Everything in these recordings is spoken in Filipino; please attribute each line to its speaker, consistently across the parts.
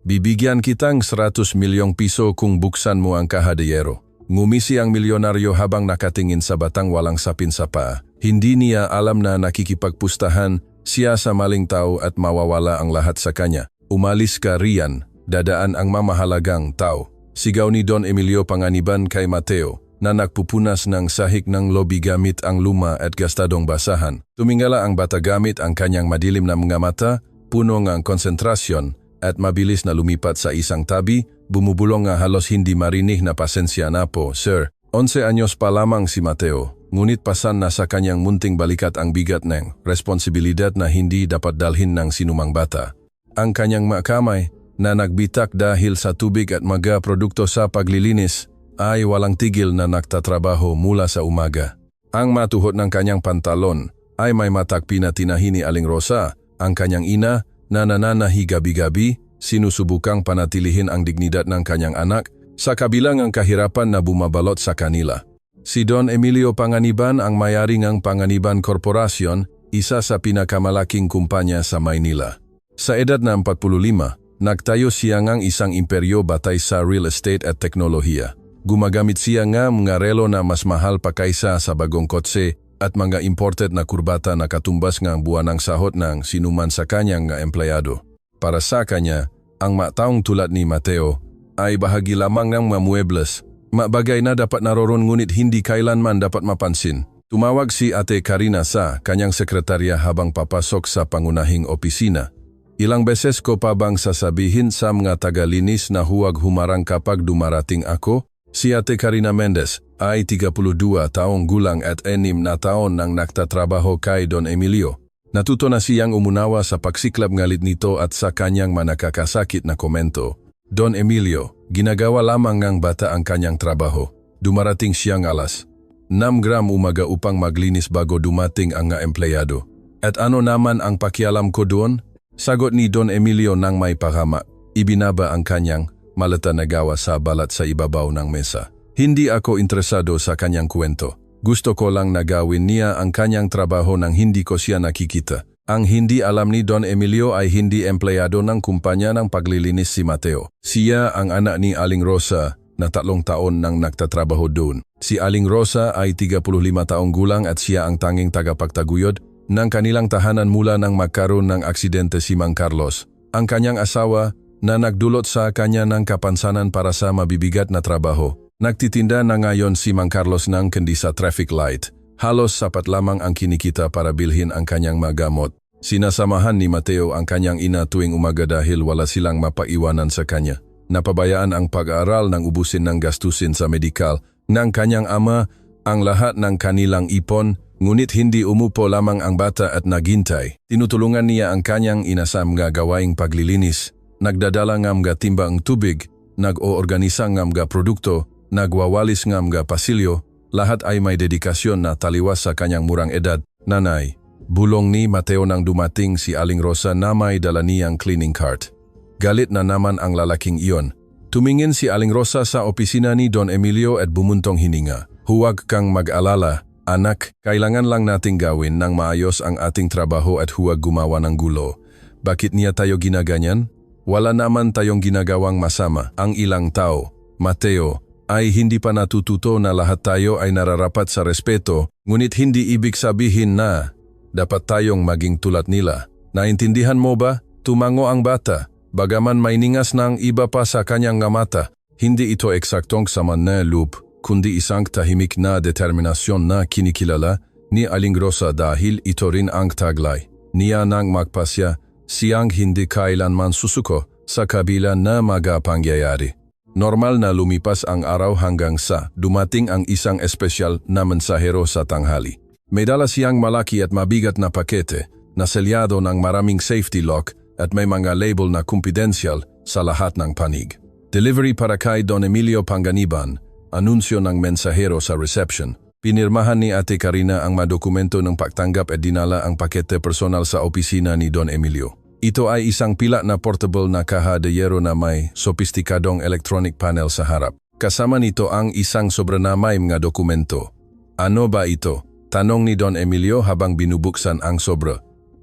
Speaker 1: Bibigyan kitang 100 milyong piso kung buksan mo ang kahadiyero. Ngumisi ang milyonaryo habang nakatingin sa batang walang sapin sa paa. Hindi niya alam na nakikipagpustahan siya sa maling tao at mawawala ang lahat sa kanya. Umalis ka riyan, dadaan ang mamahalagang tao. Sigaw ni Don Emilio Panganiban kay Mateo na nagpupunas ng sahig ng lobi gamit ang luma at gastadong basahan. Tumingala ang bata gamit ang kanyang madilim na mga mata, puno ng konsentrasyon at mabilis na lumipat sa isang tabi, bumubulong nga halos hindi marinig na pasensya na po, sir. 11 anyos pa lamang si Mateo, ngunit pasan na sa kanyang munting balikat ang bigat ng responsibilidad na hindi dapat dalhin ng sinumang bata. Ang kanyang makamay na nagbitak dahil sa tubig at mga produkto sa paglilinis ay walang tigil na nagtatrabaho mula sa umaga. Ang matuhod ng kanyang pantalon ay may matakpi na tinahi ni Aling Rosa, ang kanyang ina na nananahi gabi-gabi, sinusubukang panatilihin ang dignidad ng kanyang anak sa kabilang ang kahirapan na bumabalot sa kanila. Si Don Emilio Panganiban ang mayari ng Panganiban Corporation, isa sa pinakamalaking kumpanya sa Maynila. Sa edad na 45, nagtayo siya ng isang imperyo batay sa real estate at teknolohiya. Gumagamit siya ng mga relo na mas mahal pa kaysa sa bagong kotse at mga imported na kurbata na katumbas ng buwanang sahod ng sinuman sa kanyang empleyado. Para sa kanya, ang mataong tulad ni Mateo ay bahagi lamang ng mga muebles, bagay na dapat naroon ngunit hindi kailanman dapat mapansin. Tumawag si Ate Karina sa kanyang sekretarya habang papasok sa pangunahing opisina. Ilang beses ko pa bang sasabihin sa mga tagalinis na huwag humarang kapag dumarating ako? Si Ate Karina Mendez ay 32 taong gulang at 6 na taon nang nagtatrabaho kay Don Emilio. Natuto na siyang umunawa sa pagsiklab ngalit nito at sa kanyang manakakasakit na komento. Don Emilio, ginagawa lamang ng bata ang kanyang trabaho. Dumarating siyang alas 6 gram umaga upang maglinis bago dumating ang empleyado. At ano naman ang pakialam ko doon? Sagot ni Don Emilio nang may pahama. Ibinaba ang kanyang maleta na gawa sa balat sa ibabaw ng mesa. Hindi ako interesado sa kanyang kwento. Gusto ko lang na gawin niya ang kanyang trabaho nang hindi ko siya nakikita. Ang hindi alam ni Don Emilio ay hindi empleyado ng kumpanya ng paglilinis si Mateo. Siya ang anak ni Aling Rosa na 3 taon nang nagtatrabaho doon. Si Aling Rosa ay 35 taong gulang at siya ang tanging tagapagtaguyod ng kanilang tahanan mula nang magkaroon ng aksidente si Mang Carlos, ang kanyang asawa na nagdulot sa kanya ng kapansanan para sa mabibigat na trabaho. Nagtitinda na ngayon si Mang Carlos ng candy sa traffic light. Halos sapat lamang ang kinikita para bilhin ang kanyang magamot. Sinasamahan ni Mateo ang kanyang ina tuwing umaga dahil wala silang mapaiwanan sa kanya. Napabayaan ang pag-aaral nang ubusin ng gastusin sa medikal ng kanyang ama ang lahat ng kanilang ipon. Ngunit hindi umupo lamang ang bata at naghintay. Tinutulungan niya ang kanyang ina sa mga gawaing paglilinis. Nagdadala ng mga timbang tubig, nag-oorganisa ng mga produkto, nagwawalis ng mga pasilyo. Lahat ay may dedikasyon na taliwas sa kanyang murang edad. Nanay, bulong ni Mateo nang dumating si Aling Rosa na may dala niyang cleaning cart. Galit na naman ang lalaking iyon. Tumingin si Aling Rosa sa opisina ni Don Emilio at bumuntong hininga. Huwag kang mag-alala. Anak, kailangan lang nating gawin ng maayos ang ating trabaho at huwag gumawa ng gulo. Bakit niya tayo ginaganyan? Wala naman tayong ginagawang masama. Ang ilang tao, Mateo, ay hindi pa natututo na lahat tayo ay nararapat sa respeto, ngunit hindi ibig sabihin na dapat tayong maging tulad nila. Naintindihan mo ba? Tumango ang bata. Bagaman may ningas ng iba pa sa kanyang mata, hindi ito eksaktong sama na loop, kundi isang tahimik na determinasyon na kinikilala ni Aling Rosa dahil ito rin ang taglay. Niya nang magpasya, siyang hindi kailanman susuko sa kabila na mga pangyayari. Normal na lumipas ang araw hanggang sa dumating ang isang espesyal na mensahero sa tanghali. May dala siyang malaki at mabigat na pakete na selyado ng maraming safety lock at may mga label na confidential sa lahat ng panig. Delivery para kay Don Emilio Panganiban. Anunsyo ng mensahero sa reception. Pinirmahan ni Ate Karina ang mga dokumento ng pagtanggap at dinala ang pakete personal sa opisina ni Don Emilio. Ito ay isang pila na portable na kaha de hierro na may sopistikadong electronic panel sa harap. Kasama nito ang isang sobra na may mga dokumento. Ano ba ito? Tanong ni Don Emilio habang binubuksan ang sobra.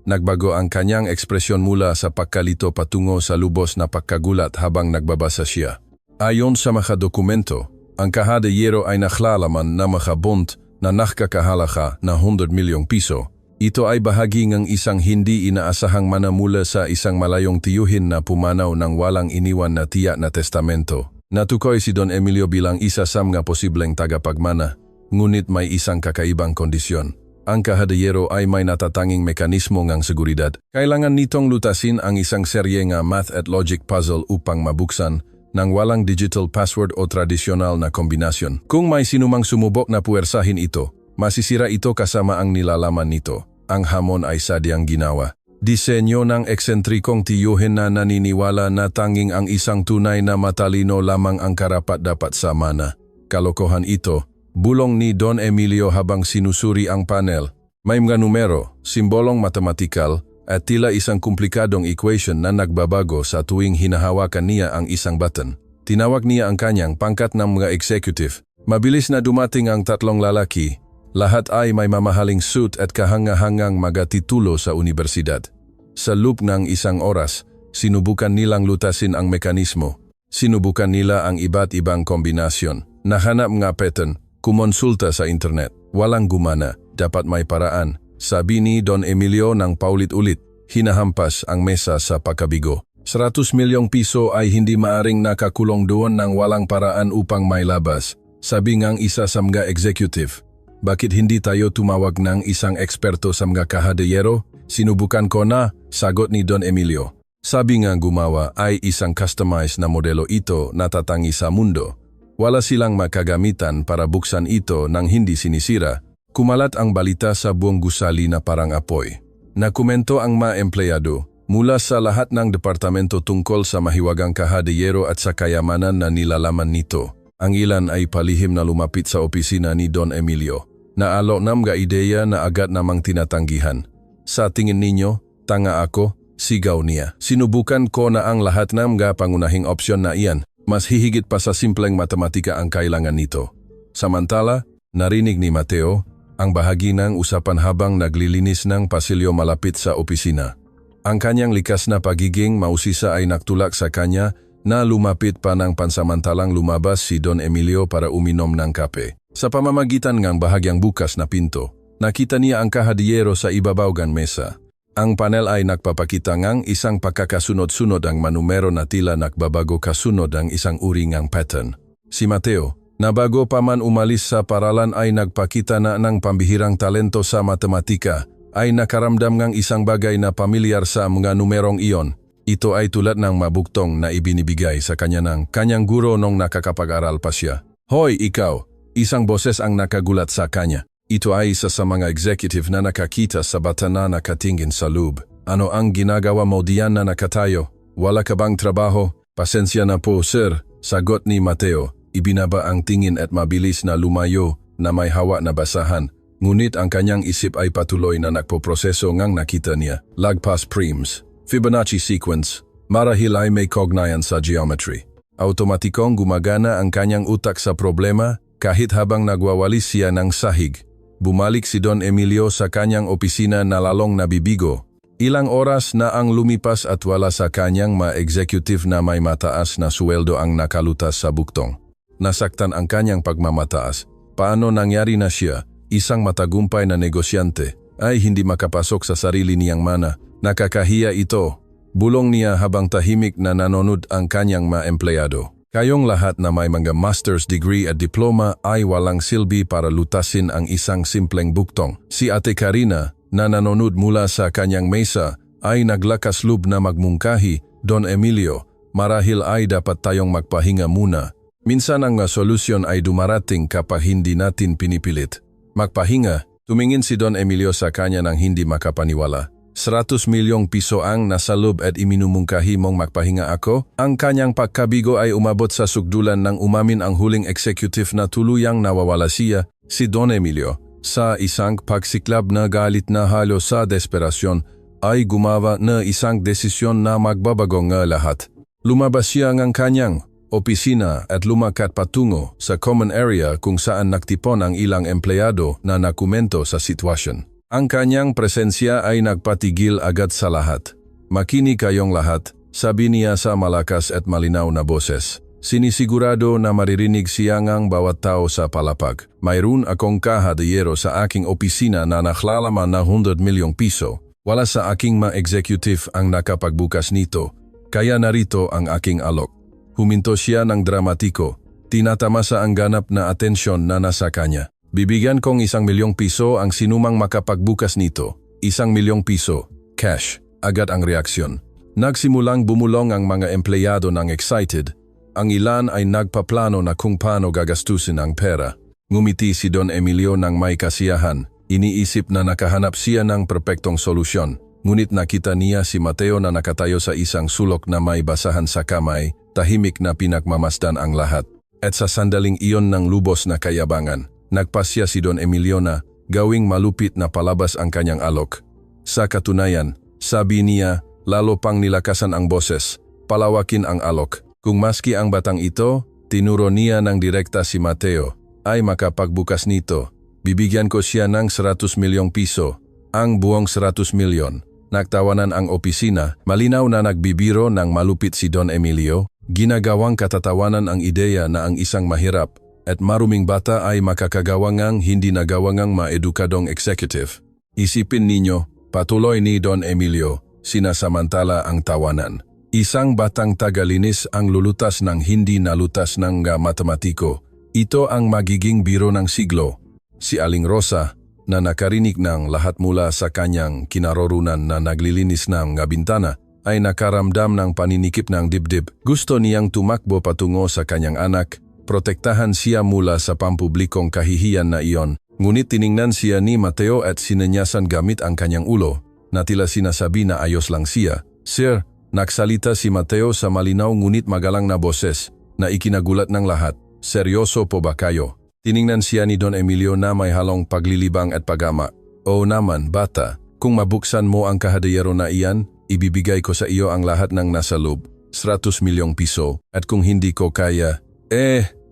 Speaker 1: nagbago ang kanyang ekspresyon mula sa pagkalito patungo sa lubos na pagkagulat habang nagbabasa siya. Ayon sa mga dokumento, ang kahadiyero ay nakilalaman na makabond na nakakahalaga na 100 milyong piso. Ito ay bahagi ng isang hindi inaasahang mana mula sa isang malayong tiyuhin na pumanaw ng walang iniwan na tiyak na testamento. Natukoy si Don Emilio bilang isa sa mga posibleng tagapagmana, ngunit may isang kakaibang kondisyon. Ang kahadiyero ay may natatanging mekanismo ng seguridad. Kailangan nitong lutasin ang isang serye ng math at logic puzzle upang mabuksan ng walang digital password o tradisyonal na kombinasyon. Kung may sinumang sumubok na puwersahin ito, masisira ito kasama ang nilalaman nito. Ang hamon ay sadyang ginawa. Disenyo ng eksentrikong tiyuhin na naniniwala na tanging ang isang tunay na matalino lamang ang karapat-dapat sa mana. Kalokohan ito, bulong ni Don Emilio habang sinusuri ang panel. May mga numero, simbolong matematikal, at tila isang komplikadong equation na nagbabago sa tuwing hinahawakan niya ang isang button. Tinawag niya ang kanyang pangkat ng mga executive. Mabilis na dumating ang tatlong lalaki. Lahat ay may mamahaling suit at kahanga-hangang magatitulo sa unibersidad. Sa loob ng isang oras, sinubukan nilang lutasin ang mekanismo. Sinubukan nila ang iba't ibang kombinasyon. Nahanap nga pattern. Kumonsulta sa internet. Walang gumana, dapat may paraan. Sabi ni Don Emilio ng paulit-ulit, hinahampas ang mesa sa pagkabigo. 100 milyong piso ay hindi maaring nakakulong doon ng walang paraan upang mailabas. Sabi ngang isa sa mga executive. Bakit hindi tayo tumawag ng isang eksperto sa mga kahadiyero? Sinubukan ko na, sagot ni Don Emilio. Sabi nga gumawa ay isang customized na modelo ito na tatangi sa mundo. Wala silang makagamitan para buksan ito nang hindi sinisira. Kumalat ang balita sa buong gusali na parang apoy. Nakomento ang mga empleyado mula sa lahat ng departamento tungkol sa mahiwagang kahadiyero at sa kayamanan na nilalaman nito. Ang ilan ay palihim na lumapit sa opisina ni Don Emilio. Naalo na mga ideya na agad namang tinatanggihan. Sa tingin ninyo, tanga ako, sigaw niya. Sinubukan ko na ang lahat ng mga pangunahing opsyon na iyan. Mas hihigit pa sa simpleng matematika ang kailangan nito. Samantala, narinig ni Mateo ang bahagi ng usapan habang naglilinis ng pasilyo malapit sa opisina. Ang kanyang likas na pagiging mausisa ay nagtulak sa kanya na lumapit pa ng pansamantalang lumabas si Don Emilio para uminom ng kape. Sa pamamagitan ng bahagyang bukas na pinto, nakita niya ang kahadiyero sa ibabaw ng mesa. Ang panel ay nagpapakita ng isang pagkakasunod-sunod ang manumero na tila nagbabago kasunod ang isang uri ng pattern. Si Mateo, na bago pa man umalis sa paralan ay nagpakita na ng pambihirang talento sa matematika, ay nakaramdam ng isang bagay na pamilyar sa mga numerong iyon. Ito ay tulad ng mabuktong na ibinibigay sa kanya ng kanyang guro nung nakakapag-aral pa siya. Hoy, ikaw! Isang boses ang nakagulat sa kanya. Ito ay isa sa mga executive na nakakita sa bata na nakatingin sa loob. Ano ang ginagawa mo diyan na nakatayo? Wala ka bang trabaho? Pasensya na po, sir, sagot ni Mateo. Ibinaba ang tingin at mabilis na lumayo na may hawa na basahan. Ngunit ang kanyang isip ay patuloy na nagpoproseso ngang nakita niya. Lagpas prims, Fibonacci sequence, marahil ay may kognayan sa geometry. Automatikong gumagana ang kanyang utak sa problema kahit habang nagwawalis siya ng sahig. Bumalik si Don Emilio sa kanyang opisina na lalong nabibigo. Ilang oras na ang lumipas at wala sa kanyang ma-executive na may mataas na sweldo ang nakalutas sa buktong. Nasaktan ang kanyang pagmamataas. Paano nangyari na siya, isang matagumpay na negosyante, ay hindi makapasok sa sarili niyang mana? Nakakahiya ito. Bulong niya habang tahimik na nanonood ang kanyang mga empleyado. Kayong lahat na may mga master's degree at diploma ay walang silbi para lutasin ang isang simpleng buktong. Si Ate Karina, na nanonood mula sa kanyang mesa, ay naglakas loob na magmungkahi. Don Emilio, marahil ay dapat tayong magpahinga muna. Minsan ang solusyon ay dumarating kapag hindi natin pinipilit. Magpahinga, tumingin si Don Emilio sa kanya ng hindi makapaniwala. 100 milyong piso ang nasa loob at iminumungkahi mong magpahinga ako? Ang kanyang pagkabigo ay umabot sa sugdulan nang umamin ang huling executive na tuluyang nawawala siya, si Don Emilio. Sa isang pagsiklab na galit na halos sa desperasyon, ay gumawa na isang desisyon na magbabago ng lahat. Lumabas siya ng kanyang opisina at lumakat patungo sa common area kung saan nagtipon ang ilang empleyado na nakumento sa sitwasyon. Ang kanyang presensya ay nagpatigil agad sa lahat. Makinig kayong lahat, sabi niya sa malakas at malinaw na boses. Sinisigurado na maririnig siya ngang bawat tao sa palapag. Mayroon akong kahadiyero sa aking opisina na naklalaman na 100 milyong piso. Wala sa aking mga executive ang nakapagbukas nito, kaya narito ang aking alok. Huminto siya ng dramatiko. Tinatamasa ang ganap na atensyon na nasa kanya. Bibigyan kong 1 milyong piso ang sinumang makapagbukas nito. 1 milyong piso. Cash. Agad ang reaksyon. Nagsimulang bumulong ang mga empleyado ng excited. Ang ilan ay nagpaplano na kung paano gagastusin ang pera. Ngumiti si Don Emilio ng may kasiyahan. Iniisip na nakahanap siya ng perpektong solusyon. Ngunit nakita niya si Mateo na nakatayo sa isang sulok na may basahan sa kamay, tahimik na pinagmamasdan ang lahat. At sa sandaling iyon ng lubos na kayabangan, nagpasya si Don Emilio na gawing malupit na palabas ang kanyang alok. Sa katunayan, sabi niya, lalo pang nilakasan ang boses, palawakin ang alok. Kung maski ang batang ito, tinuro niya ng direkta si Mateo, ay makapagbukas nito. Bibigyan ko siya ng 100 milyong piso, ang buong 100 milyon. Nagtawanan ang opisina, malinaw na nagbibiro ng malupit si Don Emilio, ginagawang katatawanan ang ideya na ang isang mahirap at maruming bata ay makakagawangang hindi nagawangang maedukadong executive. Isipin ninyo, patuloy ni Don Emilio, sinasamantala ang tawanan. Isang batang tagalinis ang lulutas ng hindi nalutas ng matematiko. Ito ang magiging biro ng siglo. Si Aling Rosa, na nakarinig ng lahat mula sa kanyang kinaroroonan na naglilinis ng bintana, ay nakaramdam ng paninikip ng dibdib. Gusto niyang tumakbo patungo sa kanyang anak, protektahan siya mula sa pampublikong kahihiyan na iyon. Ngunit tiningnan siya ni Mateo at sinanyasan gamit ang kanyang ulo, na tila sinasabi na ayos lang siya. Sir, nagsalita si Mateo sa malinaw ngunit magalang na boses, na ikinagulat ng lahat. Seryoso po ba kayo? Tiningnan siya ni Don Emilio na may halong paglilibang at pagama. Oo naman, bata, kung mabuksan mo ang kahadiyero na iyan, ibibigay ko sa iyo ang lahat ng nasa loob, 100 milyong piso, at kung hindi ko kaya,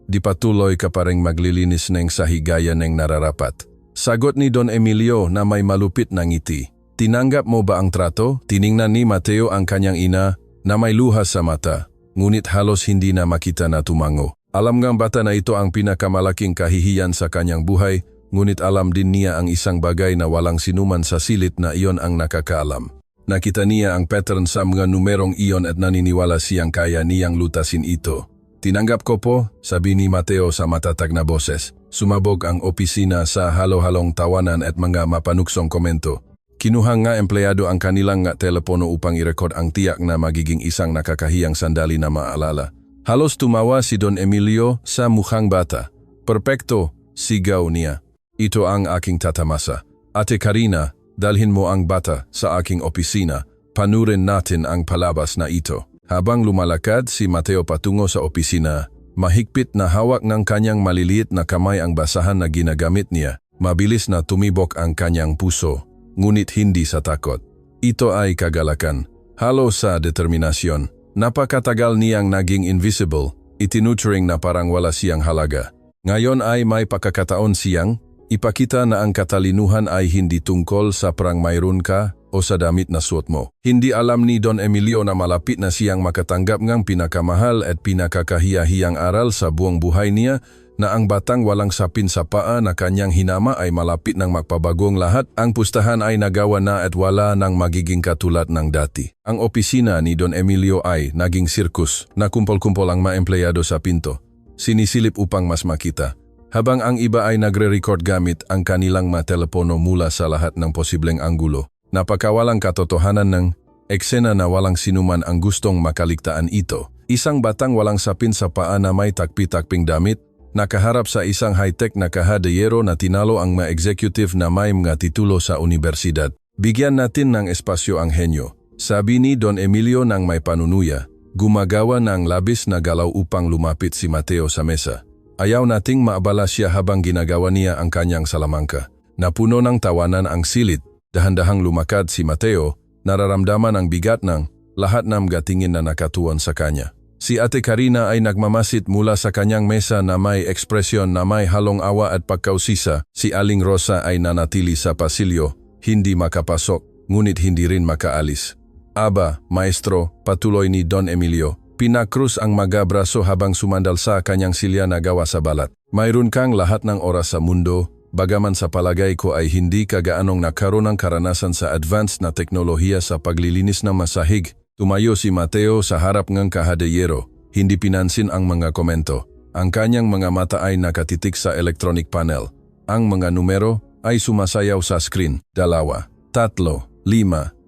Speaker 1: di patuloy ka pa ring maglilinis ng sahigaya ng nararapat. Sagot ni Don Emilio na may malupit na ngiti. Tinanggap mo ba ang trato? Tiningnan ni Mateo ang kanyang ina na may luha sa mata, ngunit halos hindi na makita na tumango. Alam ngang bata na ito ang pinakamalaking kahihiyan sa kanyang buhay, ngunit alam din niya ang isang bagay na walang sinuman sa silid na iyon ang nakakaalam. Nakita niya ang pattern sa mga numerong iyon at naniniwala siyang kaya niyang lutasin ito. Tinanggap ko po, sabi ni Mateo sa matatag na boses. Sumabog ang opisina sa halo-halong tawanan at mga mapanuksong komento. Kinuha nga empleyado ang kanilang telepono upang i-record ang tiyak na magiging isang nakakahiyang sandali na maalala. Halos tumawa si Don Emilio sa mukhang bata. Perpekto, sigaw niya. Ito ang aking tatamasa. Ate Karina, dalhin mo ang bata sa aking opisina. Panurin natin ang palabas na ito. Habang lumalakad si Mateo patungo sa opisina, mahigpit na hawak ng kanyang maliliit na kamay ang basahan na ginagamit niya. Mabilis na tumibok ang kanyang puso, ngunit hindi sa takot. Ito ay kagalakan, halo sa determinasyon. Napakatagal niyang naging invisible, itinuturing na parang wala siyang halaga. Ngayon ay may pagkakataon siyang ipakita na ang katalinuhan ay hindi tungkol sa parang mayroon ka o sa damit na suot mo. Hindi alam ni Don Emilio na malapit na siyang makatanggap ng pinakamahal at pinakakahiyahiyang aral sa buong buhay niya, na ang batang walang sapin sa paa na kanyang hinama ay malapit ng magpabagong lahat. Ang pustahan ay nagawa na at wala nang magiging katulad ng dati. Ang opisina ni Don Emilio ay naging sirkus, na kumpol-kumpol ang mga empleyado sa pinto. Sinisilip upang mas makita, habang ang iba ay nagre-record gamit ang kanilang mga telepono mula sa lahat ng posibleng anggulo. Napakawalang katotohanan ng eksena na walang sinuman ang gustong makaligtaan ito. Isang batang walang sapin sa paa na may takpi-takping damit, nakaharap sa isang high-tech na kahadiyero na tinalo ang mga executive na may mga titulo sa universidad. Bigyan natin ng espasyo ang henyo, sabi ni Don Emilio ng may panunuya, gumagawa ng labis na galaw upang lumapit si Mateo sa mesa. Ayaw nating maabala siya habang ginagawa niya ang kanyang salamangka. Napuno ng tawanan ang silid, dahan-dahang lumakad si Mateo, nararamdaman ang bigat ng lahat ng gatingin na nakatuon sa kanya. Si Ate Karina ay nagmamasit mula sa kanyang mesa na may ekspresyon na may halong awa at pagkausisa. Si Aling Rosa ay nanatili sa pasilyo, hindi makapasok, ngunit hindi rin makaalis. Aba, maestro, patuloy ni Don Emilio, pinakrus ang mga braso habang sumandal sa kanyang silya na gawa sa balat. Mayroon kang lahat ng oras sa mundo, bagaman sa palagay ko ay hindi ka gaanong nakaroon ng karanasan sa advanced na teknolohiya sa paglilinis ng masahig. Tumayo si Mateo sa harap ng kahadeyero, hindi pinansin ang mga komento. Ang kanyang mga mata ay nakatitik sa electronic panel. Ang mga numero ay sumasayaw sa screen. 2, 3, 5, 7,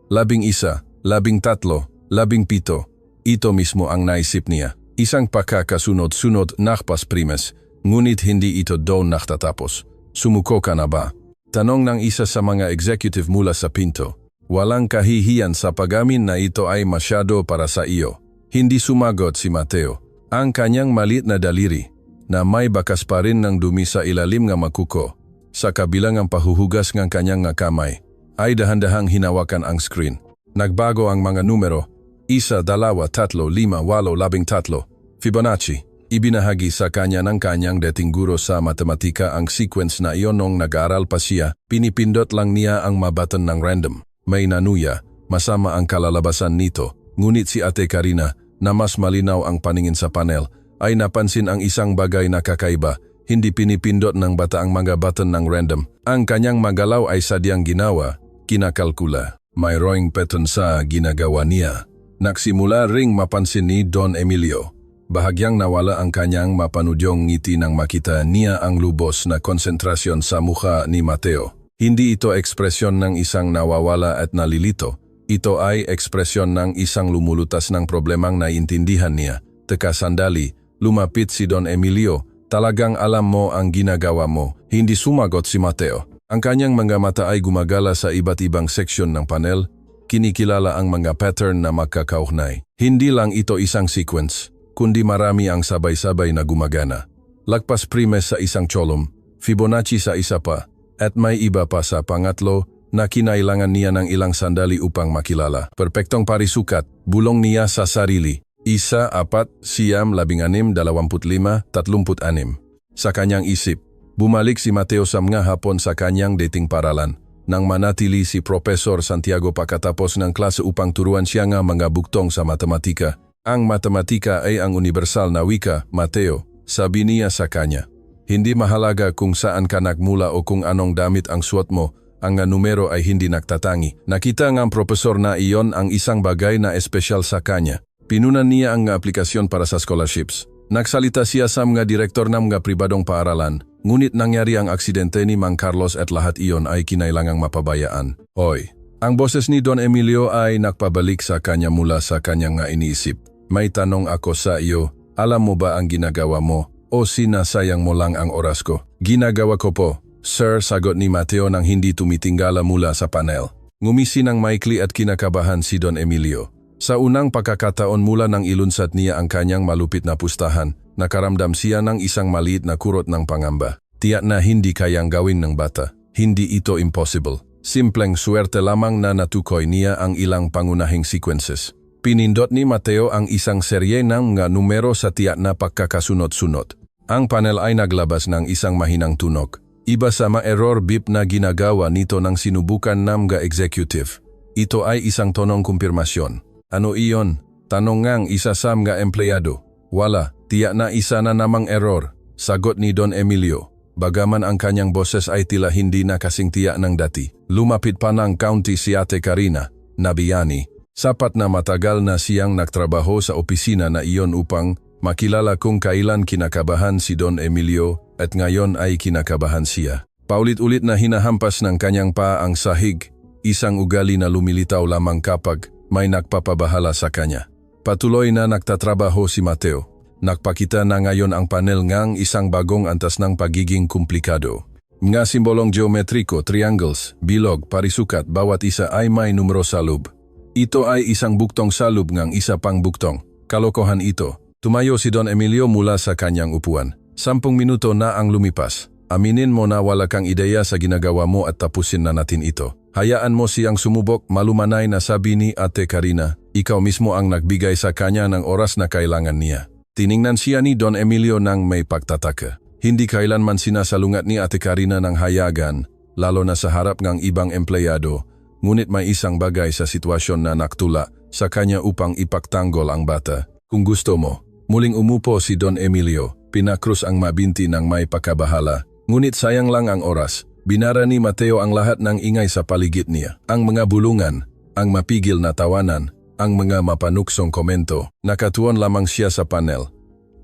Speaker 1: 11, 13, 17. Ito mismo ang naisip niya. Isang pakakasunod-sunod na primes, ngunit hindi ito doon naktatapos. Sumuko ka na ba? Tanong ng isa sa mga executive mula sa pinto. Walang kahihiyan sa pagamin na ito ay masyado para sa iyo. Hindi sumagot si Mateo. Ang kanyang maliit na daliri, na may bakas pa rin ng dumi sa ilalim ng makuko, sa kabilang ang pahuhugas ng kanyang kamay, ay dahan-dahang hinawakan ang screen. Nagbago ang mga numero, 1, 2, 3, 5, 8, 13. Fibonacci, ibinahagi sa kanya ng kanyang dating guro sa matematika ang sequence na iyon nung nag-aaral pa siya, pinipindot lang niya ang mabatan ng random. May nanuya, masama ang kalalabasan nito, ngunit si Ate Karina, na mas malinaw ang paningin sa panel, ay napansin ang isang bagay na kakaiba, hindi pinipindot ng bata ang mga button ng random. Ang kanyang magalaw ay sadyang ginawa, kinakalkula. Mayroong pattern sa ginagawa niya. Nagsimula ring mapansin ni Don Emilio. Bahagyang nawala ang kanyang mapanudyong ngiti nang makita niya ang lubos na konsentrasyon sa mukha ni Mateo. Hindi ito ekspresyon ng isang nawawala at nalilito. Ito ay ekspresyon ng isang lumulutas ng problemang naiintindihan niya. Teka sandali, lumapit si Don Emilio. Talagang alam mo ang ginagawa mo. Hindi sumagot si Mateo. Ang kanyang mga mata ay gumagala sa iba't ibang seksyon ng panel. Kinikilala ang mga pattern na magkakaugnay. Hindi lang ito isang sequence, kundi marami ang sabay-sabay na gumagana. Lagpas primes sa isang cholom, Fibonacci sa isa pa, at may iba pa sa pangatlo na kinailangan niya ng ilang sandali upang makilala. Perpektong parisukat, bulong niya sa sarili. 1, 4, 9, 16, 25, 36. Sa kanyang isip, bumalik si Mateo sa mga hapon sa kanyang dating paralan. Nang manatili si Profesor Santiago pagkatapos ng klase upang turuan siya ng mga buktong sa matematika. Ang matematika ay ang universal na wika, Mateo, sabi niya sa kanya. Hindi mahalaga kung saan ka nagmula o kung anong damit ang suot mo, ang numero ay hindi nagtatangi. Nakita ng profesor na iyon ang isang bagay na espesyal sa kanya. Pinunan niya ang aplikasyon para sa scholarships. Nagsalita siya sa mga direktor ng mga pribadong paaralan, ngunit nangyari ang aksidente ni Mang Carlos at lahat iyon ay kinailangang mapabayaan. Hoy, ang boses ni Don Emilio ay nakpabalik sa kanya mula sa kanyang iniisip. May tanong ako sa iyo, alam mo ba ang ginagawa mo o sinasayang mo lang ang oras ko? Ginagawa ko po, sir, sagot ni Mateo nang hindi tumitinggala mula sa panel. Ngumisi ng maikli at kinakabahan si Don Emilio. Sa unang pagkakataon mula nang ilunsad niya ang kanyang malupit na pustahan, nakaramdam siya ng isang maliit na kurot ng pangamba. Tiyak na hindi kayang gawin ng bata. Hindi ito impossible. Simpleng swerte lamang na natukoy niya ang ilang pangunahing sequences. Pinindot ni Mateo ang isang serye ng mga numero sa tiyak na pagkakasunod-sunod. Ang panel ay naglabas ng isang mahinang tunog. Iba sa ma-error beep na ginagawa nito ng sinubukan ng mga executive. Ito ay isang tonong kumpirmasyon. Ano iyon? Tanong ngang isa sa mga empleyado. Wala, tiyak na isa na namang error, sagot ni Don Emilio. Bagaman ang kanyang boses ay tila hindi na kasing tiyak ng dati. Lumapit pa ng county si Ate Karina, nabiyani. Sapat na matagal na siyang nagtrabaho sa opisina na iyon upang makilala kung kailan kinakabahan si Don Emilio at ngayon ay kinakabahan siya. Paulit-ulit na hinahampas ng kanyang paa ang sahig, isang ugali na lumilitaw lamang kapag may nagpapabahala sa kanya. Patuloy na nagtatrabaho si Mateo. Nagpakita na ngayon ang panel ngang isang bagong antas ng pagiging komplikado. Mga simbolong geometriko, triangles, bilog, parisukat, bawat isa ay may numero sa loob. Ito ay isang buktong sa loob ngang isa pang buktong. Kalokohan ito. Tumayo si Don Emilio mula sa kanyang upuan. 10 minuto na ang lumipas. Aminin mo na wala kang ideya sa ginagawa mo at tapusin na natin ito. Hayaan mo siyang sumubok, malumanay na sabi ni Ate Karina. Ikaw mismo ang nagbigay sa kanya ng oras na kailangan niya. Tiningnan siya ni Don Emilio ng may pagtataka. Hindi kailanman sinasalungat ni Ate Karina ng hayagan, lalo na sa harap ng ibang empleyado, ngunit may isang bagay sa sitwasyon na naktula sa kanya upang ipagtanggol ang bata. Kung gusto mo, muling umupo si Don Emilio, pinakrus ang mabinti ng may pakabahala. Ngunit sayang lang ang oras. Binara ni Mateo ang lahat ng ingay sa paligid niya. Ang mga bulungan, ang mapigil na tawanan, ang mga mapanuksong komento. Nakatuon lamang siya sa panel.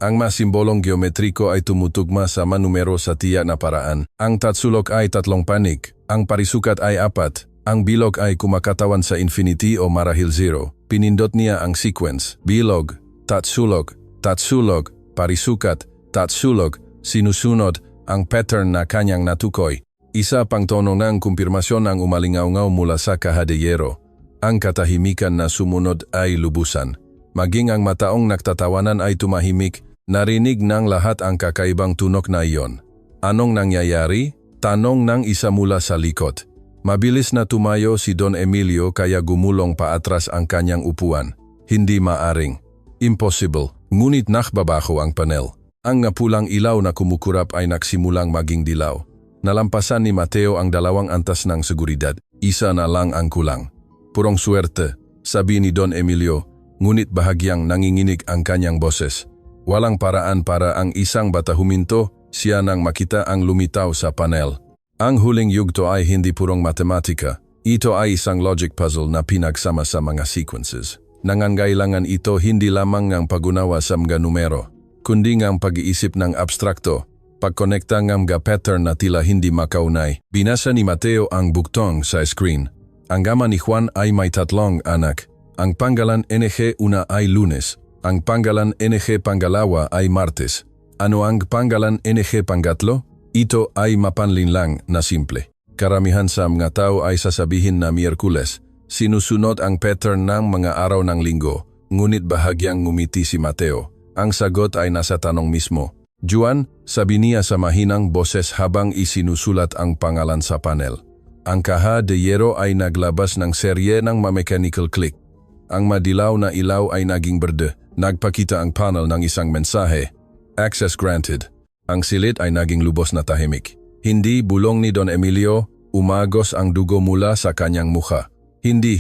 Speaker 1: Ang masimbolong geometriko ay tumutugma sa manumero sa tiyak na paraan. Ang tatsulok ay 3 panig, ang parisukat ay 4, ang bilog ay kumakatawan sa infinity o marahil 0. Pinindot niya ang sequence, bilog, tatsulok, tatsulok, parisukat, tatsulok, sinusunod ang pattern na kanyang natukoy. Isa pang tono ng kumpirmasyon ang umalingaw-ngaw mula sa kahadiyero. Ang katahimikan na sumunod ay lubusan. Maging ang mataong nagtatawanan ay tumahimik, narinig ng lahat ang kakaibang tunog na iyon. Anong nangyayari? Tanong ng isa mula sa likod. Mabilis na tumayo si Don Emilio kaya gumulong paatras ang kanyang upuan. Hindi maaring. Impossible. Ngunit nakbabaho ang panel. Ang ngapulang ilaw na kumukurap ay nagsimulang maging dilaw. Nalampasan ni Mateo ang 2 antas ng seguridad. Isa na lang ang kulang. Purong suwerte, sabi ni Don Emilio, ngunit bahagyang nanginginig ang kanyang boses. Walang paraan para ang isang bata huminto, siya nang makita ang lumitaw sa panel. Ang huling yugto ay hindi purong matematika. Ito ay isang logic puzzle na pinagsama sa mga sequences. Nangangailangan ito hindi lamang ng pagunawa sa mga numero, kundi ng pag-iisip ng abstrakto, pagkonekta ng mga pattern na tila hindi makaunay. Binasa ni Mateo ang buktong sa screen. Ang ama ni Juan ay may 3 anak. Ang pangalan NG1 ay Lunes. Ang pangalan NG Pangalawa ay Martes. Ano ang pangalan NG Pangatlo? Ito ay mapanlinlang na simple. Karamihan sa mga tao ay sasabihin na Miyerkules. Sinusunod ang pattern ng mga araw ng linggo, ngunit bahagyang ngumiti si Mateo. Ang sagot ay nasa tanong mismo. Juan, sabi niya sa mahinang boses habang isinusulat ang pangalan sa panel. Ang kaha de hierro ay naglabas ng serye ng mechanical click. Ang madilaw na ilaw ay naging berde. Nagpakita ang panel ng isang mensahe. Access granted. Ang silid ay naging lubos na tahimik. Hindi bulong ni Don Emilio, umagos ang dugo mula sa kanyang mukha. Hindi.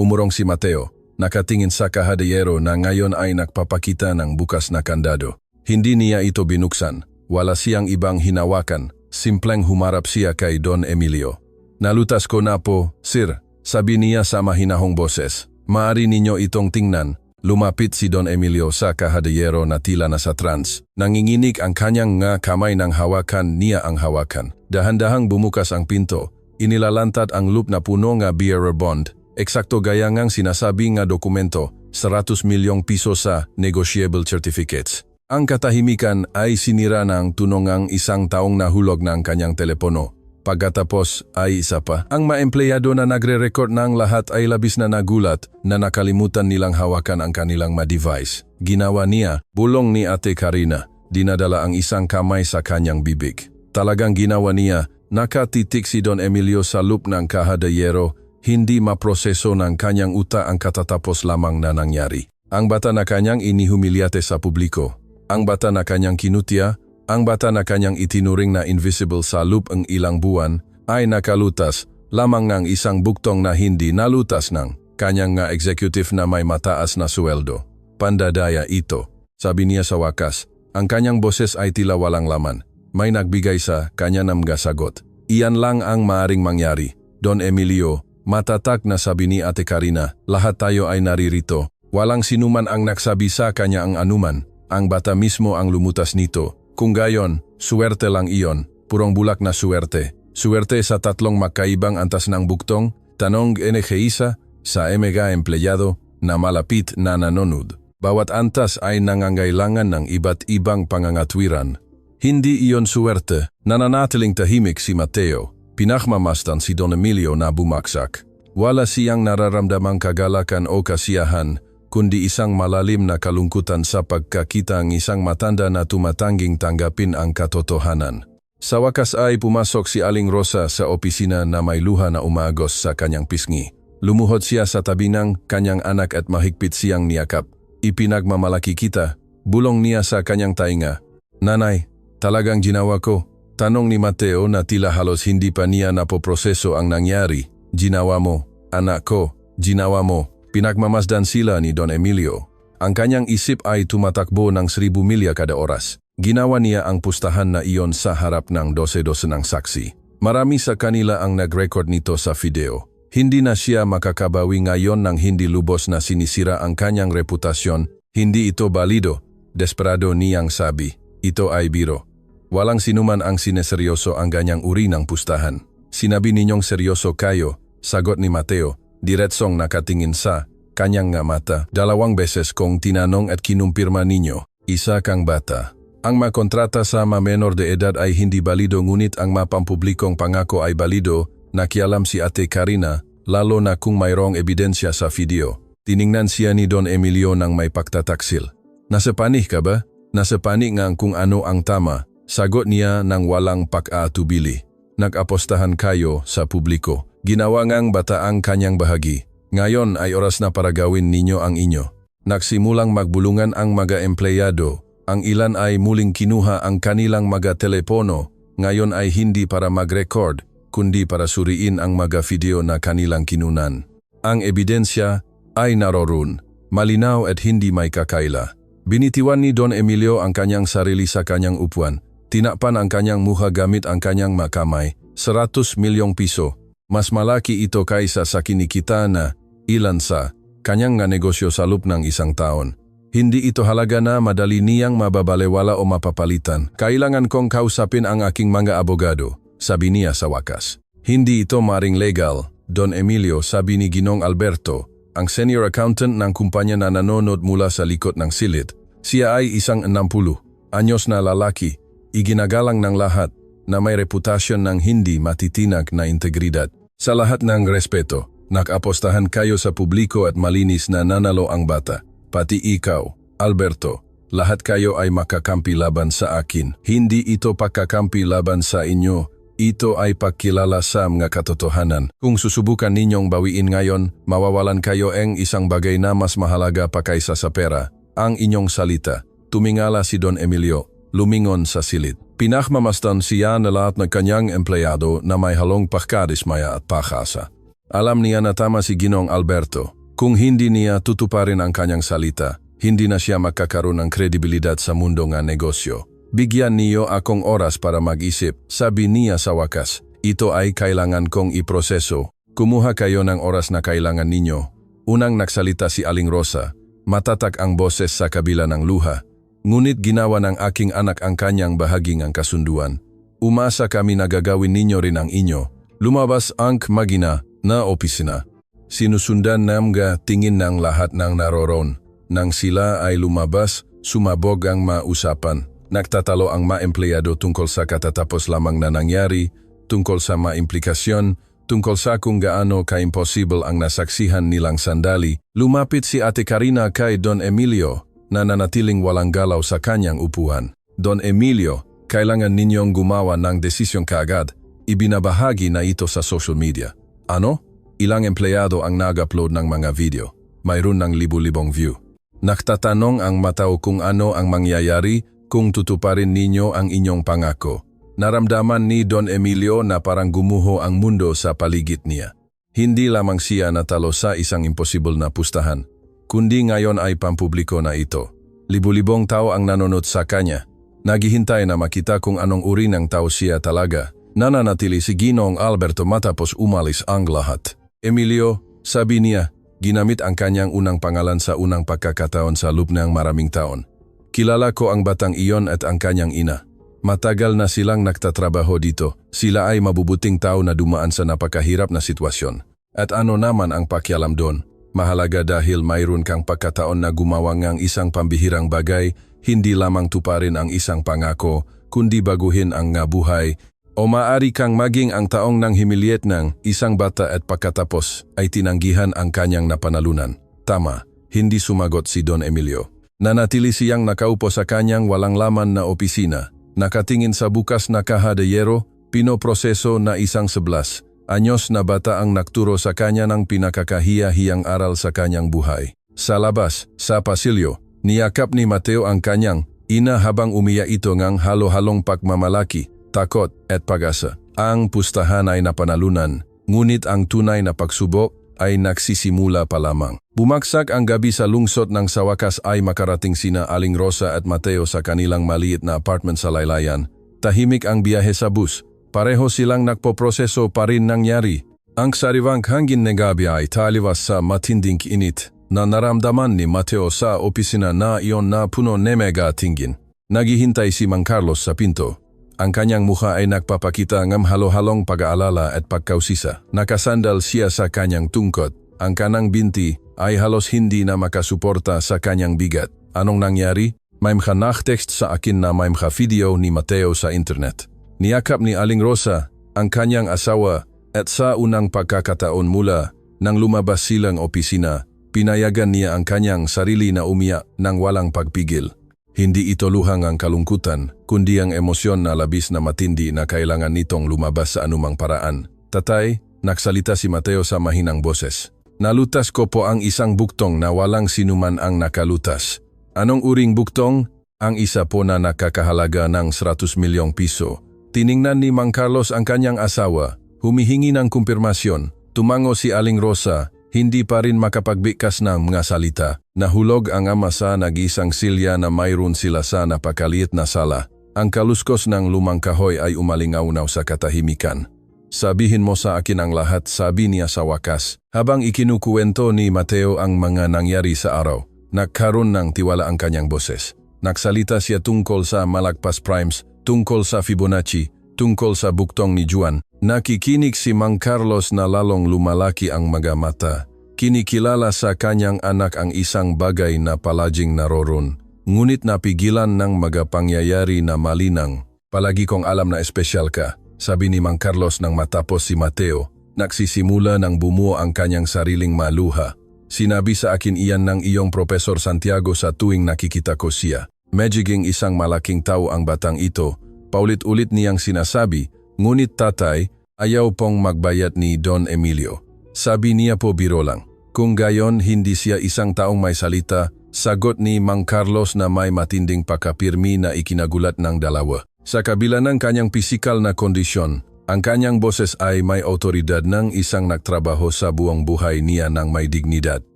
Speaker 1: Umurong si Mateo. Nakatingin sa kaha de hierro na ngayon ay nagpapakita ng bukas na kandado. Hindi niya ito binuksan. Wala siyang ibang hinawakan. Simpleng humarap siya kay Don Emilio. Nalutas ko na po, sir, sabi niya sa mahinahong boses. Maari ninyo itong tingnan. Lumapit si Don Emilio sa kahadiyero na tila nasa trance. Nanginginig ang kanyang nga kamay ng hawakan niya ang hawakan. Dahan-dahang bumukas ang pinto. Inilalantad ang loop na puno nga bearer bond. Eksakto gaya ngang sinasabi nga dokumento, 100 milyong piso sa negotiable certificates. Ang katahimikan ay sinira ng tunongang isang taong nahulog ng kanyang telepono. Pagkatapos ay isa pa. Ang maempleyado na nagre-record ng lahat ay labis na nagulat na nakalimutan nilang hawakan ang kanilang ma-device. Ginawa niya, bulong ni Ate Karina, dinadala ang isang kamay sa kanyang bibig. Talagang ginawa niya, nakatitik si Don Emilio sa loop ng kahadiyero, hindi maproseso ng kanyang uta ang katatapos lamang na nangyari. Ang bata na kanyang inihumilyate sa publiko. Ang bata na kanyang kinutya, ang bata na kanyang itinuring na invisible sa loop ang ilang buwan, ay nakalutas lamang ng isang buktong na hindi nalutas ng kanyang nga executive na may mataas na sweldo. Pandadaya ito, sabi niya sa wakas. Ang kanyang boses ay tila walang laman. May nagbigay sa kanya ng mga sagot. Iyan lang ang maaring mangyari. Don Emilio, matatak na sabi ni Ate Karina, lahat tayo ay naririto. Walang sinuman ang nagsabi sa kanya ang anuman. Ang bata mismo ang lumutas nito. Kung gayon, suwerte lang iyon. Purong bulak na suwerte. Suwerte sa 3 magkaibang antas ng buktong, tanong NG1 sa MG empleyado na malapit na nanonood. Bawat antas ay nangangailangan ng iba't ibang pangangatwiran. Hindi iyon suwerte. Nananatiling tahimik si Mateo. Pinakmamastan si Don Emilio na bumaksak. Wala siyang nararamdamang kagalakan o kasiyahan, kundi isang malalim na kalungkutan sa pagkakita ang isang matanda na tumatangging tanggapin ang katotohanan. Sa wakas ay pumasok si Aling Rosa sa opisina na may luha na umagos sa kanyang pisngi. Lumuhod siya sa tabi ng kanyang anak at mahigpit siyang niyakap. Ipinagmamalaki kita, bulong niya sa kanyang tainga. Nanay, talagang ginawa ko. Tanong ni Mateo na tila halos hindi pa niya napoproseso ang nangyari. Ginawa mo, anak ko, ginawa mo. Pinagmamasdan sila ni Don Emilio. Ang kanyang isip ay tumatakbo ng 1,000 milya kada oras. Ginawa niya ang pustahan na iyon sa harap ng 12 ng saksi. Marami sa kanila ang nag-record nito sa video. Hindi na siya makakabawi ngayon nang hindi lubos na sinisira ang kanyang reputasyon. Hindi ito balido. Desperado niyang sabi. Ito ay biro. Walang sinuman ang sineseryoso ang ganyang uri ng pustahan. Sinabi ninyong seryoso kayo, sagot ni Mateo. Diretsong nakatingin sa kanyang nga mata. 2 beses kong tinanong at kinumpirma ninyo, isa kang bata. Ang makontrata sa menor de edad ay hindi balido ngunit ang mapampublikong pangako ay balido, nakialam si Ate Karina, lalo na kung mayroong ebidensya sa video. Tiningnan siya ni Don Emilio nang may pagtataksil. Nasa panig ka ba? Nasa panig nga kung ano ang tama, sagot niya nang walang pag-aatubili. Nag-apostahan kayo sa publiko. Ginawa ngang bata ang kanyang bahagi. Ngayon ay oras na para gawin ninyo ang inyo. Nagsimulang magbulungan ang mga empleyado. Ang ilan ay muling kinuha ang kanilang mga telepono. Ngayon ay hindi para mag-record, kundi para suriin ang mga video na kanilang kinunan. Ang ebidensya ay naroon, malinaw at hindi may kakaila. Binitiwan ni Don Emilio ang kanyang sarili sa kanyang upuan. Tinakpan ang kanyang mukha gamit ang kanyang makamay. 100 milyong piso. Mas malaki ito kaysa sa kinikita na ilan sa kanyang nga negosyo sa loob ng 1 taon. Hindi ito halaga na madali niyang mababalewala o mapapalitan. Kailangan kong kausapin ang aking mga abogado, sabi niya sa wakas. Hindi ito maring legal, Don Emilio, sabi ni Ginong Alberto, ang senior accountant ng kumpanya na nanonood mula sa likod ng silid. Siya ay isang 60 anyos na lalaki, iginagalang ng lahat, na may reputasyon ng hindi matitinag na integridad. Sa lahat ng respeto, nag-apostahan kayo sa publiko at malinis na nanalo ang bata. Pati ikaw, Alberto, lahat kayo ay makakampi laban sa akin. Hindi ito pagkakampi laban sa inyo, ito ay pagkilala sa mga katotohanan. Kung susubukan ninyong bawiin ngayon, mawawalan kayo ng isang bagay na mas mahalaga pa kaysa sa pera, ang inyong salita. Tumingala si Don Emilio, lumingon sa silid. Pinakmamasdan siya na lahat ng kanyang empleyado na may halong pagkadismaya at pakasa. Alam niya na tama si Ginong Alberto. Kung hindi niya tutuparin ang kanyang salita, hindi na siya magkakaroon ng kredibilidad sa mundo ng negosyo. Bigyan niyo akong oras para mag-isip, sabi niya sa wakas. Ito ay kailangan kong iproseso. Kumuha kayo ng oras na kailangan ninyo. Unang nagsalita si Aling Rosa. Matatak ang boses sa kabila ng luha. Ngunit ginawa ng aking anak ang kanyang bahaging ang kasunduan. Umasa kami na gagawin ninyo rin ang inyo. Lumabas ang magina na opisina. Sinusundan namga tingin ng lahat ng naroon. Nang sila ay lumabas, sumabog ang mausapan. Nagtatalo ang maempleyado tungkol sa katatapos lamang na nangyari, tungkol sa maimplikasyon, tungkol sa kung gaano ka-impossible ang nasaksihan nilang sandali. Lumapit si Ate Karina kay Don Emilio, na nanatiling walang galaw sa kanyang upuan. Don Emilio, kailangan ninyong gumawa ng desisyon kaagad. Ibinabahagi na ito sa social media. Ano? Ilang empleyado ang nag-upload ng mga video. Mayroon ng libu-libong view. Nagtatanong ang matao kung ano ang mangyayari kung tutuparin ninyo ang inyong pangako. Naramdaman ni Don Emilio na parang gumuho ang mundo sa paligid niya. Hindi lamang siya natalo sa isang imposible na pustahan, kundi ngayon ay pampubliko na ito. Libu-libong tao ang nanonood sa kanya. Naghihintay na makita kung anong uri ng tao siya talaga. Nananatili si Ginong Alberto matapos umalis ang lahat. Emilio, sabi niya, ginamit ang kanyang unang pangalan sa unang pagkakataon sa loob ng maraming taon. Kilala ko ang batang iyon at ang kanyang ina. Matagal na silang nagtatrabaho dito. Sila ay mabubuting tao na dumaan sa napakahirap na sitwasyon. At ano naman ang pakialam doon? Mahalaga dahil mayroon kang pagkataon na gumawa ng isang pambihirang bagay, hindi lamang tuparin ang isang pangako, kundi baguhin ang nga buhay, o maaari kang maging ang taong nang humiliate ng isang bata at pagkatapos ay tinanggihan ang kanyang napanalunan. Tama, hindi sumagot si Don Emilio. Nanatili siyang nakaupo sa kanyang walang laman na opisina, nakatingin sa bukas na kaha de yero, pinoproseso na isang 11 anyos na bata ang nagturo sa kanya ng pinakakahiya-hiyang aral sa kanyang buhay. Sa labas, sa pasilyo, niyakap ni Mateo ang kanyang ina habang umiya ito ngang halo-halong pagmamalaki. takot at pag-asa. Ang pustahan ay napanalunan, ngunit ang tunay na pagsubok ay nagsisimula pa lamang. Bumagsak ang gabi sa lungsod nang sa wakas ay makarating sina Aling Rosa at Mateo sa kanilang maliit na apartment sa Laylayan. Tahimik ang biyahe sa bus. Pareho silang nagpoproseso pa rin nangyari. Ang sariwang hangin ng gabi ay taliwas sa matinding init na naramdaman ni Mateo sa opisina na iyon na puno ng mega tingin. Naghihintay si Mang Carlos sa pinto. Ang kanyang mukha ay nagpapakita ng halo-halong pag-aalala at pagkausisa. Nakasandal siya sa kanyang tungkod. Ang kanang binti ay halos hindi na makasuporta sa kanyang bigat. Anong nangyari? May mga-text sa akin na may mga-video ni Mateo sa internet. Niyakap ni Aling Rosa ang kanyang asawa at sa unang pagkakataon mula nang lumabas silang opisina, pinayagan niya ang kanyang sarili na umiyak nang walang pagpigil. Hindi ito luhang ang kalungkutan, kundi ang emosyon na labis na matindi na kailangan nitong lumabas sa anumang paraan. Tatay, nagsalita si Mateo sa mahinang boses. Nalutas ko po ang isang buktong na walang sinuman ang nakalutas. Anong uring buktong? Ang isa po na nakakahalaga ng 100 milyong piso. Tiningnan ni Mang Carlos ang kanyang asawa, humihingi ng kumpirmasyon. Tumango si Aling Rosa, hindi pa rin makapagbikas ng mga salita. Nahulog ang ama sa nag-isang silya na mayroon sila sa napakaliit na sala. Ang kaluskos ng lumang kahoy ay umalingaw-naw sa katahimikan. Sabihin mo sa akin ang lahat, sabi niya sa wakas. Habang ikinukuwento ni Mateo ang mga nangyari sa araw, nagkaroon ng tiwala ang kanyang boses. Nagsalita siya tungkol sa Malagpas Primes, tungkol sa Fibonacci, tungkol sa buktong ni Juan. Nakikinig si Mang Carlos na lalong lumalaki ang mga mata. Kinikilala sa kanyang anak ang isang bagay na palaging naroon. Ngunit napigilan ng mga pangyayari na malinang. Palagi kong alam na espesyal ka, sabi ni Mang Carlos nang matapos si Mateo. Nagsisimula ng bumuo ang kanyang sariling maluha. Sinabi sa akin iyan ng iyong Profesor Santiago sa tuwing nakikita ko siya. Medjiging isang malaking tao ang batang ito. Paulit-ulit niyang sinasabi, ngunit tatay, ayaw pong magbayad ni Don Emilio. Sabi niya po biro lang. Kung gayon hindi siya isang taong may salita, sagot ni Mang Carlos na may matinding pakapirmi na ikinagulat ng dalawa. Sa kabila ng kanyang pisikal na kondisyon, ang kanyang boses ay may autoridad ng isang nagtrabaho sa buong buhay niya ng may dignidad.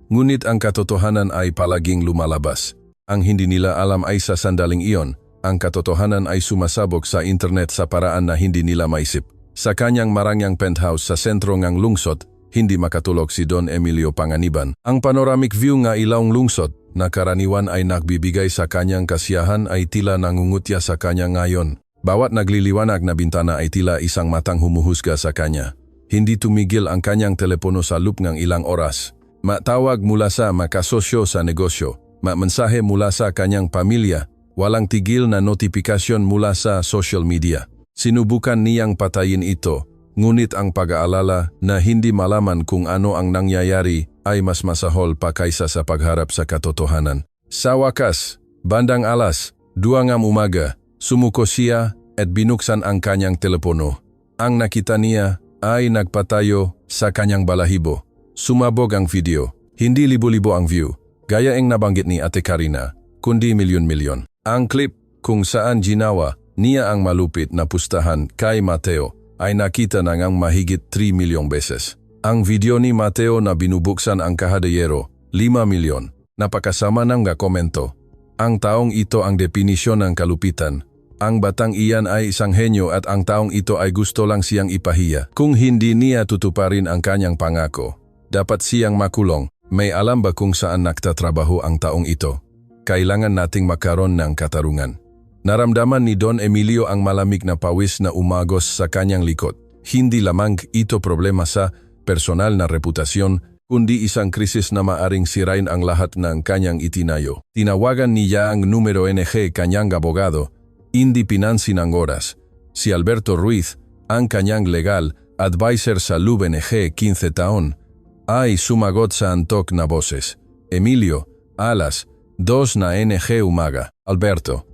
Speaker 1: Ngunit ang katotohanan ay palaging lumalabas. Ang hindi nila alam ay sa sandaling iyon, ang katotohanan ay sumasabog sa internet sa paraan na hindi nila maisip. Sa kanyang marangyang penthouse sa sentro ng lungsod, hindi makatulog si Don Emilio Panganiban. Ang panoramic view nga ilawng lungsod na karaniwan ay nagbibigay sa kanyang kasiyahan ay tila nangungutya sa kanya ngayon. Bawat nagliliwanag na bintana ay tila isang matang humuhusga sa kanya. Hindi tumigil ang kanyang telepono sa loop ng ilang oras. Matawag mula sa makasosyo sa negosyo, mensahe mula sa kanyang pamilya, walang tigil na notifikasyon mula sa social media. Sinubukan niyang patayin ito, ngunit ang pag-aalala na hindi malaman kung ano ang nangyayari ay mas masahol pa kaysa sa pagharap sa katotohanan. Sa wakas, bandang alas 2 ng umaga, sumuko siya at binuksan ang kanyang telepono. Ang nakita niya ay nagpatayo sa kanyang balahibo. Sumabog ang video. Hindi libo-libo ang view, gaya ang nabanggit ni Ate Karina, kundi milyon-milyon. Ang clip kung saan ginawa niya ang malupit na pustahan kay Mateo ay nakita na ngang mahigit 3 milyong beses. Ang video ni Mateo na binubuksan ang kahadayero, 5 milyon. Napakasama ng komento. Ang taong ito ang definisyon ng kalupitan. Ang batang iyan ay isang henyo at ang taong ito ay gusto lang siyang ipahiya. Kung hindi niya tutuparin ang kanyang pangako, dapat siyang makulong. May alam ba kung saan nagtatrabaho ang taong ito? Kailangan nating makaroon ng katarungan. Naramdaman ni Don Emilio ang malamig na pawis na umagos sa kanyang likod. Hindi lamang ito problema sa personal na reputasyon, kundi isang krisis na maaring sirain ang lahat ng kanyang itinayo. Tinawagan niya ang numero NG kanyang abogado, hindi pinansin ang oras. Si Alberto Ruiz, ang kanyang legal advisor sa LUBNG 15 taon, ay sumagot sa antok na boses. Emilio, alas 2 na NG umaga. Alberto,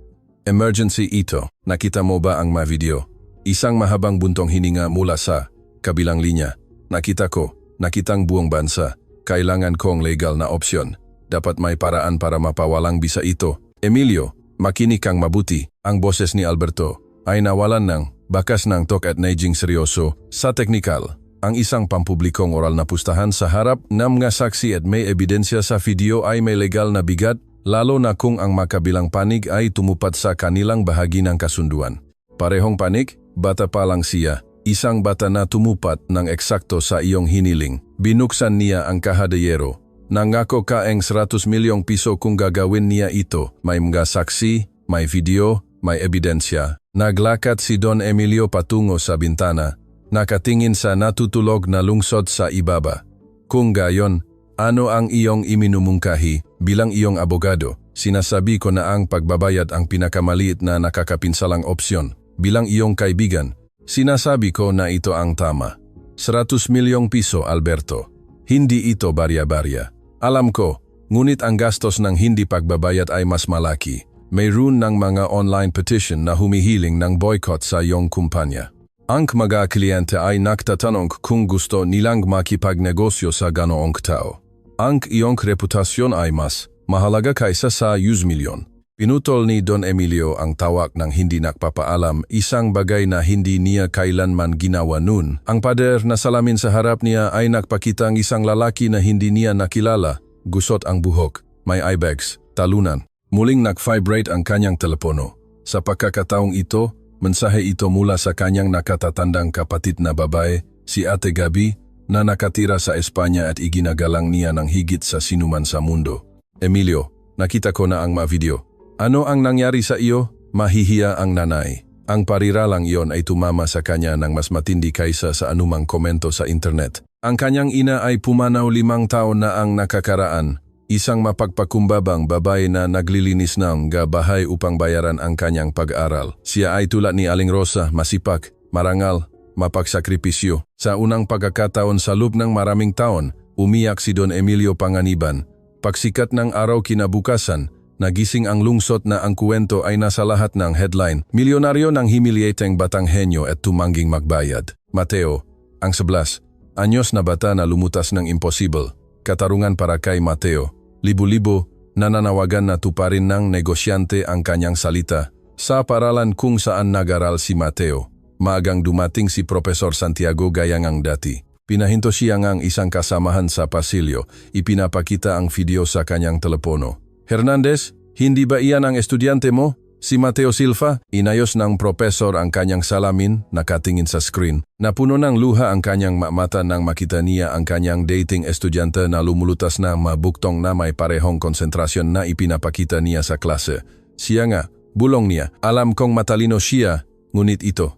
Speaker 1: emergency ito. Nakita mo ba ang video? Isang mahabang buntong hininga mula sa kabilang linya. Nakita ko, nakitang buong bansa. Kailangan kong legal na opsyon. Dapat may paraan para mapawalang bisa ito. Emilio, makinig kang mabuti. Ang boses ni Alberto ay nawalan ng bakas ng talk at naging seryoso, sa teknikal, ang isang pampublikong oral na pustahan sa harap ng mga saksi at may ebidensya sa video ay may legal na bigat, lalo na kung ang makabilang panig ay tumupad sa kanilang bahagi ng kasunduan. Parehong panig, bata pa lang siya, isang bata na tumupad ng eksakto sa iyong hiniling. Binuksan niya ang kahadayero. Nangako ka ang 100 milyong piso kung gagawin niya ito. May mga saksi, may video, may ebidensya. Naglakad si Don Emilio patungo sa bintana, nakatingin sa natutulog na lungsod sa ibaba. Kung gayon, ano ang iyong iminumungkahi bilang iyong abogado? Sinasabi ko na ang pagbabayad ang pinakamaliit na nakakapinsalang opsyon. Bilang iyong kaibigan, sinasabi ko na ito ang tama. 100 milyong piso, Alberto. Hindi ito barya-barya. Alam ko, ngunit ang gastos ng hindi pagbabayad ay mas malaki. Mayroon ng mga online petition na humihiling ng boycott sa iyong kumpanya. Ang mga kliyente ay nagtatanong kung gusto nilang makipagnegosyo sa ganoong tao. Ang iyong reputasyon ay mas mahalaga kaysa sa 100 milyon. Pinutol ni Don Emilio ang tawag ng hindi nakpapaalam, isang bagay na hindi niya kailanman ginawa noon. Ang pader na salamin sa harap niya ay nagpakita ang isang lalaki na hindi niya nakilala. Gusot ang buhok, may eye bags, talunan. Muling nag-vibrate ang kanyang telepono. Sa pagkakataong ito, mensahe ito mula sa kanyang nakatatandang kapatid na babae, si Ate Gabi, na nakatira sa Espanya at iginagalang niya ng higit sa sinuman sa mundo. Emilio, nakita ko na ang video. Ano ang nangyari sa iyo? Mahihiya ang nanay. Ang pariralang iyon ay tumama sa kanya ng mas matindi kaysa sa anumang komento sa internet. Ang kanyang ina ay pumanaw 5 taon na ang nakakaraan. Isang mapagpakumbabang babae na naglilinis ng bahay upang bayaran ang kanyang pag-aaral. Siya ay tulad ni Aling Rosa, masipag, marangal, mapagsakripisyo. Sa unang pagkakataon sa loob ng maraming taon, umiyak si Don Emilio Panganiban. Pagsikat ng araw kinabukasan, nagising ang lungsod na ang kuwento ay nasa lahat ng headline. Milyonaryo ng humiliating batang henyo at tumangging magbayad. Mateo, ang 11 anyos na bata na lumutas ng impossible. Katarungan para kay Mateo. Libo-libo, nananawagan na tuparin ng negosyante ang kanyang salita. Sa paralan kung saan nag-aral si Mateo, maagang dumating si Profesor Santiago gaya ngang dati. Pinahinto siya ngang isang kasamahan sa pasilyo, ipinapakita ang video sa kanyang telepono. Hernandez, hindi ba iyan ang estudyante mo? Si Mateo Silva, inayos ng profesor ang kanyang salamin, nakatingin sa screen. Napuno ng luha ang kanyang mata nang makita niya ang kanyang dating estudyante na lumulutas na mabuktong na may parehong konsentrasyon na ipinapakita niya sa klase. Siya nga, bulong niya, alam kong matalino siya, ngunit ito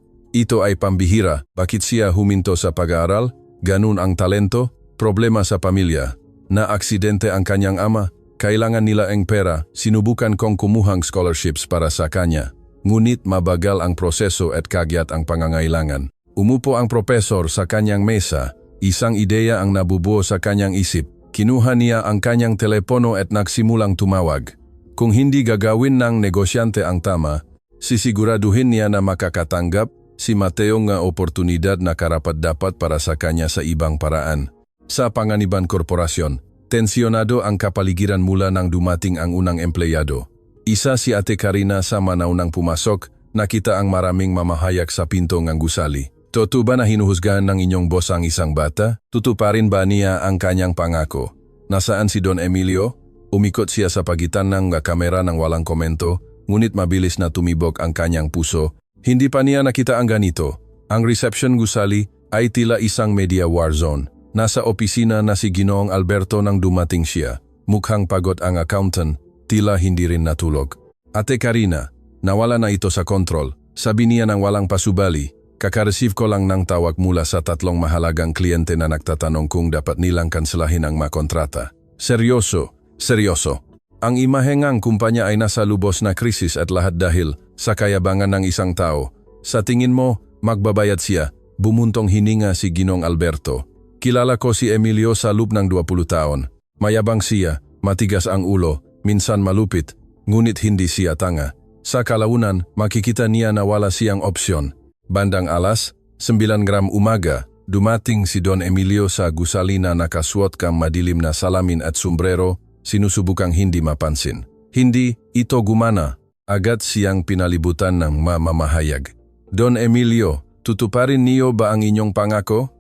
Speaker 1: ay pambihira. Bakit siya huminto sa pag-aaral? Ganun ang talento? Problema sa pamilya. Na aksidente ang kanyang ama? Kailangan nila ang pera, sinubukan kong kumuhang scholarships para sa kanya. Ngunit mabagal ang proseso at kagyat ang pangangailangan. Umupo ang profesor sa kanyang mesa, isang ideya ang nabubuo sa kanyang isip. Kinuha niya ang kanyang telepono at nagsimulang tumawag. Kung hindi gagawin ng negosyante ang tama, sisiguraduhin niya na makakatanggap si Mateo nga oportunidad na karapat-dapat para sa kanya sa ibang paraan. Sa Panganiban Korporasyon, tensyonado ang kapaligiran mula nang dumating ang unang empleyado. Isa si Ate Karina sa manaunang pumasok, nakita ang maraming mamahayag sa pinto ng gusali. Totoo ba na hinuhusgahan ng inyong boss ang isang bata? Tutuparin ba niya ang kanyang pangako? Nasaan si Don Emilio? Umikot siya sa pagitan ng kamera ng walang komento, ngunit mabilis na tumibok ang kanyang puso. Hindi pa niya nakita ang ganito. Ang reception gusali ay tila isang media war zone. Nasa opisina na si Ginoong Alberto nang dumating siya. Mukhang pagod ang accountant, tila hindi rin natulog. Ate Karina, nawala na ito sa kontrol. Sabi niya nang walang pasubali. Kaka-receive ko lang ng tawag mula sa 3 mahalagang kliyente na nagtatanong kung dapat nilang kanselahin ang makontrata. Seryoso. Ang imahengang kumpanya ay nasa lubos na krisis at lahat dahil sa kayabangan ng isang tao. Sa tingin mo, magbabayad siya? Bumuntong hininga si Ginoong Alberto. Kilala ko si Emilio sa loob ng 20 taon. Mayabang siya, matigas ang ulo, minsan malupit, ngunit hindi siya tanga. Sa kalaunan, makikita niya na wala siyang opsyon. Bandang alas, 9 umaga, dumating si Don Emilio sa gusali na nakasuot kang madilim na salamin at sombrero, sinusubukang hindi mapansin. Hindi ito gumana. Agad siyang pinalibutan ng mamamahayag. Don Emilio, tutuparin niyo ba ang inyong pangako?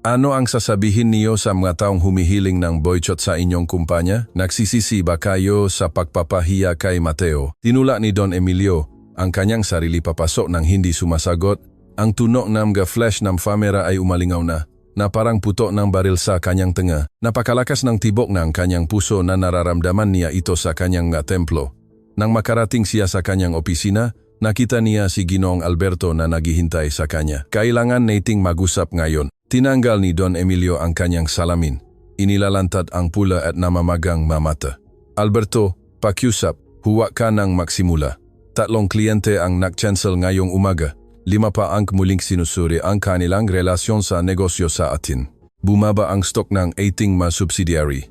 Speaker 1: Ano ang sasabihin niyo sa mga taong humihiling ng boycott sa inyong kumpanya? Nagsisisi ba kayo sa pagpapahiya kay Mateo? Tinula ni Don Emilio ang kanyang sarili papasok nang hindi sumasagot. Ang tunok ng flash ng camera ay umalingaw na parang puto ng baril sa kanyang tenga. Napakalakas ng tibok ng kanyang puso na nararamdaman niya ito sa kanyang templo. Nang makarating siya sa kanyang opisina, nakita niya si Ginoong Alberto na naghihintay sa kanya. Kailangan nating mag-usap ngayon. Tinanggal ni Don Emilio ang kanyang salamin. Inilalantad ang pula at namamagang mamata. Alberto, pakiusap, huwag ka nang magsimula. 3 kliyente ang nag-cancel ngayong umaga. 5 pa ang muling sinusuri ang kanilang relasyon sa negosyo sa atin. Bumaba ang stock ng ating mga subsidiary.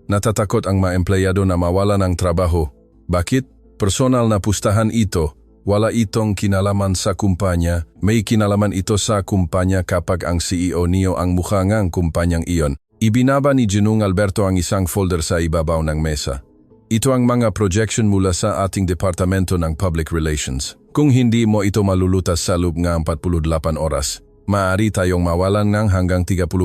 Speaker 1: Natatakot ang mga empleyado na mawala ng trabaho. Bakit? Personal na pustahan ito. Wala itong kinalaman sa kumpanya, may kinalaman ito sa kumpanya kapag ang CEO niyo ang mukha ng kumpanyang iyon. Ibinaba ni Ginoong Alberto ang isang folder sa ibabaw ng mesa. Ito ang mga projection mula sa ating Departamento ng Public Relations. Kung hindi mo ito malulutas sa loob ng 48 oras, maaari tayong mawalan ng hanggang 30%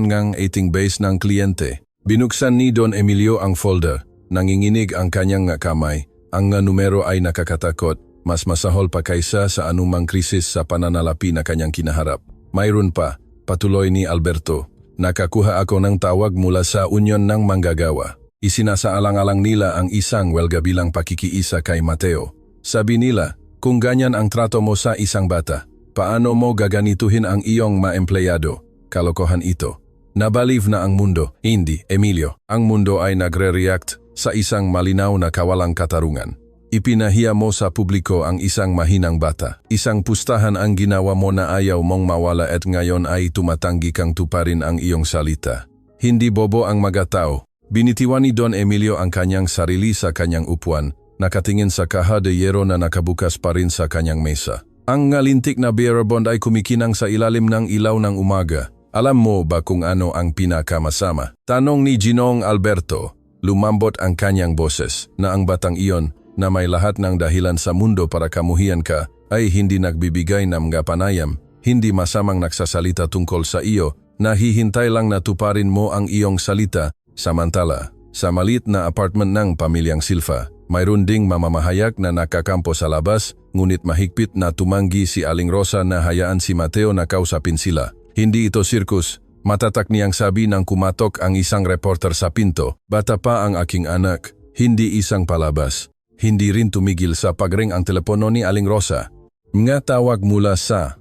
Speaker 1: ng ating base ng kliyente. Binuksan ni Don Emilio ang folder, nanginginig ang kanyang kamay. Ang numero ay nakakatakot. Mas masahol pa kaysa sa anumang krisis sa pananalapi na kanyang kinaharap. Mayroon pa, patuloy ni Alberto. Nakakuha ako ng tawag mula sa Union ng Manggagawa. Isinasaalang-alang nila ang isang welga bilang pakikiisa kay Mateo. Sabi nila, kung ganyan ang trato mo sa isang bata, paano mo gaganituhin ang iyong mga empleyado? Kalokohan ito. Nabaliw na ang mundo. Hindi, Emilio. Ang mundo ay nagre-react sa isang malinaw na kawalang katarungan. Ipinahiya mo sa publiko ang isang mahinang bata. Isang pustahan ang ginawa mo na ayaw mong mawala at ngayon ay tumatanggi kang tuparin ang iyong salita. Hindi bobo ang mga tao. Binitiwan ni Don Emilio ang kanyang sarili sa kanyang upuan, nakatingin sa kaha de yero na nakabukas pa rin sa kanyang mesa. Ang ngalintik na bearer bond ay kumikinang sa ilalim ng ilaw ng umaga. Alam mo ba kung ano ang pinakamasama? Tanong ni Ginoong Alberto. Lumambot ang kanyang boses na ang batang iyon na may lahat ng dahilan sa mundo para kamuhian ka, ay hindi nagbibigay ng mga panayam, hindi masamang nagsasalita tungkol sa iyo, nahihintay lang na tuparin mo ang iyong salita. Samantala, sa maliit na apartment ng pamilyang Silva, mayroon ding mamamahayag na nakakampo sa labas, ngunit mahigpit na tumanggi si Aling Rosa na hayaan si Mateo na kausapin sila. Hindi ito sirkus, matatak niyang sabi nang kumatok ang isang reporter sa pinto. Bata pa ang aking anak, hindi isang palabas. Hindi rin tumigil sa pagring ang telepono ni Aling Rosa. Nga tawag mula sa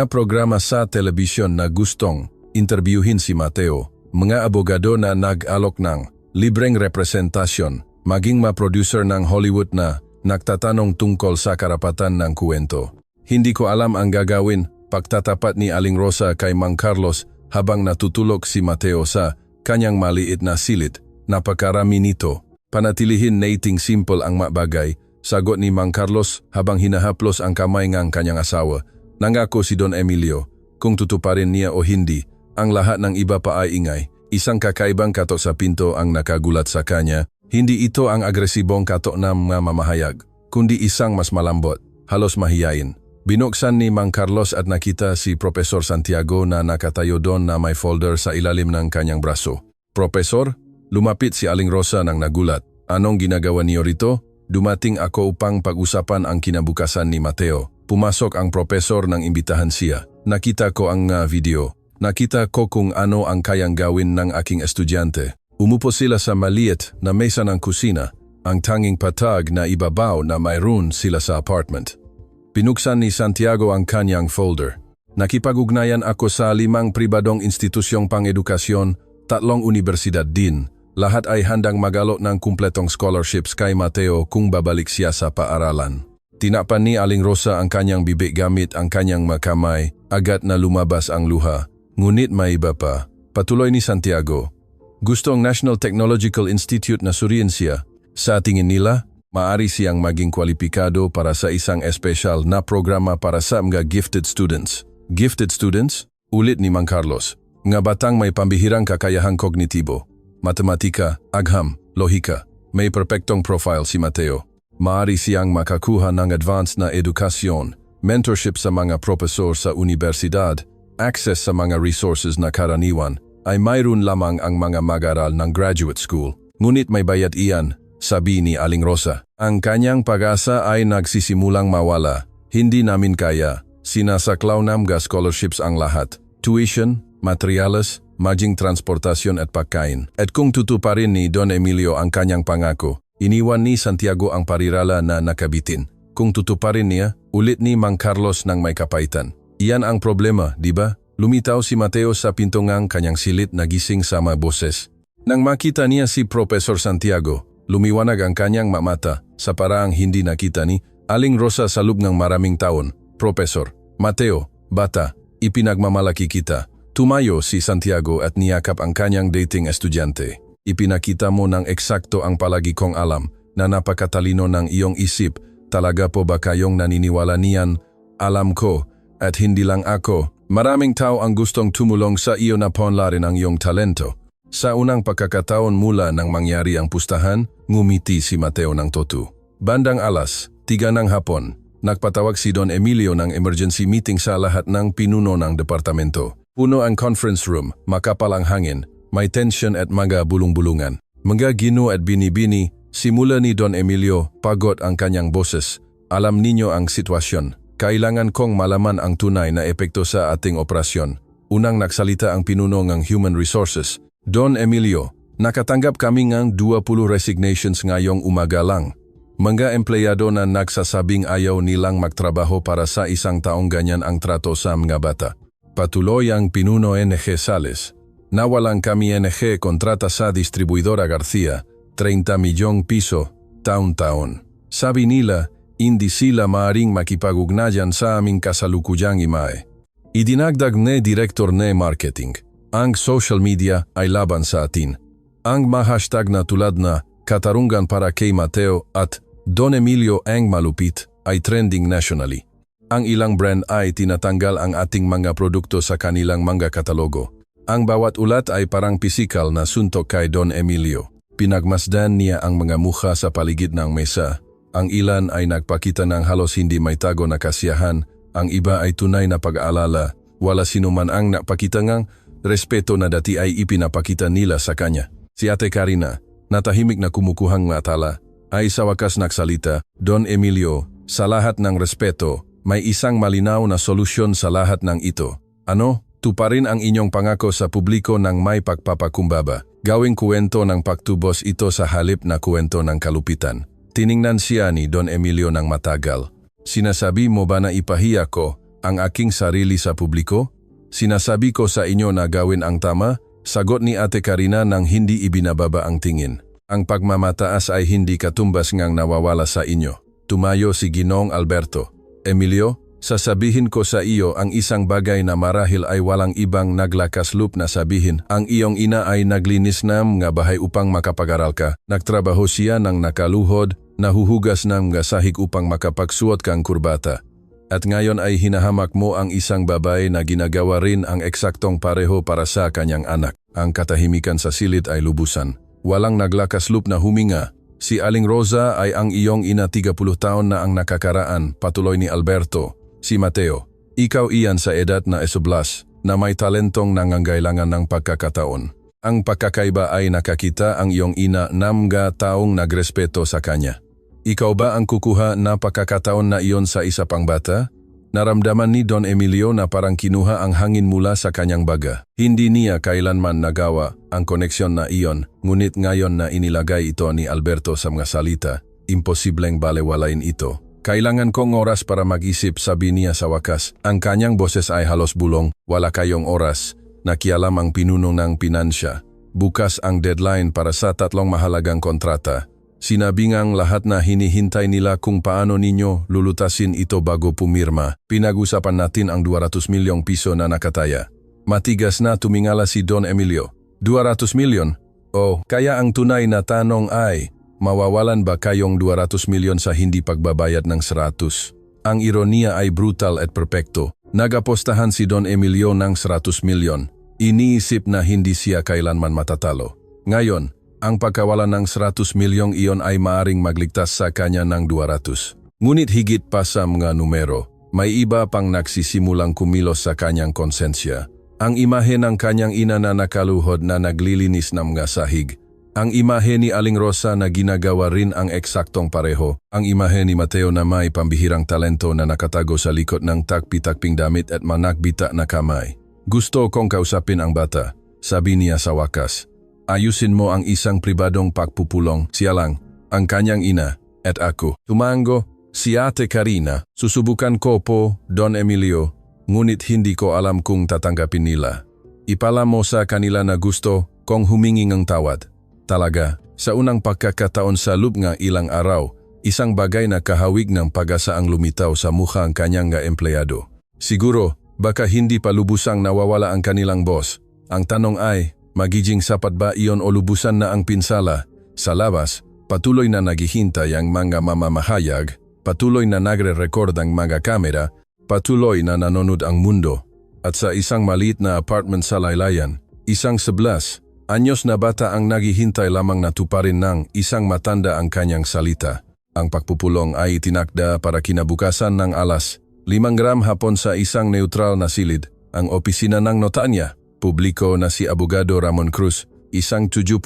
Speaker 1: programa sa telebisyon na gustong interviewin si Mateo. Mga abogado na nag-alok ng libreng representasyon, maging ma-producer ng Hollywood na nagtatanong tungkol sa karapatan ng kuwento. Hindi ko alam ang gagawin, pagtatapat ni Aling Rosa kay Mang Carlos habang natutulog si Mateo sa kanyang maliit na silid. Napakarami nito. Panatilihin nating simple ang mabagay, sagot ni Mang Carlos habang hinahaplos ang kamay ng kanyang asawa. Nangako si Don Emilio, kung tutuparin niya o hindi, ang lahat ng iba pa ay ingay. Isang kakaibang katok sa pinto ang nakagulat sa kanya. Hindi ito ang agresibong katok ng mga mamahayag, kundi isang mas malambot, halos mahiyain. Binuksan ni Mang Carlos at nakita si Profesor Santiago na nakatayo doon na may folder sa ilalim ng kanyang braso. Profesor? Lumapit si Aling Rosa nang nagulat. Anong ginagawa niyo rito? Dumating ako upang pag-usapan ang kinabukasan ni Mateo. Pumasok ang profesor nang imbitahan siya. Nakita ko ang video. Nakita ko kung ano ang kayang gawin ng aking estudyante. Umupo sila sa maliit na mesa ng kusina, ang tanging patag na ibabaw na mayroon sila sa apartment. Pinuksan ni Santiago ang kanyang folder. Nakipag-ugnayan ako sa 5 pribadong institusyong pang-edukasyon, 3 universidad din. Lahat ay handang magalok ng kumpletong scholarships kay Mateo kung babalik siya sa paaralan. Tinapan ni Aling Rosa ang kanyang bibig gamit ang kanyang makamay, agad na lumabas ang luha. Ngunit may iba pa. Patuloy ni Santiago. Gustong National Technological Institute na suriin siya. Sa tingin nila, maaari siyang maging kwalipikado para sa isang espesyal na programa para sa mga gifted students. Gifted students? Ulit ni Mang Carlos. Nga batang may pambihirang kakayahang kognitibo. Matematika, agham, lohika. May perpektong profile si Mateo. Maaari siyang makakuha ng advanced na edukasyon. mentorship sa mga propesor sa universidad, access sa mga resources na karaniwan, ay mayroon lamang ang mga mag-aral ng graduate school. Ngunit may bayad iyan, sabi ni Aling Rosa. Ang kanyang pag-asa ay nagsisimulang mawala. Hindi namin kaya. Sinasaklaw namga scholarships ang lahat. Tuition, materials, maging transportasyon at pagkain. At kung tutuparin ni Don Emilio ang kanyang pangako, iniwan ni Santiago ang parirala na nakabitin. Kung tutuparin niya, ulit ni Mang Carlos ng may kapaitan. Iyan ang problema, di ba? Lumitaw si Mateo sa pintungang kanyang silit na gising sa mga boses. Nang makita niya si Professor Santiago, lumiwanag ang kanyang mata sa paraang hindi nakita ni Aling Rosa sa loob ng maraming taon. Professor, Mateo, bata, ipinagmamalaki kita. Tumayo si Santiago at niyakap ang kanyang dating estudyante. Ipinakita mo ng eksakto ang palagi kong alam na napakatalino ng iyong isip. Talaga po ba kayong naniniwala niyan? Alam ko, at hindi lang ako. Maraming tao ang gustong tumulong sa iyo na ponlarin ang iyong talento. Sa unang pagkakataon mula nang mangyari ang pustahan, ngumiti si Mateo ng totu. Bandang 3:00 ng hapon, nagpatawag si Don Emilio ng emergency meeting sa lahat ng pinuno ng departamento. Puno ang conference room, makapal ang hangin, may tension at mga bulong-bulungan. Mga gino at binibini, simula ni Don Emilio, pagod ang kanyang boses. Alam ninyo ang sitwasyon. Kailangan kong malaman ang tunay na epekto sa ating operasyon. Unang nagsalita ang pinuno ng Human Resources. Don Emilio, nakatanggap kami ng 20 resignations ngayong umaga lang. Mga empleyado na nagsasabing ayaw nilang magtrabaho para sa isang taong ganyan ang trato sa mga bata. Patuloy ang pinuno NG Sales. Nawalan kami NG kontrata sa distribuidora Garcia, 30 milyong piso, taon-taon. Sabi nila, hindi sila maaring makipag-ugnayan sa aming kasalukuyang imae. Idinagdag ni Director ni Marketing, ang social media ay laban sa atin. Ang mga hashtag na tulad na Katarungan para kay Mateo at Don Emilio ang malupit ay trending nationally. Ang ilang brand ay tinatanggal ang ating mga produkto sa kanilang mga katalogo. Ang bawat ulat ay parang pisikal na suntok kay Don Emilio. Pinagmasdan niya ang mga mukha sa paligid ng mesa. Ang ilan ay nagpakita ng halos hindi may tago na kasiyahan, ang iba ay tunay na pag-aalala. Wala sinuman ang napakita ngang respeto na dati ay ipinapakita nila sa kanya. Si Ate Karina, natahimik na kumukuhang matala, ay sa wakas nagsalita, Don Emilio, sa lahat ng respeto, may isang malinaw na solusyon sa lahat ng ito. Ano? Tuparin ang inyong pangako sa publiko ng may pagpapakumbaba. Gawing kuwento ng pagtubos ito sa halip na kuwento ng kalupitan. Tiningnan siya ni Don Emilio ng matagal. Sinasabi mo ba na ipahiya ko ang aking sarili sa publiko? Sinasabi ko sa inyo na gawin ang tama? Sagot ni Ate Karina nang hindi ibinababa ang tingin. Ang pagmamataas ay hindi katumbas ngang nawawala sa inyo. Tumayo si Ginoong Alberto. Emilio, sasabihin ko sa iyo ang isang bagay na marahil ay walang ibang naglakas loob na sabihin. Ang iyong ina ay naglinis ng mga bahay upang makapag-aral ka. Nagtrabaho siya ng nakaluhod, nahuhugas ng mga sahig upang makapagsuot kang kurbata. At ngayon ay hinahamak mo ang isang babae na ginagawa rin ang eksaktong pareho para sa kanyang anak. Ang katahimikan sa silid ay lubusan. Walang naglakas loob na huminga. Si Aling Rosa ay ang iyong ina 30 taon na ang nakakaraan, patuloy ni Alberto. Si Mateo, ikaw iyan sa edad na 19 na may talentong nangangailangan ng pagkakataon. Ang pagkakaiba ay nakakita ang iyong ina ng mga taong nagrespeto sa kanya. Ikaw ba ang kukuha na pagkakataon na iyon sa isa pang bata? Naramdaman ni Don Emilio na parang kinuha ang hangin mula sa kanyang baga. Hindi niya kailanman nagawa ang koneksyon na iyon, ngunit ngayon na inilagay ito ni Alberto sa mga salita, imposibleng balewalain ito. Kailangan kong oras para mag-isip, sabi niya sa wakas. Ang kanyang boses ay halos bulong, wala kayong oras. Nakialam ang pinuno ng pinansya. Bukas ang deadline para sa 3 mahalagang kontrata. Sinabi ngang lahat na hinihintay nila kung paano ninyo lulutasin ito bago pumirma. Pinag-usapan natin ang 200 milyong piso na nakataya. Matigas na tumingala si Don Emilio. 200 milyon? Oh, kaya ang tunay na tanong ay, mawawalan ba kayong 200 milyon sa hindi pagbabayad ng 100? Ang ironiya ay brutal at perpekto. Nagapostahan si Don Emilio ng 100 milyon. Iniisip na hindi siya kailanman matatalo. Ngayon, ang pagkawalan ng 100 milyong iyon ay maaring magligtas sa kanya ng 200. Ngunit higit pa sa mga numero, may iba pang nagsisimulang kumilos sa kanyang konsensya. Ang imahe ng kanyang ina na nakaluhod na naglilinis ng mga sahig. Ang imahe ni Aling Rosa na ginagawa rin ang eksaktong pareho. Ang imahe ni Mateo na may pambihirang talento na nakatago sa likod ng takpi-takping damit at managbita na kamay. Gusto kong kausapin ang bata, sabi niya sa wakas. Ayusin mo ang isang pribadong pagpupulong, siya lang, ang kanyang ina, at ako. Tumango, si Ate Karina, susubukan ko po, Don Emilio, ngunit hindi ko alam kung tatanggapin nila. Ipaalam mo sa kanila na gusto kong humingi ng tawad. Talaga, sa unang pagkakataon sa loob nga ilang araw, isang bagay na kahawig ng pag-asa ang lumitaw sa mukha ang kanyang empleyado. Siguro, baka hindi pa lubusang nawawala ang kanilang boss. Ang tanong ay, magiging sapat ba iyon o lubusan na ang pinsala? Sa labas, patuloy na naghihintay ang mga mamamahayag, patuloy na nagre-record ang mga kamera, patuloy na nanonood ang mundo. At sa isang maliit na apartment sa Laylayan, isang 11 anyos na bata ang naghihintay lamang na tuparin ng isang matanda ang kanyang salita. Ang pagpupulong ay itinakda para kinabukasan ng alas 5 gram hapon sa isang neutral na silid. Ang opisina ng notanya, publiko na si Abogado Ramon Cruz, isang 70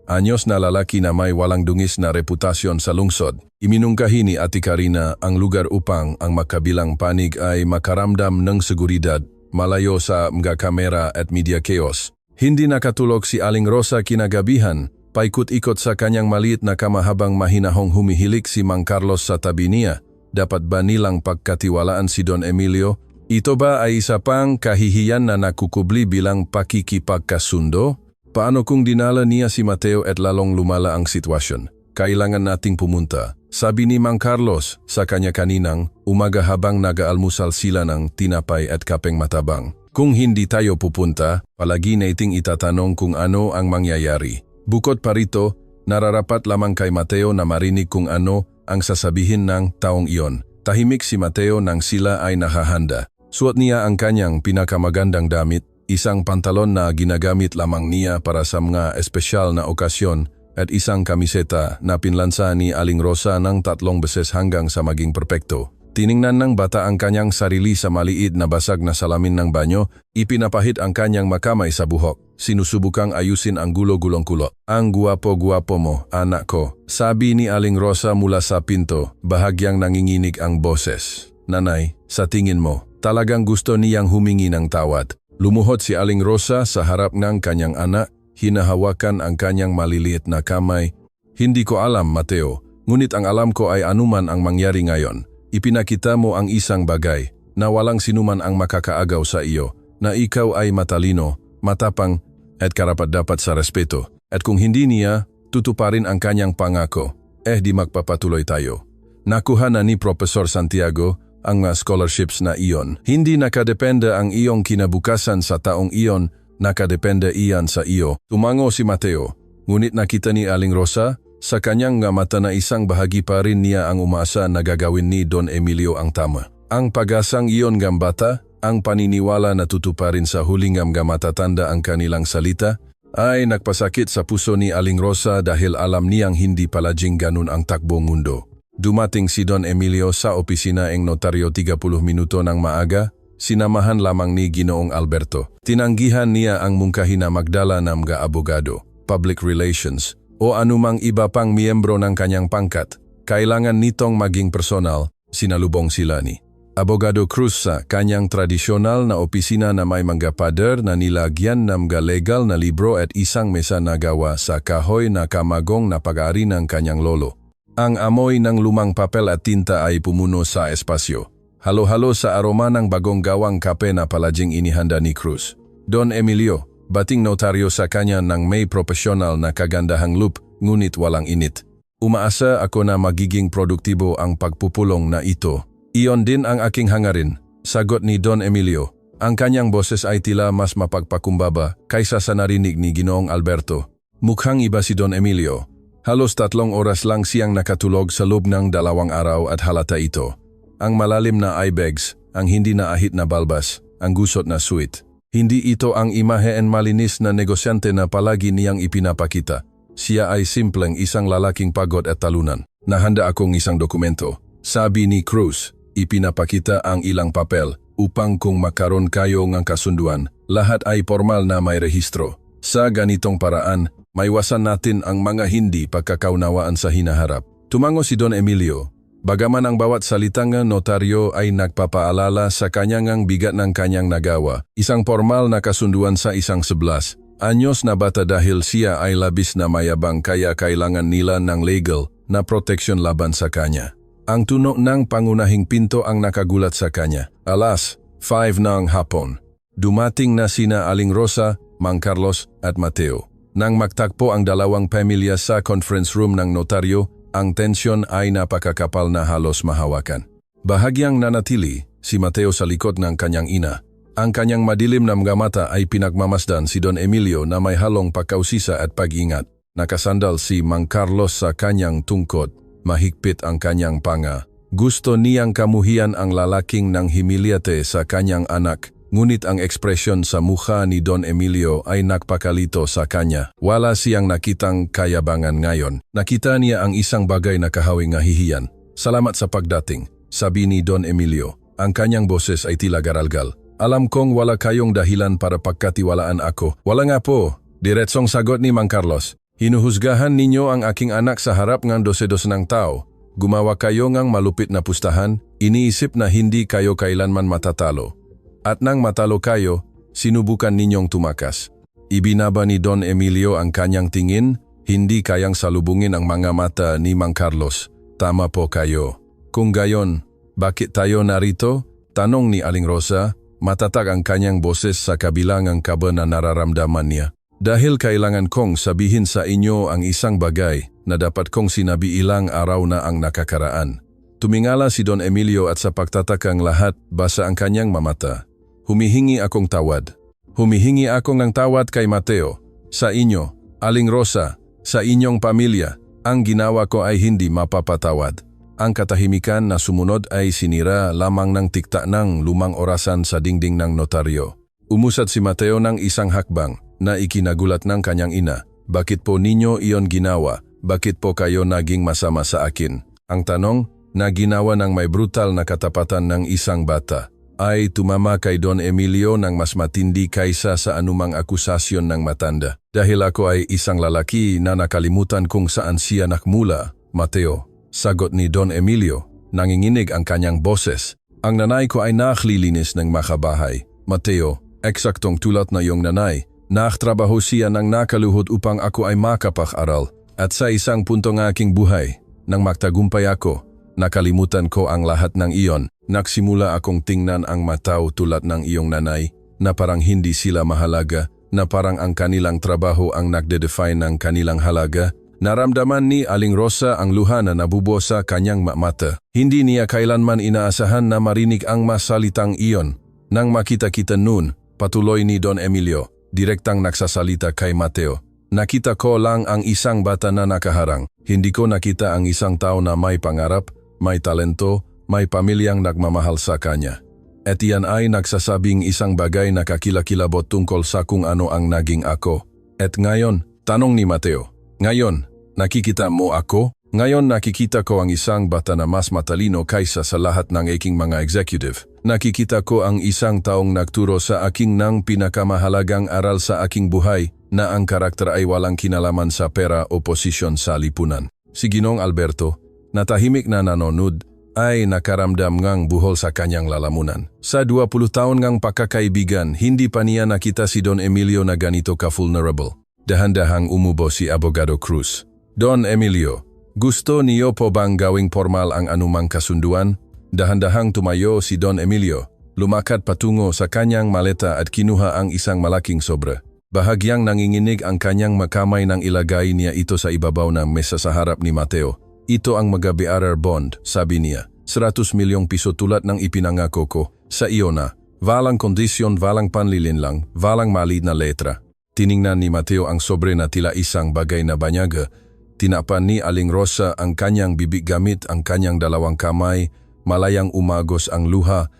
Speaker 1: anyos na lalaki na may walang dungis na reputasyon sa lungsod. Iminungkahi ni Ate Karina ang lugar upang ang makabilang panig ay makaramdam ng seguridad, malayo sa mga kamera at media chaos. Hindi nakatulog si Aling Rosa kinagabihan, paikot-ikot sa kanyang maliit na kama habang mahinahong humihilik si Mang Carlos sa tabi niya. Dapat ba nilang pagkatiwalaan si Don Emilio? Ito ba ay isa pang kahihiyan na nakukubli bilang pakikipagkasundo? Paano kung dinala niya si Mateo at lalong lumala ang sitwasyon? Kailangan nating pumunta, sabi ni Mang Carlos sa kanya kaninang umaga habang nag-aalmusal sila ng tinapay at kapeng matabang. Kung hindi tayo pupunta, palagi nating itatanong kung ano ang mangyayari. Bukod pa rito, nararapat lamang kay Mateo na marinig kung ano ang sasabihin ng taong iyon. Tahimik si Mateo nang sila ay nakahanda. Suot niya ang kanyang pinakamagandang damit, isang pantalon na ginagamit lamang niya para sa mga espesyal na okasyon at isang kamiseta na pinlansa ni Aling Rosa ng 3 beses hanggang sa maging perpekto. Tiningnan ng bata ang kanyang sarili sa maliit na basag na salamin ng banyo, ipinapahid ang kanyang makamay sa buhok. Sinusubukang ayusin ang gulo-gulong kulot. Ang guwapo-guwapo mo, anak ko, sabi ni Aling Rosa mula sa pinto, bahagyang nanginginig ang boses. Nanay, sa tingin mo, talagang gusto niyang humingi ng tawad. Lumuhod si Aling Rosa sa harap ng kanyang anak, hinahawakan ang kanyang maliliit na kamay. Hindi ko alam, Mateo, ngunit ang alam ko ay anuman ang mangyari ngayon. Ipinakita mo ang isang bagay na walang sinuman ang makakaagaw sa iyo, na ikaw ay matalino, matapang at karapat-dapat sa respeto. At kung hindi niya, tutuparin ang kanyang pangako, di magpapatuloy tayo. Nakuha na ni Professor Santiago ang mga scholarships na iyon. Hindi nakadepende ang iyong kinabukasan sa taong iyon, nakadepende iyan sa iyo. Tumango si Mateo, ngunit nakita ni Aling Rosa, sa kanyang mata na isang bahagi pa rin niya ang umasa na gagawin ni Don Emilio ang tama. Ang pag-asang iyon gambata, ang paniniwala na tutuparin sa huling matatanda ang kanilang salita, ay nagpasakit sa puso ni Aling Rosa dahil alam niyang hindi palaging ganun ang takbo mundo. Dumating si Don Emilio sa opisina ng notaryo 30 minuto ng maaga, sinamahan lamang ni Ginoong Alberto. Tinanggihan niya ang mungkahi na magdala ng mga abogado, public relations, o anumang iba pang miyembro ng kanyang pangkat. Kailangan nitong maging personal, sinalubong sila ni Abogado Cruz sa kanyang tradisyonal na opisina na may mga pader na nilagyan ng mga legal na libro at isang mesa na gawa sa kahoy na kamagong na pag-aari ng kanyang lolo. Ang amoy ng lumang papel at tinta ay pumuno sa espasyo. Halo-halo sa aroma ng bagong gawang kape na palaging inihanda ni Cruz. Don Emilio, bating notaryo sa kanya ng may profesional na kagandahang loop, ngunit walang init. Umaasa ako na magiging produktibo ang pagpupulong na ito. Iyon din ang aking hangarin, sagot ni Don Emilio. Ang kanyang boses ay tila mas mapagpakumbaba kaysa sa narinig ni Ginoong Alberto. Mukhang iba si Don Emilio. Halos 3 oras lang siyang nakatulog sa loob ng 2 araw at halata ito. Ang malalim na eye bags, ang hindi naahit na balbas, ang gusot na suit. Hindi ito ang imahe and malinis na negosyante na palagi niyang ipinapakita. Siya ay simpleng isang lalaking pagod at talunan. Nahanda akong isang dokumento, sabi ni Cruz. ipinapakita ang ilang papel upang kung makaroon kayo ng kasunduan, lahat ay formal na may rehistro. Sa ganitong paraan, maiwasan natin ang mga hindi pagkakaunawaan sa hinaharap. Tumango si Don Emilio. Bagaman ang bawat salitang notaryo ay nagpapaalala sa kanyang bigat ng kanyang nagawa, isang formal na kasunduan sa isang 11 anyos na bata dahil siya ay labis na mayabang kaya kailangan nila ng legal na proteksyon laban sa kanya. Ang tunog ng pangunahing pinto ang nakagulat sa kanya. Alas 5 ng hapon. Dumating na sina Aling Rosa, Mang Carlos at Mateo. Nang magtagpo ang dalawang pamilya sa conference room ng notaryo, ang tensyon ay napakakapal na halos mahawakan. Bahagyang nanatili si Mateo sa likod ng kanyang ina. Ang kanyang madilim na mga mata ay pinagmamasdan si Don Emilio na may halong pagkausisa at pag-ingat. Nakasandal si Mang Carlos sa kanyang tungkod. Mahigpit ang kanyang panga. Gusto niyang kamuhian ang lalaking nang himilyate sa kanyang anak. Ngunit ang ekspresyon sa mukha ni Don Emilio ay nagpakalito sa kanya. Wala siyang nakitang kayabangan ngayon. Nakita niya ang isang bagay na kahawing hihiyan. Salamat sa pagdating, sabi ni Don Emilio. Ang kanyang boses ay tila garalgal. Alam kong wala kayong dahilan para pagkatiwalaan ako. Wala nga po, diretsong sagot ni Mang Carlos. Hinuhusgahan ninyo ang aking anak sa harap ng dose-dos ng tao. Gumawa kayo ng malupit na pustahan, iniisip na hindi kayo kailanman matatalo. At nang matalo kayo, sinubukan ninyong tumakas. Ibinaba ni Don Emilio ang kanyang tingin, hindi kayang salubungin ang mga mata ni Mang Carlos. Tama po kayo. Kung gayon, bakit tayo narito? Tanong ni Aling Rosa. Matatag ang kanyang boses sa kabilang ang kaba na nararamdaman niya. Dahil kailangan kong sabihin sa inyo ang isang bagay na dapat kong sinabi ilang araw na ang nakakaraan. Tumingala si Don Emilio at sa pagtatakang lahat basa ang kanyang mamata. Humihingi akong tawad. Humihingi ako ng tawad kay Mateo. Sa inyo, Aling Rosa, sa inyong pamilya, ang ginawa ko ay hindi mapapatawad. Ang katahimikan na sumunod ay sinira lamang ng tikta ng 5 orasan sa dingding ng notaryo. Umusad si Mateo ng isang hakbang na ikinagulat ng kanyang ina. Bakit po ninyo iyon ginawa? Bakit po kayo naging masama sa akin? Ang tanong na ginawa ng may brutal na katapatan ng isang bata ay tumama kay Don Emilio ng mas matindi kaysa sa anumang akusasyon ng matanda. Dahil ako ay isang lalaki na nakalimutan kung saan siya nakmula, Mateo. Sagot ni Don Emilio, nanginginig ang kanyang boses. Ang nanay ko ay naklilinis ng makabahay. Mateo, eksaktong tulad na iyong nanay, naktrabaho siya ng nakaluhod upang ako ay makapag-aral. At sa isang punto ng aking buhay, nang magtagumpay ako, nakalimutan ko ang lahat ng iyon. Nagsimula akong tingnan ang matao tulad ng iyong nanay, na parang hindi sila mahalaga, na parang ang kanilang trabaho ang nagde-define ng kanilang halaga. Naramdaman ni Aling Rosa ang luha na nabubuo sa kanyang mata. Hindi niya kailanman inaasahan na marinig ang masalitang iyon. Nang makita-kita noon, patuloy ni Don Emilio, direktang nagsasalita kay Mateo. Nakita ko lang ang isang bata na nakaharang. Hindi ko nakita ang isang tao na may pangarap, may talento, may pamilyang nagmamahal sa kanya. At iyan ay nagsasabing isang bagay na kakilakilabot tungkol sa kung ano ang naging ako. At ngayon, tanong ni Mateo. Ngayon, nakikita mo ako? Ngayon nakikita ko ang isang bata na mas matalino kaysa sa lahat ng aking mga executive. Nakikita ko ang isang taong nagturo sa aking ng pinakamahalagang aral sa aking buhay na ang karakter ay walang kinalaman sa pera o posisyon sa lipunan. Si Ginoong Alberto, na tahimik na nanonood, ay nakaramdam ngang buhol sa kanyang lalamunan. Sa 20 taon ngang pagkakaibigan, hindi pa niya nakita si Don Emilio na ganito ka-vulnerable. Dahan-dahang umubo si Abogado Cruz. Don Emilio, gusto niyo po bang gawing formal ang anumang kasunduan? Dahan-dahang tumayo si Don Emilio. Lumakad patungo sa kanyang maleta at kinuha ang isang malaking sobre. Bahagyang nanginginig ang kanyang makamay nang ilagay niya ito sa ibabaw ng mesa sa harap ni Mateo. Ito ang magabearer bond, sabi niya. 100 milyong piso tulad ng ipinangako ko sa iyo na. Walang kondisyon, walang panlilinlang, walang mali na letra. Tiningnan ni Mateo ang sobre na tila isang bagay na banyaga. Tinapan ni Aling Rosa ang kanyang bibig gamit ang kanyang dalawang kamay, malayang umagos ang luha.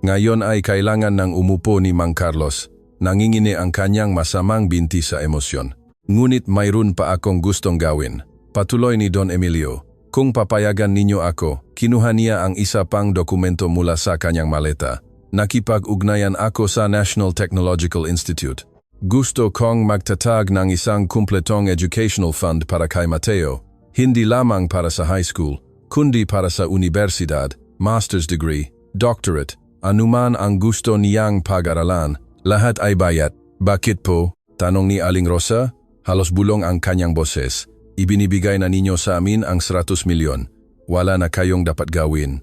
Speaker 1: Ngayon ay kailangan ng umupo ni Mang Carlos. Nangingini ang kanyang masamang binti sa emosyon. Ngunit mayroon pa akong gustong gawin. Patuloy ni Don Emilio. Kung papayagan ninyo ako, kinuha niya ang isa pang dokumento mula sa kanyang maleta. Nakipag-ugnayan ako sa National Technological Institute. Gusto kong magtatag ng isang kumpletong educational fund para kay Mateo, hindi lamang para sa high school, kundi para sa universidad, master's degree, doctorate, anuman ang gusto niyang pag-aralan, lahat ay bayad. Bakit po? Tanong ni Aling Rosa. Halos bulong ang kanyang boses. Ibinibigay na ninyo sa amin ang 100 milyon. Wala na kayong dapat gawin.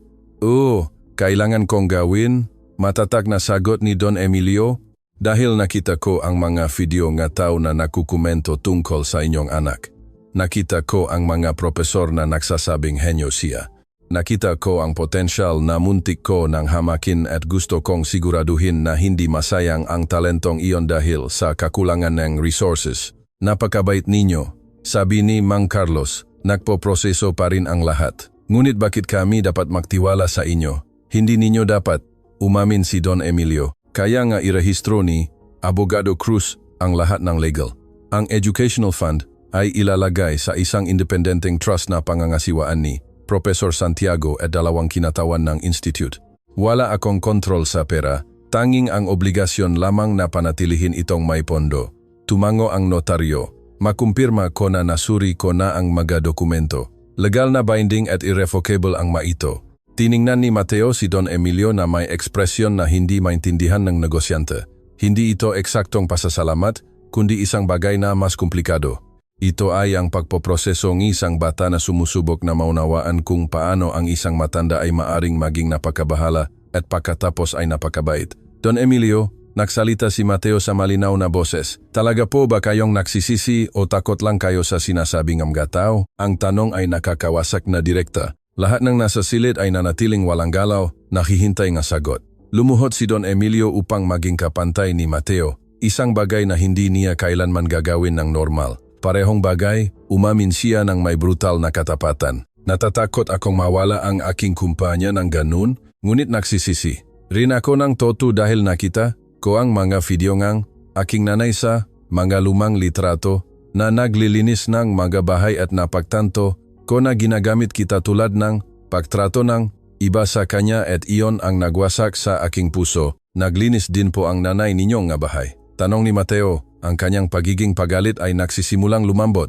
Speaker 1: Kailangan kong gawin? Matatag na sagot ni Don Emilio. Dahil nakita ko ang mga video nga tao na nakukomento tungkol sa inyong anak. Nakita ko ang mga profesor na nagsasabing henyo siya. Nakita ko ang potensyal na muntik ko ng hamakin at gusto kong siguraduhin na hindi masayang ang talentong iyon dahil sa kakulangan ng resources. Napakabait ninyo. Sabi ni Mang Carlos, nagpoproseso pa rin ang lahat. Ngunit bakit kami dapat magtiwala sa inyo? Hindi ninyo dapat, umamin si Don Emilio. Kaya nga irehistro ni Abogado Cruz ang lahat ng legal. Ang educational fund ay ilalagay sa isang independenteng trust na pangangasiwaan ni Professor Santiago at 2 kinatawan ng institute. Wala akong kontrol sa pera, tanging ang obligasyon lamang na panatilihin itong may pondo. Tumango ang notaryo. Makumpirma ko na nasuri ko na ang mga dokumento. Legal na binding at irrevocable ang maito. Tiningnan ni Mateo si Don Emilio na may ekspresyon na hindi maintindihan ng negosyante. Hindi ito eksaktong pasasalamat, kundi isang bagay na mas komplikado. Ito ay ang pagpoproseso ng isang bata na sumusubok na maunawaan kung paano ang isang matanda ay maaring maging napakabahala at pagkatapos ay napakabait. Don Emilio, nagsalita si Mateo sa malinaw na boses. Talaga po ba kayong nagsisisi o takot lang kayo sa sinasabing mga tao? Ang tanong ay nakakawasak na direkta. Lahat ng nasa silid ay nanatiling walang galaw, nakihintay ng sagot. Lumuhod si Don Emilio upang maging kapantay ni Mateo. Isang bagay na hindi niya kailanman gagawin ng normal. Parehong bagay, umamin siya ng may brutal na katapatan. Natatakot akong mawala ang aking kumpanya ng ganun, ngunit nagsisisi. Rin ako ng toto dahil nakita ko ang mga video ngang aking nanay sa mga lumang litrato na naglilinis ng mga bahay at napagtanto ko na ginagamit kita tulad ng pagtrato ng iba sa kanya at iyon ang nagwasak sa aking puso. Naglinis din po ang nanay ninyong nga bahay. Tanong ni Mateo, ang kanyang pagiging pagalit ay nagsisimulang lumambot.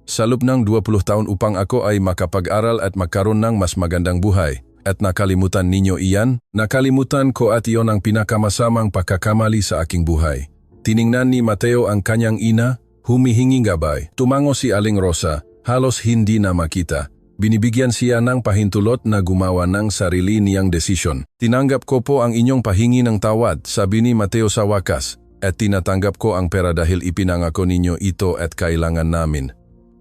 Speaker 1: Sa loob ng 20 taon upang ako ay makapag-aral at magkaroon ng mas magandang buhay. At nakalimutan ninyo iyan? Nakalimutan ko at iyon ang pinakamasamang pagkakamali sa aking buhay. Tiningnan ni Mateo ang kanyang ina, humihinging gabay. Tumango si Aling Rosa, halos hindi na makita. Binibigyan siya ng pahintulot na gumawa ng sarili niyang desisyon. Tinanggap ko po ang inyong pahingi ng tawad, sabi ni Mateo sa wakas. At tinatanggap ko ang pera dahil ipinangako ninyo ito at kailangan namin.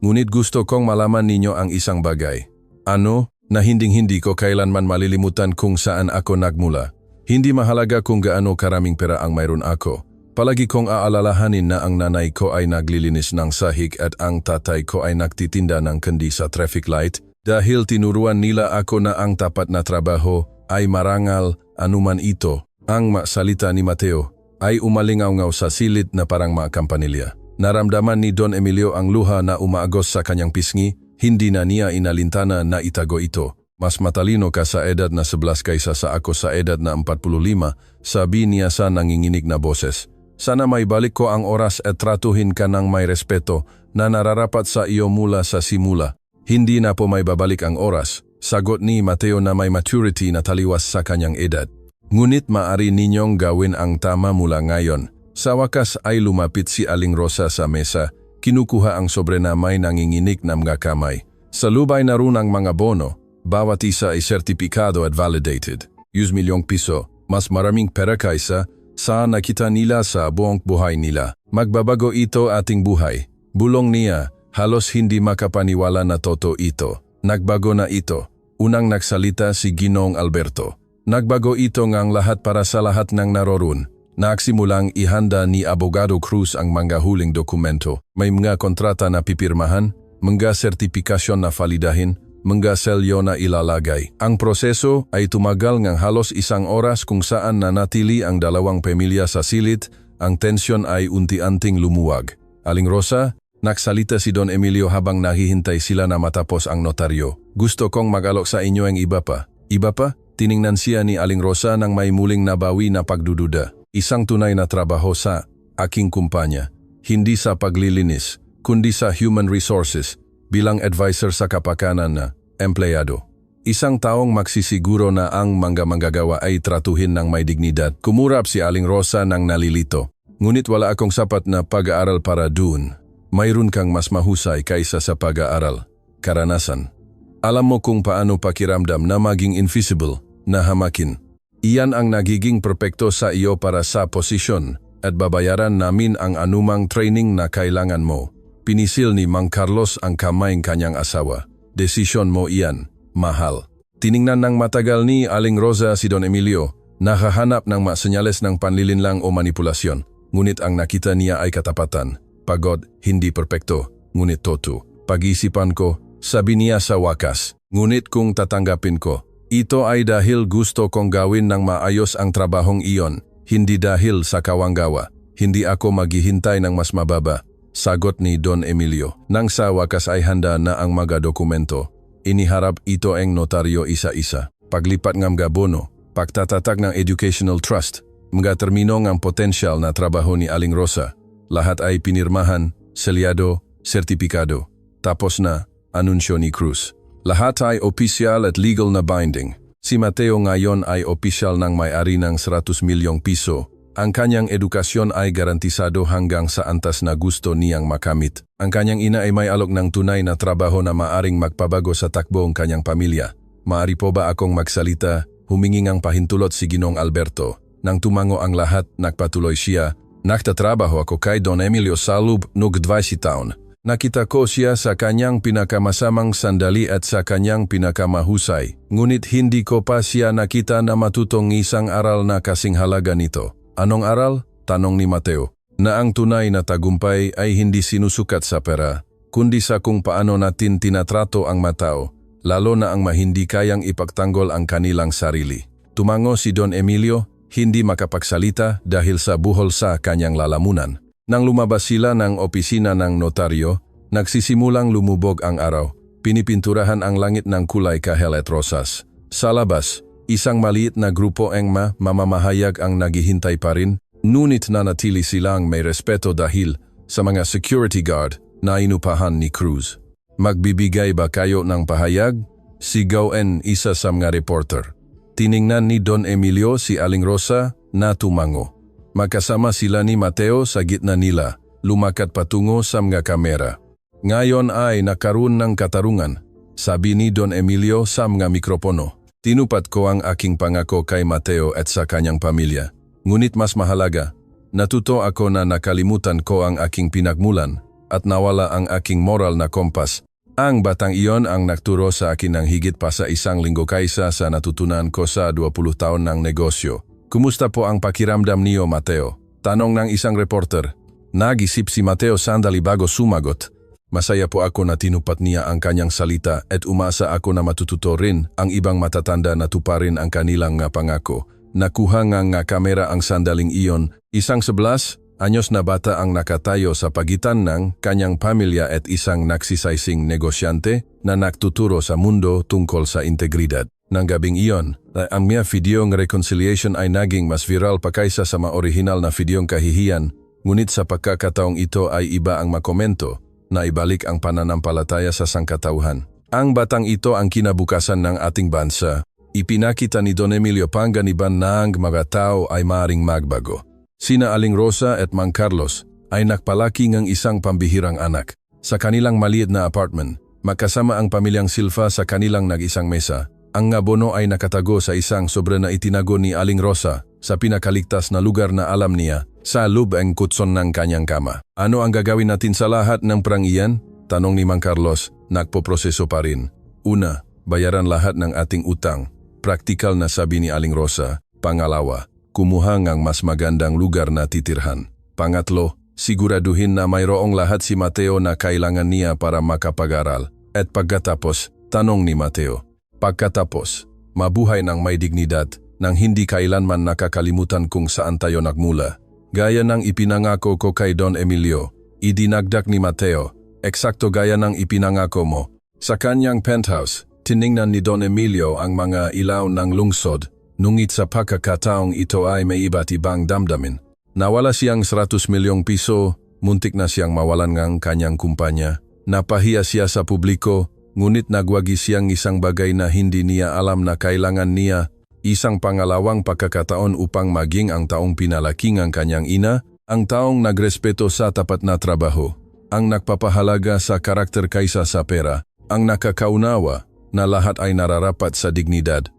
Speaker 1: Ngunit gusto kong malaman ninyo ang isang bagay. Ano? Na hinding-hindi ko kailanman malilimutan kung saan ako nagmula. Hindi mahalaga kung gaano karaming pera ang mayroon ako. Palagi kong aalalahanin na ang nanay ko ay naglilinis ng sahig at ang tatay ko ay nagtitinda ng candy sa traffic light dahil tinuruan nila ako na ang tapat na trabaho ay marangal anuman ito. Ang salita ni Mateo ay umalingaw-ngaw sa silid na parang mga kampanilya. Naramdaman ni Don Emilio ang luha na umaagos sa kanyang pisngi. Hindi na niya inalintana na itago ito. Mas matalino ka sa edad na 11 kaysa sa ako sa edad na 45, sabi niya sa nanginginig na boses. Sana may balik ko ang oras at tratuhin ka ng may respeto na nararapat sa iyo mula sa simula. Hindi na po may babalik ang oras, sagot ni Mateo na may maturity na taliwas sa kanyang edad. Ngunit maaari ninyong gawin ang tama mula ngayon. Sa wakas ay lumapit si Aling Rosa sa mesa. Kinukuha ang sobre na may nanginginig na mga kamay. Sa lubay na rin ang mga bono, bawat isa ay sertipikado at validated. 1 milyong piso, mas maraming pera kaysa sa nakita nila sa buong buhay nila. Magbabago ito ating buhay. Bulong niya, halos hindi makapaniwala na totoo ito. Nagbago na ito. Unang nagsalita si Ginoong Alberto. Nagbago ito ngang lahat para sa lahat ng naroon. Nagsimulang ihanda ni Abogado Cruz ang mga huling dokumento. May mga kontrata na pipirmahan, mga sertipikasyon na validahin, mga selyo na ilalagay. Ang proseso ay tumagal ng halos 1 oras kung saan nanatili ang 2 pamilya sa silid, ang tensyon ay unti-unting lumuwag. Aling Rosa, Nagsalita si Don Emilio habang nahihintay sila na matapos ang notaryo. Gusto kong mag-alok sa inyo ang iba pa. Iba pa? Tiningnan siya ni Aling Rosa nang may muling nabawi na pagdududa. Isang tunay na trabaho sa aking kumpanya. Hindi sa paglilinis, kundi sa human resources bilang advisor sa kapakanan na empleyado. Isang taong magsisiguro na ang manggagawa ay tratuhin ng may dignidad. Kumurap si Aling Rosa nang nalilito. Ngunit wala akong sapat na pag-aaral para doon. Mayroon kang mas mahusay kaysa sa pag-aaral. Karanasan. Alam mo kung paano pakiramdam na maging invisible, na hamakin. Iyan ang nagiging perpekto sa iyo para sa posisyon at babayaran namin ang anumang training na kailangan mo. Pinisil ni Mang Carlos ang kamay ng kanyang asawa. Desisyon mo iyan, mahal. Tiningnan ng matagal ni Aling Rosa si Don Emilio, nakahanap ng masenyales ng panlilinlang o manipulasyon. Ngunit ang nakita niya ay katapatan. Pagod, hindi perpekto, ngunit totoo. Pag-isipan ko, sabi niya sa wakas. Ngunit kung tatanggapin ko, ito ay dahil gusto kong gawin ng maayos ang trabahong iyon, hindi dahil sa kawanggawa. Hindi ako maghihintay ng mas mababa, sagot ni Don Emilio. Nang sa wakas ay handa na ang mga dokumento, iniharap ito ang notaryo isa-isa. Paglipat ng mga bono, pagtatatag ng educational trust, mga termino ng potensyal na trabaho ni Aling Rosa. Lahat ay pinirmahan, selyado, sertipikado. Tapos na, anunsyo ni Cruz. Lahat ay opisyal at legal na binding. Si Mateo ngayon ay opisyal ng may-ari ng 100 milyong piso. Ang kanyang edukasyon ay garantisado hanggang sa antas na gusto niyang makamit. Ang kanyang ina ay may alok ng tunay na trabaho na maaring magpabago sa takbo ng kanyang pamilya. Maari po ba akong magsalita? Humingi ng pahintulot si Ginong Alberto. Nang tumango ang lahat, nagpatuloy siya. Nagtatrabaho ako kay Don Emilio Salub nug 20 taon. Nakita ko siya sa kanyang pinakamasamang sandali at sa kanyang pinakamahusay. Ngunit hindi ko pa siya nakita na matutong isang aral na kasing halaga nito. Anong aral? Tanong ni Mateo. Na ang tunay na tagumpay ay hindi sinusukat sa pera, kundi sa kung paano natin tinatrato ang matao, lalo na ang mahindi kayang ipagtanggol ang kanilang sarili. Tumango si Don Emilio, hindi makapagsalita dahil sa buhol sa kanyang lalamunan. Nang lumabas sila ng opisina ng notaryo, nagsisimulang lumubog ang araw. Pinipinturahan ang langit ng kulay kahel at rosas. Sa labas, isang maliit na grupo ng mamamahayag ang naghihintay pa rin, ngunit nanatili silang may respeto dahil sa mga security guard na inupahan ni Cruz. Magbibigay ba kayo ng pahayag? Sigaw isa sa mga reporter. Tiningnan ni Don Emilio si Aling Rosa na tumango. Magkasama sila ni Mateo sa gitna nila, lumakad patungo sa mga kamera. Ngayon ay nakaroon ng katarungan, sabi ni Don Emilio sa mga mikropono. Tinupad ko ang aking pangako kay Mateo at sa kanyang pamilya. Ngunit mas mahalaga, natuto ako na nakalimutan ko ang aking pinagmulan at nawala ang aking moral na kompas. Ang batang iyon ang nagturo sa akin ng higit pa sa isang linggo kaysa sa natutunan ko sa 20 taon ng negosyo. Kumusta po ang pakiramdam niyo, Mateo? Tanong ng isang reporter. Nag-isip si Mateo sandali bago sumagot. Masaya po ako na tinupat niya ang kanyang salita at umasa ako na matututo rin ang ibang matatanda na tuparin ang kanilang pangako. Nakuha nga kamera ang sandaling iyon. Isang 11 anyos na bata ang nakatayo sa pagitan ng kanyang pamilya at isang nagsisaysing negosyante na nagtuturo sa mundo tungkol sa integridad. Nang gabing iyon, ang mga videong reconciliation ay naging mas viral pa kaysa sa mga orihinal na videong kahihiyan, ngunit sa pagkakataong ito ay iba ang makomento na ibalik ang pananampalataya sa sangkatauhan. Ang batang ito ang kinabukasan ng ating bansa. Ipinakita ni Don Emilio panganiban ng mga tao ay maaaring magbago. Sina Aling Rosa at Mang Carlos ay nagpalaki ng isang pambihirang anak. Sa kanilang maliit na apartment, magkasama ang pamilyang Silva sa kanilang nag-isang mesa. Ang ngabono ay nakatago sa isang sobra na itinago ni Aling Rosa sa pinakaligtas na lugar na alam niya, sa loob ang kutson ng kanyang kama. Ano ang gagawin natin sa lahat ng perang iyan? Tanong ni Mang Carlos, nagpoproseso pa rin. Una, bayaran lahat ng ating utang. Praktikal na sabi ni Aling Rosa. Pangalawa, kumuha ng mas magandang lugar na titirhan. Pangatlo, siguraduhin na mayroong lahat si Mateo na kailangan niya para makapag-aral. At pagkatapos, tanong ni Mateo. Pagkatapos, mabuhay ng may dignidad nang hindi kailanman nakakalimutan kung saan tayo nagmula. Gaya ng ipinangako ko kay Don Emilio, idinagdag ni Mateo, Eksakto gaya ng ipinangako mo. Sa kanyang penthouse, tiningnan ni Don Emilio ang mga ilaw ng lungsod, nungit sa pagkakataong ito ay may iba't ibang damdamin. Nawala siyang 100 milyong piso, muntik na siyang mawalan ng kanyang kumpanya. Napahiya siya sa publiko, ngunit nagwagi siyang isang bagay na hindi niya alam na kailangan niya, isang pangalawang pagkakataon upang maging ang taong pinalaking ang kanyang ina, ang taong nagrespeto sa tapat na trabaho, ang nagpapahalaga sa karakter kaysa sa pera, ang nakakaunawa na lahat ay nararapat sa dignidad.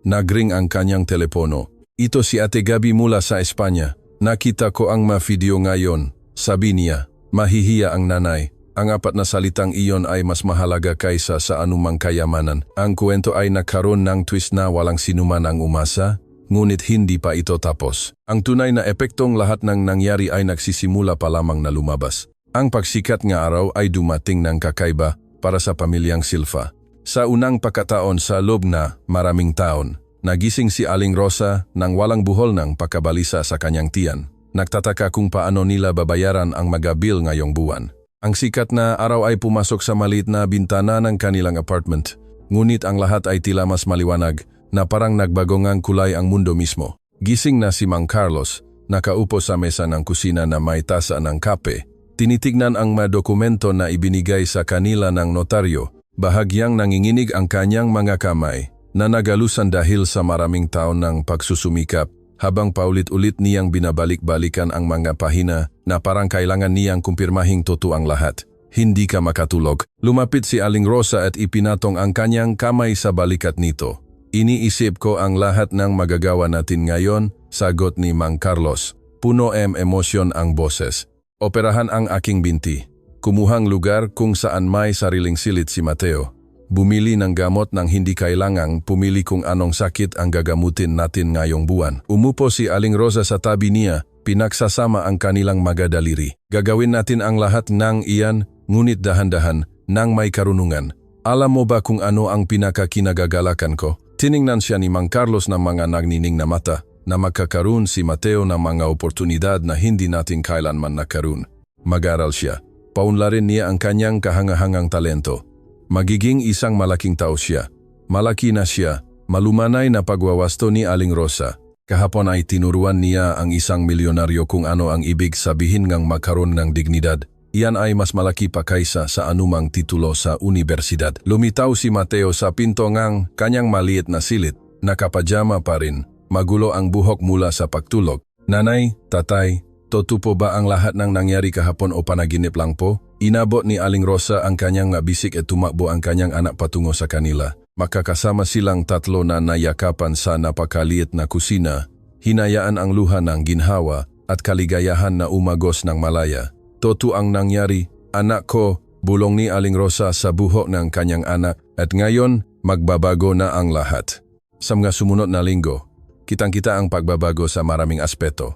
Speaker 1: Nagring ang kanyang telepono. Ito si Ate Gabi mula sa Espanya. Nakita ko ang video ngayon. Sabi niya, mahihiya ang nanay. Ang apat na salitang iyon ay mas mahalaga kaysa sa anumang kayamanan. Ang kwento ay nagkaroon ng twist na walang sinuman ang umasa, ngunit hindi pa ito tapos. Ang tunay na epektong lahat ng nangyari ay nagsisimula pa lamang na lumabas. Ang pagsikat nga araw ay dumating ng kakaiba para sa pamilyang Silva. Sa unang pagkataon sa loob na maraming taon, nagising si Aling Rosa nang walang buhol ng pagkabalisa sa kanyang tiyan. Nagtataka kung paano nila babayaran ang magabil ngayong buwan. Ang sikat na araw ay pumasok sa maliit na bintana ng kanilang apartment. Ngunit ang lahat ay tila mas maliwanag na parang nagbagong ang kulay ang mundo mismo. Gising na si Mang Carlos, nakaupo sa mesa ng kusina na may tasa ng kape. Tinitignan ang mga dokumento na ibinigay sa kanila ng notaryo. Bahagyang nanginginig ang kanyang mga kamay na nagalusan dahil sa maraming taon ng pagsusumikap habang paulit-ulit niyang binabalik-balikan ang mga pahina na parang kailangan niyang kumpirmahing totoo ang lahat. Hindi ka makatulog. Lumapit si Aling Rosa at ipinatong ang kanyang kamay sa balikat nito. Iniisip ko ang lahat ng magagawa natin ngayon, sagot ni Mang Carlos. Puno emosyon ang boses. Operahan ang aking binti. Kumuhang lugar kung saan may sariling silid si Mateo. Bumili ng gamot nang hindi kailangang pumili kung anong sakit ang gagamutin natin ngayong buwan. Umupo si Aling Rosa sa tabi niya, pinagsasama ang kanilang magadaliri. Gagawin natin ang lahat ng iyan, ngunit dahan-dahan, nang may karunungan. Alam mo ba kung ano ang pinakakinagagalakan ko? Tiningnan siya ni Mang Carlos ng mga nagnining na mata, na magkakaroon si Mateo ng mga oportunidad na hindi natin kailanman nakaroon. Mag-aral siya. Paunlarin niya ang kanyang kahangahangang talento. Magiging isang malaking tao siya. Malaki na siya. Malumanay na pagwawasto ni Aling Rosa. Kahapon ay tinuruan niya ang isang milyonaryo kung ano ang ibig sabihin ngang magkaroon ng dignidad. Iyan ay mas malaki pa kaysa sa anumang titulo sa universidad. Lumitaw si Mateo sa pinto ngang kanyang maliit na silid. Nakapajama pa rin. Magulo ang buhok mula sa pagtulog. Nanay, tatay, totoo po ba ang lahat ng nangyari kahapon o panaginip lang po? Inabot ni Aling Rosa ang kanyang bisik at tumakbo ang kanyang anak patungo sa kanila. Makakasama silang tatlo na nayakapan sa napakaliit na kusina. Hinayaan ang luha ng ginhawa at kaligayahan na umagos ng malaya. Totoo ang nangyari, anak ko, bulong ni Aling Rosa sa buhok ng kanyang anak, at ngayon magbabago na ang lahat. Sa mga sumunod na linggo, kitang-kita ang pagbabago sa maraming aspeto.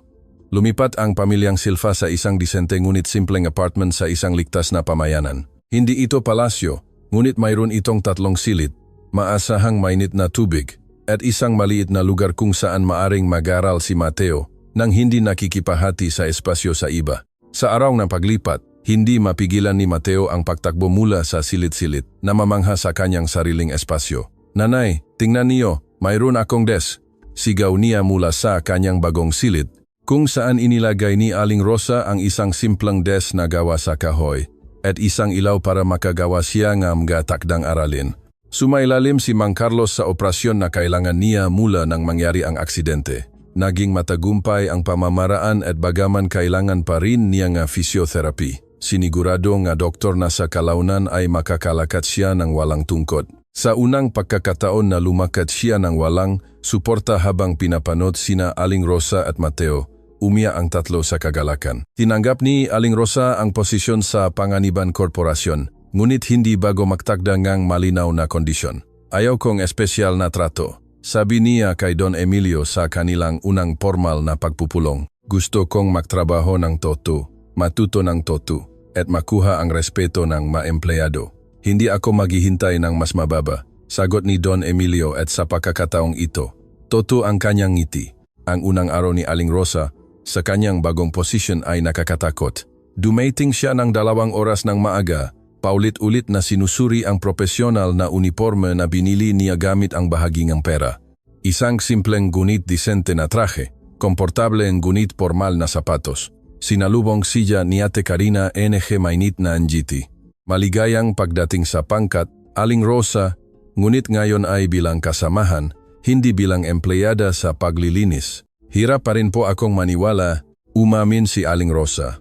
Speaker 1: Lumipat ang pamilyang Silva sa isang disente ngunit simpleng apartment sa isang ligtas na pamayanan. Hindi ito palasyo, ngunit mayroon itong 3 silid, maasahang mainit na tubig, at isang maliit na lugar kung saan maaring mag-aral si Mateo nang hindi nakikipahati sa espasyo sa iba. Sa araw ng paglipat, hindi mapigilan ni Mateo ang pagtakbo mula sa silid-silid na mamangha sa kanyang sariling espasyo. Nanay, tingnan niyo, mayroon akong desk. Sigaw niya mula sa kanyang bagong silid, kung saan inilagay ni Aling Rosa ang isang simpleng desk na gawa sa kahoy at isang ilaw para makagawa siya ng mga takdang aralin. Sumailalim si Mang Carlos sa operasyon na kailangan niya mula nang mangyari ang aksidente. Naging matagumpay ang pamamaraan at bagaman kailangan pa rin niya ng physiotherapy. Sinigurado nga doktor na sa kalaunan ay makakalakat siya ng walang tungkod. Sa unang pagkakataon na lumakad siya ng walang suporta habang pinapanood sina Aling Rosa at Mateo, umiyak ang tatlo sa kagalakan. Tinanggap ni Aling Rosa ang posisyon sa Panganiban Korporasyon, ngunit hindi bago magtakda ngang malinaw na kondisyon. Ayaw kong espesyal na trato, sabi niya kay Don Emilio sa kanilang unang formal na pagpupulong. Gusto kong magtrabaho ng toto, matuto ng toto, at makuha ang respeto ng maempleyado. Hindi ako maghihintay ng mas mababa, sagot ni Don Emilio at sa pagkakataong ito. Toto ang kanyang ngiti. Ang unang araw ni Aling Rosa sa kanyang bagong posisyon ay nakakatakot. Dumating siya ng 2 oras ng maaga, paulit-ulit na sinusuri ang profesional na uniforme na binili niya gamit ang bahagingang pera. Isang simpleng gunit disente na traje, komportable ang gunit formal na sapatos. Sinalubong siya ni Ate Karina NG mainit na anjiti. Maligayang pagdating sa pangkat, Aling Rosa, ngunit ngayon ay bilang kasamahan, hindi bilang empleyada sa paglilinis. Hirap pa rin po akong maniwala, umamin si Aling Rosa.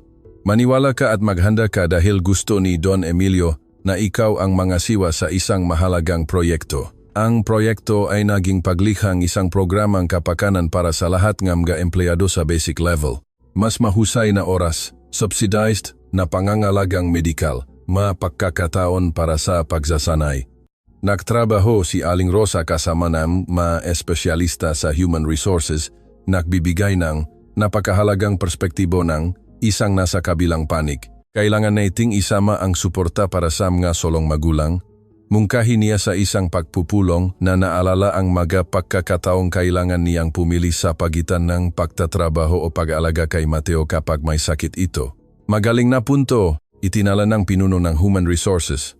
Speaker 1: Maniwala ka at maghanda ka dahil gusto ni Don Emilio na ikaw ang mangasiwa sa isang mahalagang proyekto. Ang proyekto ay naging paglikhang isang programang kapakanan para sa lahat ng mga empleyado sa basic level. Mas mahusay na oras, subsidized na pangangalagang medikal, mapagkakataon para sa pagsasanay. Nagtrabaho si Aling Rosa kasama ng mga espesyalista sa human resources, nagbibigay ng napakahalagang perspektibo ng isang nasa kabilang panig. Kailangan nating isama ang suporta para sa mga solong magulang. Mungkahi niya sa isang pagpupulong na naalala ang mga pagkakataong kailangan niyang pumili sa pagitan ng pagtatrabaho o pag-alaga kay Mateo kapag may sakit ito. Magaling na punto, itinala ng pinuno ng Human Resources.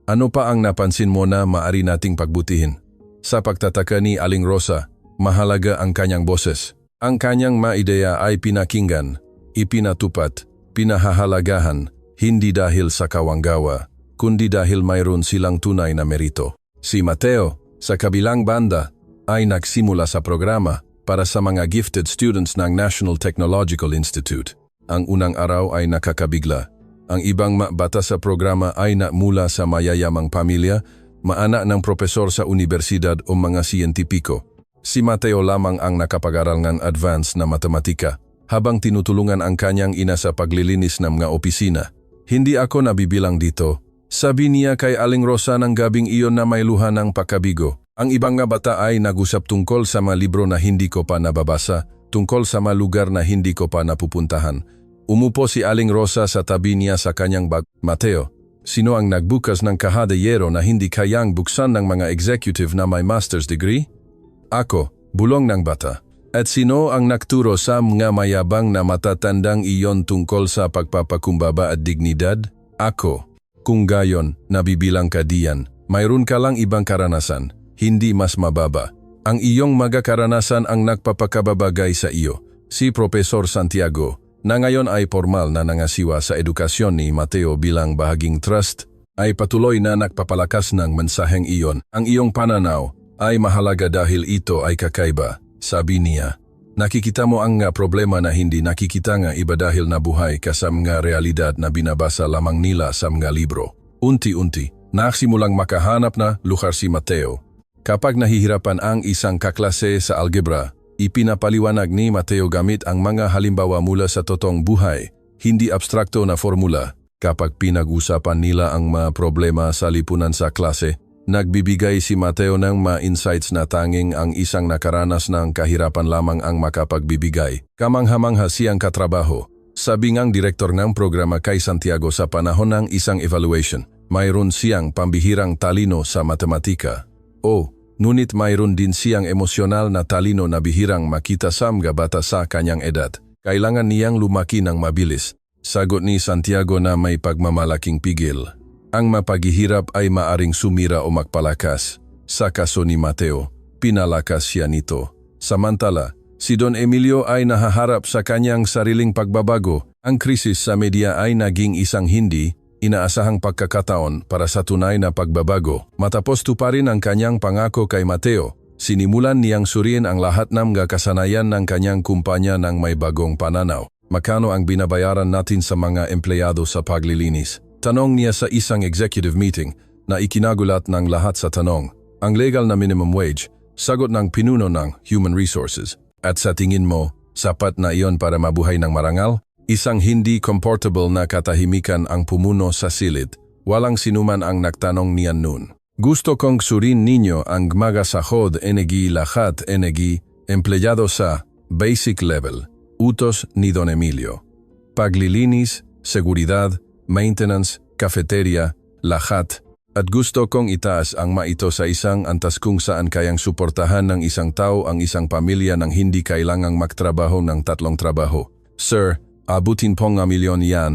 Speaker 1: Ano pa ang napansin mo na maaari nating pagbutihin? Sa pagtataka ni Aling Rosa, mahalaga ang kanyang boses. Ang kanyang maideya ay pinakinggan, ipinatupad, pinahahalagahan, hindi dahil sa kawanggawa, kundi dahil mayroon silang tunay na merito. Si Mateo, sa kabilang banda, ay nagsimula sa programa para sa mga gifted students ng National Technological Institute. Ang unang araw ay nakakabigla. Ang ibang bata sa programa ay mula sa mayayamang pamilya, maanak ng propesor sa universidad o mga siyentipiko. Si Mateo lamang ang nakapag-aral ng advanced na matematika, habang tinutulungan ang kanyang ina sa paglilinis ng mga opisina. Hindi ako nabibilang dito. Sabi niya kay Aling Rosa ng gabing iyon na may luha ng pagkabigo. Ang ibang nga bata ay nag-usap tungkol sa mga libro na hindi ko pa nababasa, tungkol sa mga lugar na hindi ko pa napupuntahan. Umupo si Aling Rosa sa tabi niya sa kanyang bag. Mateo, sino ang nagbukas ng kahadayero na hindi kayang buksan ng mga executive na may master's degree? Ako, bulong ng bata. At sino ang nagturo sa mga mayabang na matatandang iyon tungkol sa pagpapakumbaba at dignidad? Ako. Kung gayon, nabibilang ka diyan, mayroon ka lang ibang karanasan, hindi mas mababa. Ang iyong mga karanasan ang nagpapakababagay sa iyo. Si Profesor Santiago, na ngayon ay formal na nangasiwa sa edukasyon ni Mateo bilang bahaging trust, ay patuloy na nagpapalakas ng mensaheng iyon. Ang iyong pananaw ay mahalaga dahil ito ay kakaiba, sabi niya. Nakikita mo ang problema na hindi nakikita nga iba dahil nabuhay ka sa mga realidad na binabasa lamang nila sa mga libro. Unti-unti, nagsimulang makahanap na lugar si Mateo. Kapag nahihirapan ang isang kaklase sa algebra, ipinapaliwanag ni Mateo gamit ang mga halimbawa mula sa totoong buhay, hindi abstrakto na formula. Kapag pinag-usapan nila ang mga problema sa lipunan sa klase, nagbibigay si Mateo ng mga insights na tanging ang isang nakaranas ng kahirapan lamang ang makapagbibigay. Kamangha-mangha siyang katrabaho. Sabi ngang direktor ng programa kay Santiago sa panahon ng isang evaluation, mayroon siyang pambihirang talino sa matematika. Ngunit mayroon din siyang emosyonal na talino na bihirang makita sa mga bata sa kanyang edad. Kailangan niyang lumaki ng mabilis. Sagot ni Santiago na may pagmamalaking pigil. Ang mapaghihirap ay maaring sumira o magpalakas. Sa kaso ni Mateo, pinalakas siya nito. Samantala, si Don Emilio ay nahaharap sa kanyang sariling pagbabago. Ang krisis sa media ay naging isang hindi inaasahang pagkakataon para sa tunay na pagbabago. Matapos tuparin ang kanyang pangako kay Mateo, sinimulan niyang suriin ang lahat ng mga kasanayan ng kanyang kumpanya ng may bagong pananaw. Magkano ang binabayaran natin sa mga empleyado sa paglilinis? Tanong niya sa isang executive meeting na ikinagulat ng lahat sa tanong. Ang legal na minimum wage, sagot ng pinuno ng Human Resources. At sa tingin mo, sapat na iyon para mabuhay ng marangal? Isang hindi comfortable na katahimikan ang pumuno sa silid. Walang sinuman ang nagtanong niyan noon. Gusto kong surin ninyo ang mga sahod energy lahat energy empleyado sa basic level. Utos ni Don Emilio. Paglilinis, seguridad, maintenance, cafeteria, lahat. At gusto kong itaas ang maito sa isang antas kung saan kayang suportahan ng isang tao ang isang pamilya nang hindi kailangang magtrabaho ng 3 trabaho. Sir, abutin pong 1 milyon yan.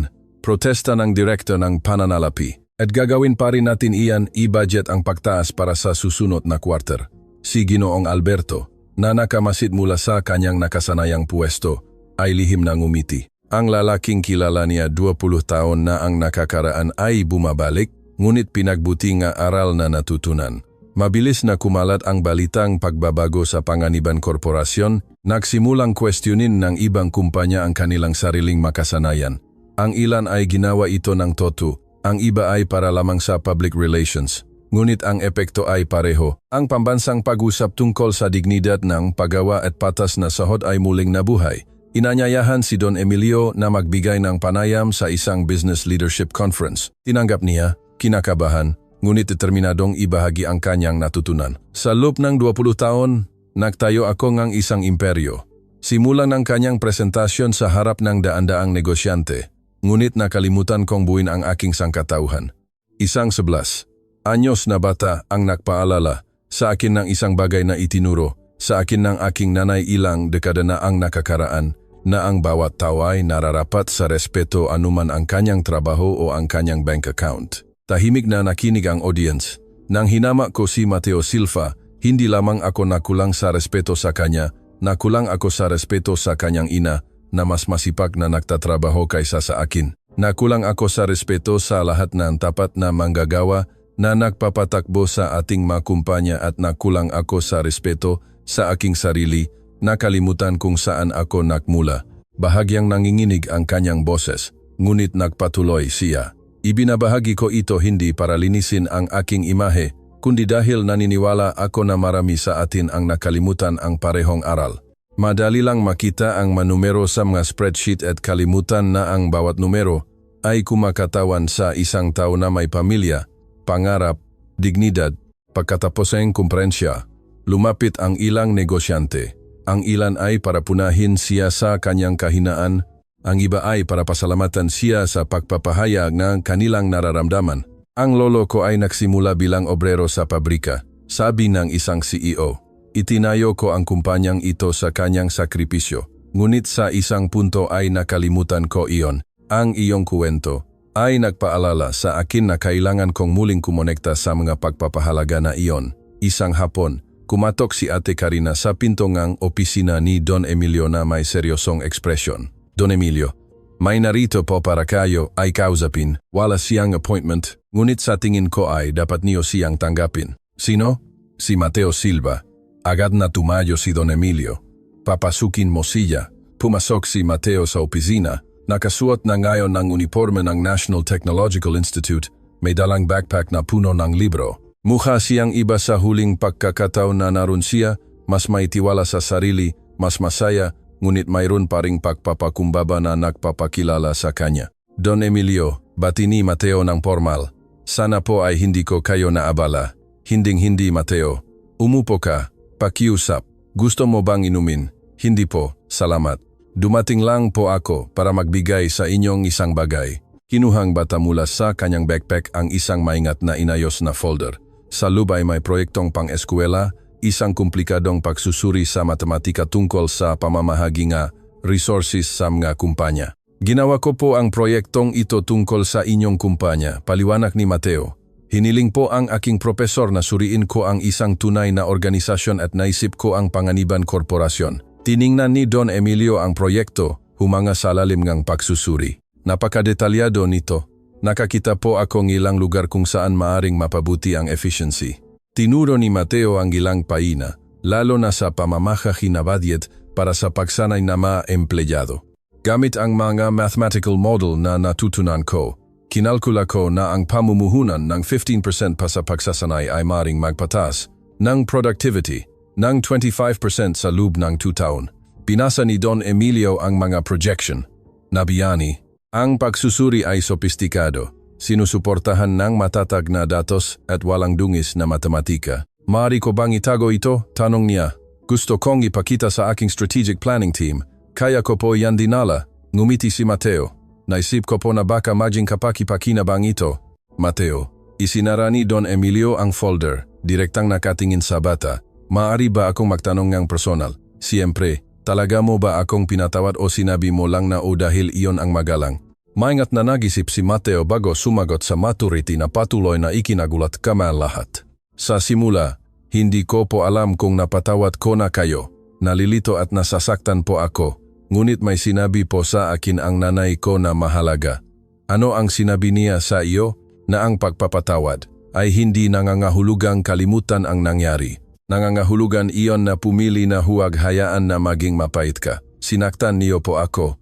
Speaker 1: protesta ng direktor ng pananalapi. At gagawin pa rin natin iyan, i-budget ang pagtaas para sa susunod na quarter. Si Ginoong Alberto, na nakamasid mula sa kanyang nakasanayang puwesto, ay lihim na ngumiti. Ang lalaking kilala niya 20 taon na ang nakakaraan ay bumabalik, ngunit pinagbuti nga aral na natutunan. Mabilis na kumalat ang balitang pagbabago sa panganiban korporasyon, nagsimulang kwestiyonin ng ibang kumpanya ang kanilang sariling makasanayan. Ang ilan ay ginawa ito ng toto, ang iba ay para lamang sa public relations. Ngunit ang epekto ay pareho. Ang pambansang pag-usap tungkol sa dignidad ng paggawa at patas na sahod ay muling nabuhay. Inanyayahan si Don Emilio na magbigay ng panayam sa isang business leadership conference. Tinanggap niya, kinakabahan, ngunit determinadong ibahagi ang kanyang natutunan. Sa loob ng 20 taon, nagtayo ako ng isang imperyo. Simulan ng kanyang presentasyon sa harap ng daan-daang negosyante, ngunit nakalimutan kong buuin ang aking sangkatauhan. Isang 11 anyos na bata ang nagpaalala sa akin ng isang bagay na itinuro sa akin ng aking nanay ilang dekada na ang nakakaraan, na ang bawat tao ay nararapat sa respeto anuman ang kanyang trabaho o ang kanyang bank account. Tahimik na nakinig ang audience. Nang hinama ko si Mateo Silva, hindi lamang ako nakulang sa respeto sa kanya, nakulang ako sa respeto sa kanyang ina, na mas masipag na nagtatrabaho kaysa sa akin. Nakulang ako sa respeto sa lahat ng tapat na manggagawa na nagpapatakbo sa ating mga kumpanya at nakulang ako sa respeto sa aking sarili, nakalimutan kung saan ako nagmula. Bahagyang nanginginig ang kanyang boses, ngunit nagpatuloy siya. Ibinabahagi ko ito hindi para linisin ang aking imahe, kundi dahil naniniwala ako na marami sa atin ang nakalimutan ang parehong aral. Madali lang makita ang manumero sa mga spreadsheet at kalimutan na ang bawat numero ay kumakatawan sa isang tao na may pamilya, pangarap, dignidad, pagkatapos ng kumprensya. Lumapit ang ilang negosyante. Ang ilan ay para punahin siya sa kanyang kahinaan, ang iba ay para pasalamatan siya sa pagpapahayag ng kanilang nararamdaman. Ang lolo ko ay nagsimula bilang obrero sa pabrika, sabi ng isang CEO. Itinayo ko ang kumpanyang ito sa kanyang sakripisyo, ngunit sa isang punto ay nakalimutan ko iyon. Ang iyong kwento ay nagpaalala sa akin na kailangan kong muling kumonekta sa mga pagpapahalaga na iyon. Isang hapon, kumatok si Ate Karina sa pinto ng opisina ni Don Emilio na may seryosong ekspresyon. Don Emilio, may narito po para kayo ay kausapin. Wala siyang appointment, ngunit sa tingin ko ay dapat niyo siyang tanggapin. Sino? Si Mateo Silva. Agad na tumayo si Don Emilio. Papasukin mo siya. Pumasok si Mateo sa opisina. Nakasuot na ngayon ng uniforme ng National Technological Institute. May dalang backpack na puno ng libro. Mukha siyang iba sa huling pagkakataon na naroon siya, mas may tiwala sa sarili, mas masaya, ngunit mayroon pa ring pagpapakumbaba na nagpapakilala sa kanya. Don Emilio, bati ni Mateo ng formal. Sana po ay hindi ko kayo naabala. Hinding-hindi Mateo. Umupo ka. Pakiusap. Gusto mo bang inumin? Hindi po, salamat. Dumating lang po ako para magbigay sa inyong isang bagay. Kinuhang bata mula sa kanyang backpack ang isang maingat na inayos na folder. Sa loob ay may proyektong pang-eskwela, isang komplikadong pagsusuri sa matematika tungkol sa pamamahagi nga resources sa mga kumpanya. Ginawa ko po ang proyektong ito tungkol sa inyong kumpanya, paliwanag ni Mateo. Hiniling po ang aking propesor na suriin ko ang isang tunay na organisasyon at naisip ko ang Panganiban Korporasyon. Tiningnan ni Don Emilio ang proyekto, humanga sa lalim ng pagsusuri. Napakadetalyado nito. Nakakita po akong ilang lugar kung saan maaring mapabuti ang efficiency. Tinuro ni Mateo ang ilang paina, lalo na sa pamamahagi na budget para sa pagsanay na mga empleyado. Gamit ang mga mathematical model na natutunan ko, kinalkula ko na ang pamumuhunan ng 15% pa sa pagsasanay ay maring magpatas ng productivity ng 25% sa loob ng 2 taon. Pinasa ni Don Emilio ang mga projection. Nabiyani, ang pagsusuri ay sopistikado, sinusuportahan ng matatag na datos at walang dungis na matematika. Maaari ko bang itago ito? Tanong niya. Gusto kong ipakita sa aking strategic planning team. Kaya ko po yan dinala. Ngumiti si Mateo. Naisip ko po na baka maging kapaki-pakinabang ito. Mateo, isinara ni Don Emilio ang folder, direktang nakatingin sa bata. Maaari ba akong magtanong ng personal? Siyempre, talaga mo ba akong pinatawad o sinabi mo lang na o dahil iyon ang magalang? Maingat na nagisip si Mateo bago sumagot sa maturity na patuloy na ikinagulat kamang lahat. Sa simula, hindi ko po alam kung napatawad ko na kayo. Nalilito at nasasaktan po ako. Ngunit may sinabi po sa akin ang nanay ko na mahalaga. Ano ang sinabi niya sa iyo? Na ang pagpapatawad ay hindi nangangahulugang kalimutan ang nangyari. Nangangahulugan iyon na pumili na huwag hayaan na maging mapait ka. Sinaktan niyo po ako.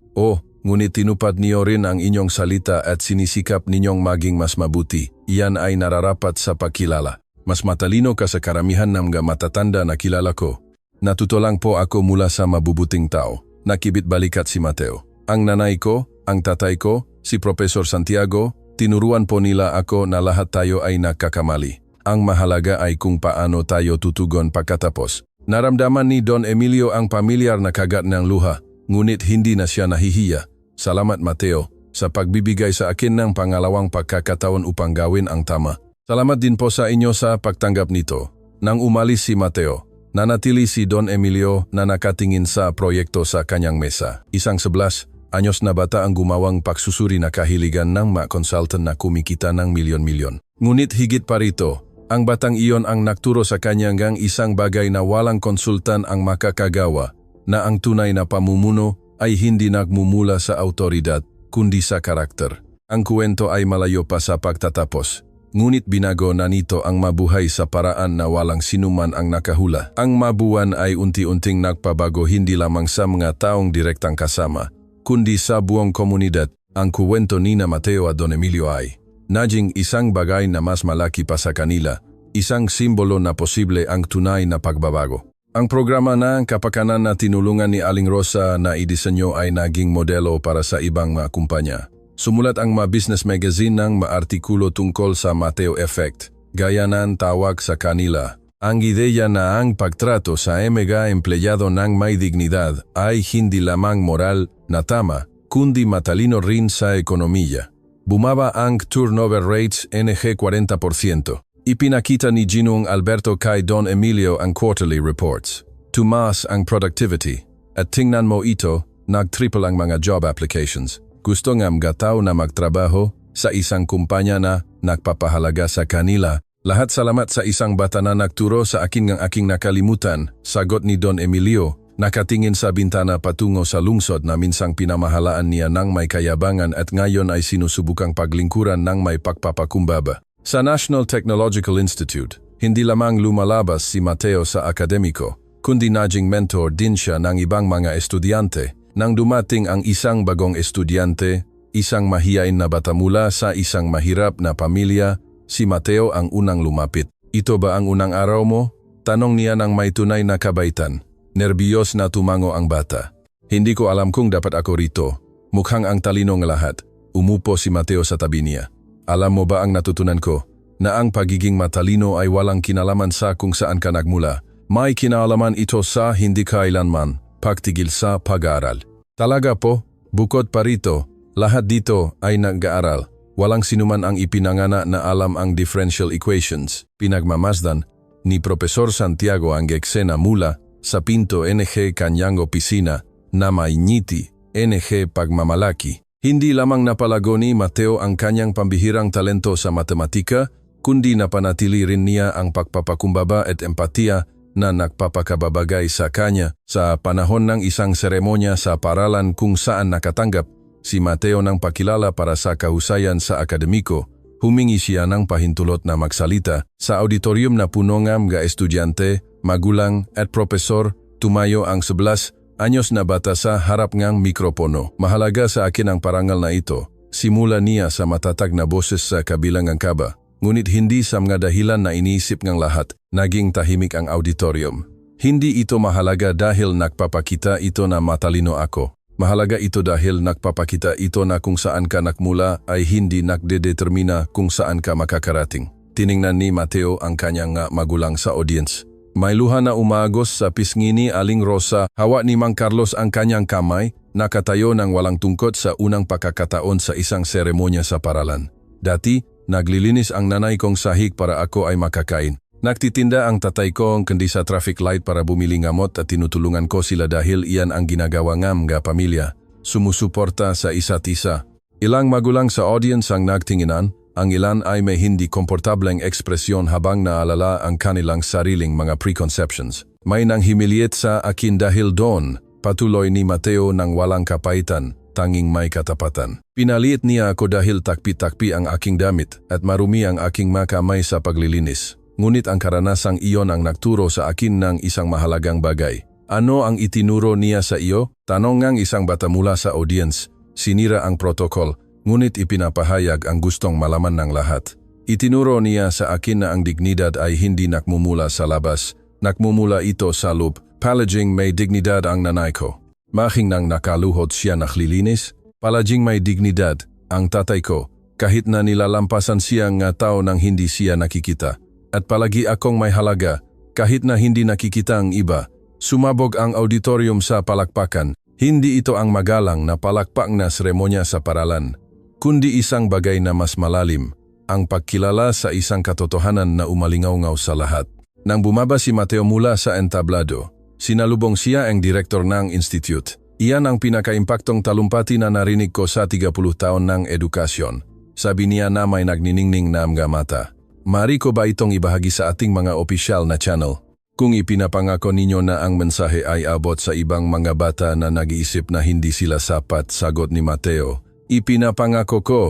Speaker 1: Ngunit tinupad niyo rin ang inyong salita at sinisikap ninyong maging mas mabuti. Iyan ay nararapat sa pagkilala. Mas matalino ka sa karamihan ng mga matatanda na kilala ko. Natuto lang po ako mula sa mabubuting tao. Nakibit balikat si Mateo. Ang nanay ko, ang tatay ko, si Profesor Santiago, tinuruan po nila ako na lahat tayo ay nagkakamali. Ang mahalaga ay kung paano tayo tutugon pagkatapos. Naramdaman ni Don Emilio ang pamilyar na kagat ng luha, ngunit hindi na siya nahihiya. Salamat Mateo, sa pagbibigay sa akin ng pangalawang pagkakataon upang gawin ang tama. Salamat din po sa inyo sa pagtanggap nito. Nang umalis si Mateo, nanatili si Don Emilio na nakatingin sa proyekto sa kanyang mesa. Isang 11 anyos na bata ang gumawang pagsusuri na kahiligan ng mga consultant na kumikita ng milyon-milyon. Ngunit higit pa rito, ang batang iyon ang nagturo sa kanyang isang bagay na walang konsultan ang makakagawa, na ang tunay na pamumuno ay hindi nagmumula sa autoridad, kundi sa karakter. Ang kwento ay malayo pa sa pagtatapos, ngunit binago na nito ang mabuhay sa paraan na walang sinuman ang nakahula. Ang mabuwan ay unti-unting nagpabago hindi lamang sa mga taong direktang kasama, kundi sa buong komunidad. Ang kwento ni Mateo at Don Emilio ay naging isang bagay na mas malaki pa sa kanila, isang simbolo na posible ang tunay na pagbabago. Ang programa ng kapakanan na tinulungan ni Aling Rosa na idisenyo ay naging modelo para sa ibang mga kumpanya. Sumulat ang mga business magazine ng maartikulo tungkol sa Mateo Effect, gaya ng tawag sa kanila. Ang ideya na ang pagtrato sa mga empleyado ng may dignidad ay hindi lamang moral na tama, kundi matalino rin sa ekonomiya. Bumaba ang turnover rates NG 40%. Ipinakita ni Ginong Alberto kay Don Emilio ang quarterly reports. Tumaas ang productivity. At tingnan mo ito, nag-triple ang mga job applications. Gusto ng mga tao na magtrabaho sa isang kumpanya na nagpapahalaga sa kanila. Lahat salamat sa isang bata na nagturo sa akin ng aking nakalimutan, sagot ni Don Emilio, nakatingin sa bintana patungo sa lungsod na minsang pinamahalaan niya ng may kayabangan at ngayon ay sinusubukang paglingkuran ng may pagpapakumbaba. Sa National Technological Institute, hindi lamang lumalabas si Mateo sa akademiko, kundi naging mentor din siya ng ibang mga estudyante. Nang dumating ang isang bagong estudyante, isang mahiyain na bata mula sa isang mahirap na pamilya, si Mateo ang unang lumapit. Ito ba ang unang araw mo? Tanong niya ng may tunay na kabaitan. Nerbiyos na tumango ang bata. Hindi ko alam kung dapat ako rito. Mukhang ang talino ng lahat. Umupo si Mateo sa tabi niya. Alam mo ba ang natutunan ko? Na ang pagiging matalino ay walang kinalaman sa kung saan ka nagmula. May kinalaman ito sa hindi kailanman pagtigil sa pag-aaral. Talaga po, bukod pa rito, lahat dito ay nag-aaral. Walang sinuman ang ipinangana na alam ang differential equations. Pinagmamasdan ni Profesor Santiago ang eksena mula sa pinto NG kanyang opisina na may ngiti NG pagmamalaki. Hindi lamang napalago ni Mateo ang kanyang pambihirang talento sa matematika, kundi napanatili rin niya ang pagpapakumbaba at empatiya na nagpapakababagay sa kanya. Sa panahon ng isang seremonya sa paralan kung saan nakatanggap si Mateo ng pakilala para sa kahusayan sa akademiko, humingi siya ng pahintulot na magsalita. Sa auditorium na puno ng mga estudyante, magulang at profesor, tumayo ang 11 anyos na bata sa harap ngang mikropono. Mahalaga sa akin ang parangal na ito. Simula niya sa matatag na boses sa kabilang ang kaba. Ngunit hindi sa mga dahilan na iniisip ng lahat, naging tahimik ang auditorium. Hindi ito mahalaga dahil nagpapakita ito na matalino ako. Mahalaga ito dahil nagpapakita ito na kung saan ka nakmula ay hindi nagdedetermina kung saan ka makakarating. Tiningnan ni Mateo ang kanyang magulang sa audience. May luha na umagos sa pisngi ni Aling Rosa, hawa ni Mang Carlos ang kanyang kamay, nakatayo ng walang tungkot sa unang pagkakataon sa isang seremonya sa paralan. Dati, naglilinis ang nanay kong sahig para ako ay makakain. Nagtitinda ang tatay ko kundi sa traffic light para bumili ngamot at tinutulungan ko sila dahil iyan ang ginagawa ng mga pamilya. Sumusuporta sa isa't isa. Ilang magulang sa audience ang nagtinginan, ang ilan ay may hindi komportableng ekspresyon habang naalala ang kanilang sariling mga preconceptions. May nang humiliate sa akin dahil doon, patuloy ni Mateo ng walang kapaitan, tanging may katapatan. Pinaliit niya ako dahil takpi-takpi ang aking damit at marumi ang aking makamay sa paglilinis. Ngunit ang karanasang iyon ang nagturo sa akin ng isang mahalagang bagay. Ano ang itinuro niya sa iyo? Tanong ng isang bata mula sa audience. Sinira ang protokol, ngunit ipinapahayag ang gustong malaman ng lahat. Itinuro niya sa akin na ang dignidad ay hindi nakmumula sa labas, nakmumula ito sa loob. Palaging may dignidad ang nanay ko. Mahing nang nakaluhod siya naglilinis, palaging may dignidad ang tatay ko, kahit na nilalampasan siya ng tao nang hindi siya nakikita. At palagi akong may halaga, kahit na hindi nakikita ang iba. Sumabog ang auditorium sa palakpakan. Hindi ito ang magalang na palakpak na seremonya sa paralan, kundi isang bagay na mas malalim, ang pagkilala sa isang katotohanan na umalingaw-ngaw sa lahat. Nang bumaba si Mateo mula sa entablado, sinalubong siya ang direktor ng institute. Iyan ang pinakaimpaktong talumpati na narinig ko sa 30 taon ng edukasyon. Sabi niya na may nagniningning na mga mata. Mari ko ba itong ibahagi sa ating mga opisyal na channel? Kung ipinapangako ninyo na ang mensahe ay abot sa ibang mga bata na nag-iisip na hindi sila sapat, sagot ni Mateo. Ipinapangako ko.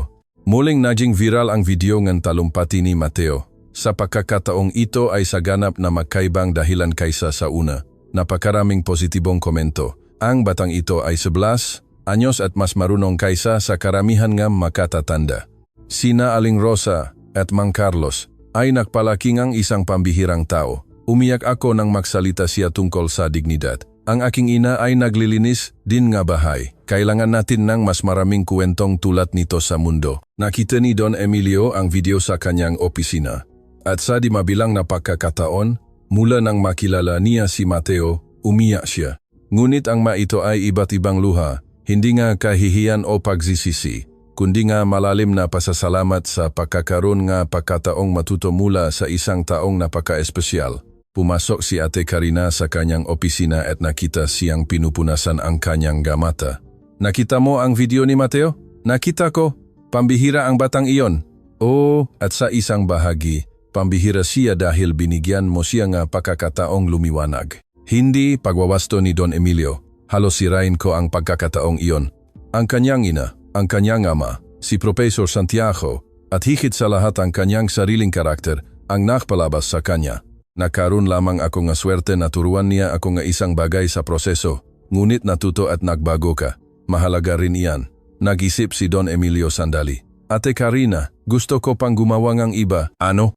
Speaker 1: Muling naging viral ang video ng talumpati ni Mateo. Sa pagkakataong ito ay saganap na magkaibang dahilan kaysa sa una. Napakaraming positibong komento. Ang batang ito ay 11 anyos at mas marunong kaysa sa karamihan ng makatatanda. Sina Aling Rosa at Mang Carlos ay nagpalaking ang isang pambihirang tao. Umiyak ako nang magsalita siya tungkol sa dignidad. Ang aking ina ay naglilinis din nga bahay. Kailangan natin ng mas maraming kwentong tulad nito sa mundo. Nakita ni Don Emilio ang video sa kanyang opisina. At sa di mabilang na pagkakataon, mula nang makilala niya si Mateo, umiyak siya. Ngunit ang ito ay iba't ibang luha, hindi nga kahihiyan o pagsisisi, kundi nga malalim na pasasalamat sa pagkakaroon nga pagkataong matuto mula sa isang taong napaka-espesyal. Pumasok si Ate Karina sa kanyang opisina at nakita siyang pinupunasan ang kanyang gamata. Nakita mo ang video ni Mateo? Nakita ko. Pambihira ang batang iyon. Oo, at sa isang bahagi, pambihira siya dahil binigyan mo siya nga pagkakataong lumiwanag. Hindi pagwawasto ni Don Emilio. Halos sirain ko ang pagkakataong iyon. Ang kanyang ina, ang kanyang ama, si Professor Santiago, at higit sa lahat ang kanyang sariling karakter, ang nakpalabas sa kanya. Nakaroon lamang ako nga swerte na turuan niya ako nga isang bagay sa proseso, ngunit natuto at nagbago ka. Mahalaga rin iyan. Nag-isip si Don Emilio sandali. Ate Karina, gusto ko pang gumawa ngang iba. Ano?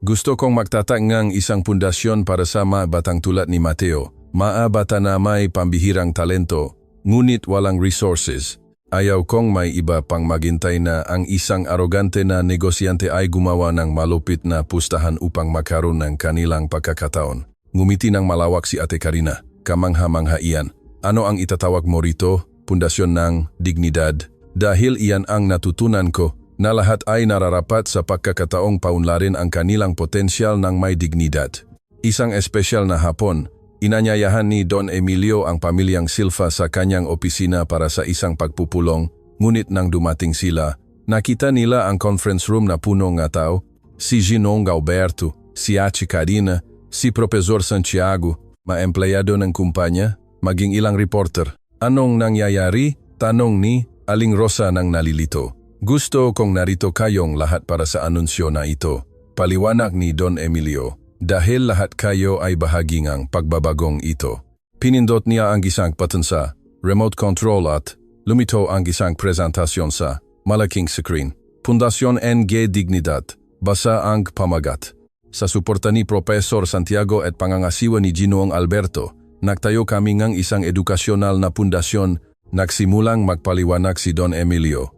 Speaker 1: Gusto kong magtatag ngang isang pundasyon para sa mga batang tulad ni Mateo. Mga bata na may pambihirang talento, ngunit walang resources. Ayaw kong may iba pang maghintay na ang isang arogante na negosyante ay gumawa ng malupit na pustahan upang makaroon ng kanilang pagkakataon. Ngumiti ng malawak si Ate Karina. Kamangha-mangha iyan. Ano ang itatawag mo rito? Pundasyon ng dignidad. Dahil iyan ang natutunan ko, na lahat ay nararapat sa pagkakataong paunlarin ang kanilang potensyal ng may dignidad. Isang espesyal na hapon, inanyayahan ni Don Emilio ang pamilyang Silva sa kanyang opisina para sa isang pagpupulong, ngunit nang dumating sila, nakita nila ang conference room na puno nga tao, si Ginong Alberto, si Ate Karina, si Professor Santiago, ma-empleyado ng kumpanya, maging ilang reporter. Anong nangyayari? Tanong ni Aling Rosa nang nalilito. Gusto kong narito kayong lahat para sa anunsyo na ito. Paliwanag ni Don Emilio. Dahil lahat kayo ay bahagi ng pagbabagong ito. Pinindot niya ang isang button sa remote control at lumito ang isang presentasyon sa malaking screen. Pundasyon NG Dignidad. Basa ang pamagat. Sa suporta ni Professor Santiago at pangangasiwa ni Ginoong Alberto, nagtayo kami ng isang edukasyonal na pundasyon. Nagsimulang magpaliwanag si Don Emilio.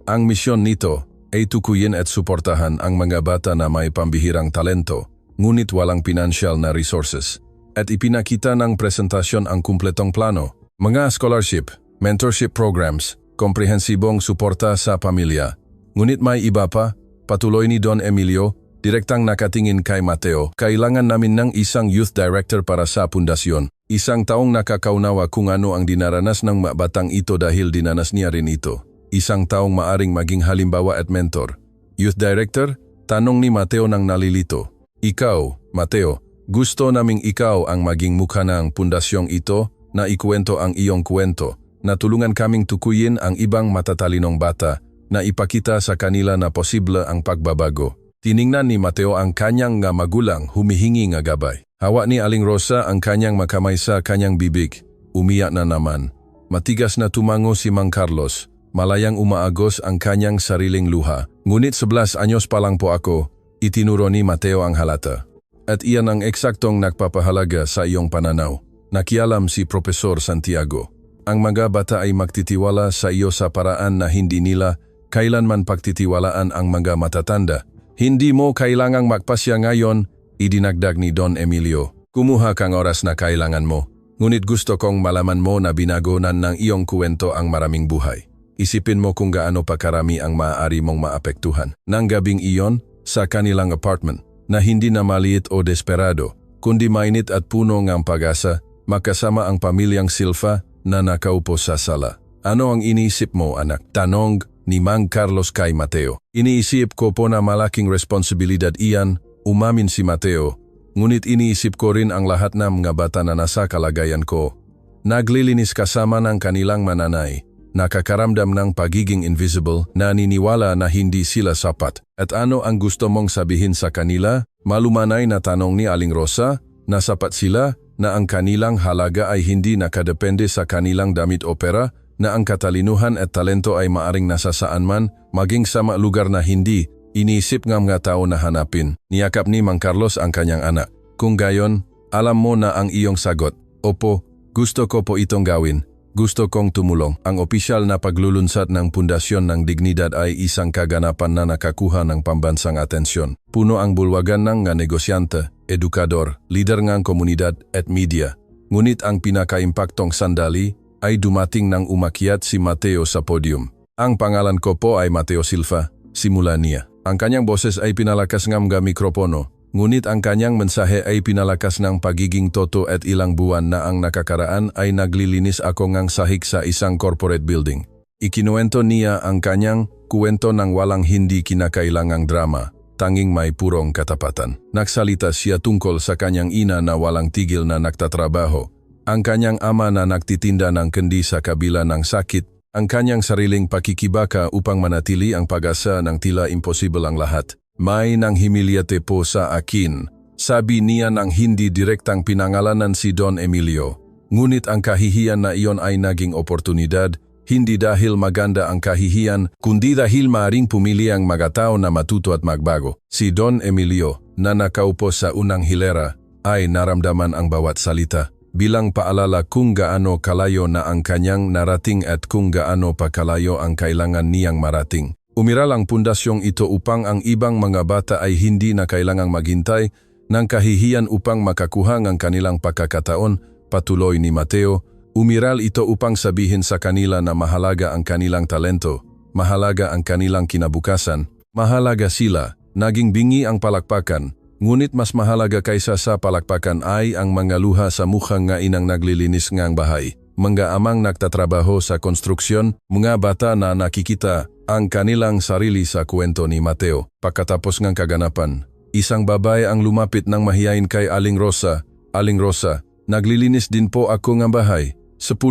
Speaker 1: Ang misyon nito ay tukuyin at suportahan ang mga bata na may pambihirang talento, ngunit walang financial na resources. At ipinakita ng presentasyon ang kumpletong plano, mga scholarship, mentorship programs, komprehensibong suporta sa pamilya. Ngunit may iba pa, patuloy ni Don Emilio, direktang nakatingin kay Mateo. Kailangan namin ng isang youth director para sa pundasyon. Isang taong nakakaunawa kung ano ang dinaranas ng batang ito dahil dinanas niya rin ito. isang taong maaring maging halimbawa at mentor. Youth Director, tanong ni Mateo nang nalilito. Ikaw, Mateo, gusto naming ikaw ang maging mukha ng pundasyong ito na ikwento ang iyong kwento, na tulungan kaming tukuyin ang ibang matatalinong bata na ipakita sa kanila na posible ang pagbabago. Tiningnan ni Mateo ang kanyang nga magulang humihingi nga gabay. Hawa ni Aling Rosa ang kanyang makamay sa kanyang bibig. Umiyak na naman. Matigas na tumango si Mang Carlos. Malayang umaagos ang kanyang sariling luha. Ngunit 11 anyos pa lang po ako, itinuro ni Mateo ang halata. At iyan ang eksaktong nagpapahalaga sa iyong pananaw. Nakialam si Profesor Santiago. Ang mga bata ay magtitiwala sa iyo sa paraan na hindi nila kailanman pagtitiwalaan ang mga matatanda. Hindi mo kailangang magpasya ngayon, idinagdag ni Don Emilio. Kumuha kang oras na kailangan mo. Ngunit gusto kong malaman mo na binagonan ng iyong kwento ang maraming buhay. Isipin mo kung gaano pa karami ang maaari mong maapektuhan. Nang gabing iyon, sa kanilang apartment, na hindi na maliit o desperado, kundi mainit at puno ng pag-asa, makasama ang pamilyang Silva na nakaupo sa sala. Ano ang iniisip mo, anak? Tanong ni Mang Carlos kay Mateo. Iniisip ko po na malaking responsibilidad iyan, umamin si Mateo. Ngunit iniisip ko rin ang lahat ng mga bata na nasa kalagayan ko. Naglilinis kasama ng kanilang mananay, nakakaramdam ng pagiging invisible, naniniwala na hindi sila sapat. At ano ang gusto mong sabihin sa kanila? Malumanay na tanong ni Aling Rosa, na sapat sila, na ang kanilang halaga ay hindi nakadepende sa kanilang damit o pera, na ang katalinuhan at talento ay maaring nasa saan man, maging sa mga lugar na hindi, iniisip ng mga tao na hanapin. Niyakap ni Mang Carlos ang kanyang anak. Kung gayon, alam mo na ang iyong sagot. Opo, gusto ko po itong gawin. Gusto kong tumulong. Ang opisyal na paglulunsad ng Pundasyon ng Dignidad ay isang kaganapan na nakakuha ng pambansang atensyon. Puno ang bulwagan ng nga negosyante, edukador, lider ng komunidad at media. Ngunit ang pinakaimpaktong sandali ay dumating nang umakyat si Mateo sa podium. Ang pangalan ko po ay Mateo Silva, simula niya. Ang kanyang boses ay pinalakas ng mga mikropono, ngunit ang kanyang mensahe ay pinalakas ng pagiging toto at ilang buwan na ang nakakaraan ay naglilinis ako ng sahig sa isang corporate building. Ikinuwento niya ang kanyang kuwento ng walang hindi kinakailangang drama, tanging may purong katapatan. Nagsalita siya tungkol sa kanyang ina na walang tigil na nagtatrabaho, ang kanyang ama na nagtitinda ng kendi sa kabila ng sakit, ang kanyang sariling pakikibaka upang manatili ang pag-asa ng tila imposible ang lahat. May nanghimilyate po sa akin, sabi niya nang hindi direktang pinangalanan si Don Emilio. Ngunit ang kahihiyan na iyon ay naging oportunidad, hindi dahil maganda ang kahihiyan, kundi dahil maaring pumili ang mga tao na matuto at magbago. Si Don Emilio, na nakaupo sa unang hilera, ay naramdaman ang bawat salita. Bilang paalala kung gaano kalayo na ang kanyang narating at kung gaano pa kalayo ang kailangan niyang marating. Umiral ang pundasyong ito upang ang ibang mga bata ay hindi na kailangang maghintay ng kahihiyan upang makakuha ng kanilang pagkakataon, patuloy ni Mateo. Umiral ito upang sabihin sa kanila na mahalaga ang kanilang talento, mahalaga ang kanilang kinabukasan, mahalaga sila. Naging bingi ang palakpakan. Ngunit mas mahalaga kaysa sa palakpakan ay ang mga luha sa mukhang nga inang naglilinis ngang bahay. Mga amang nagtatrabaho sa konstruksyon, mga bata na nakikita ang kanilang sarili sa kwento ni Mateo. Pagkatapos ng kaganapan, isang babae ang lumapit ng mahiyain kay Aling Rosa. Aling Rosa, naglilinis din po ako ng bahay. 10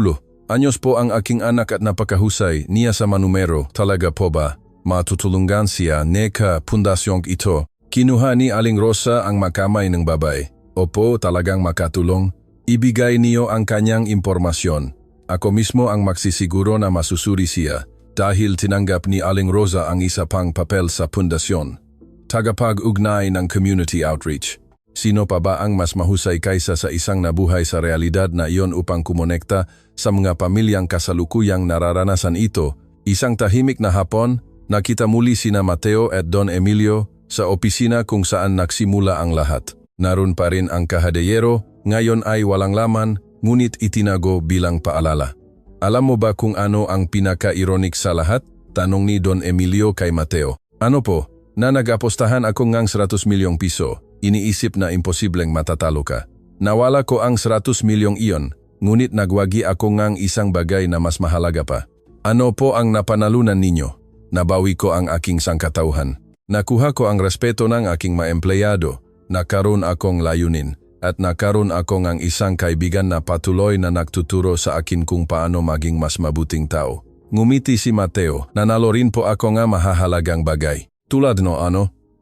Speaker 1: anyos po ang aking anak at napakahusay niya sa manumero. Talaga po ba? Matutulungan siya neka pundasyong ito. Kinuha ni Aling Rosa ang makamay ng babae. Opo, talagang makatulong. Ibigay niyo ang kanyang impormasyon. Ako mismo ang magsisiguro na masusuri siya dahil tinanggap ni Aling Rosa ang isa pang papel sa pundasyon. Tagapag-ugnay ng community outreach. Sino pa ba ang mas mahusay kaysa sa isang nabuhay sa realidad na iyon upang kumonekta sa mga pamilyang kasalukuyang nararanasan ito? Isang tahimik na hapon, nakita muli sina Mateo at Don Emilio sa opisina kung saan nagsimula ang lahat. Naroon pa rin ang kahadeyero, ngayon ay walang laman, ngunit itinago bilang paalala. Alam mo ba kung ano ang pinaka-ironic sa lahat? Tanong ni Don Emilio kay Mateo. Ano po? Na nag-apostahan ako ngang 100 milyong piso. Iniisip na imposibleng matatalo ka. Nawala ko ang 100 milyong iyon, ngunit nagwagi ako ngang isang bagay na mas mahalaga pa. Ano po ang napanalunan ninyo? Nabawi ko ang aking sangkatauhan. Nakuha ko ang respeto ng aking mga empleyado. Nakaroon akong layunin. At nakaroon akong ang isang kaibigan na patuloy na nagtuturo sa akin kung paano maging mas mabuting tao. Ngumiti si Mateo, nanalo rin po ako nga mahahalagang bagay. Tulad no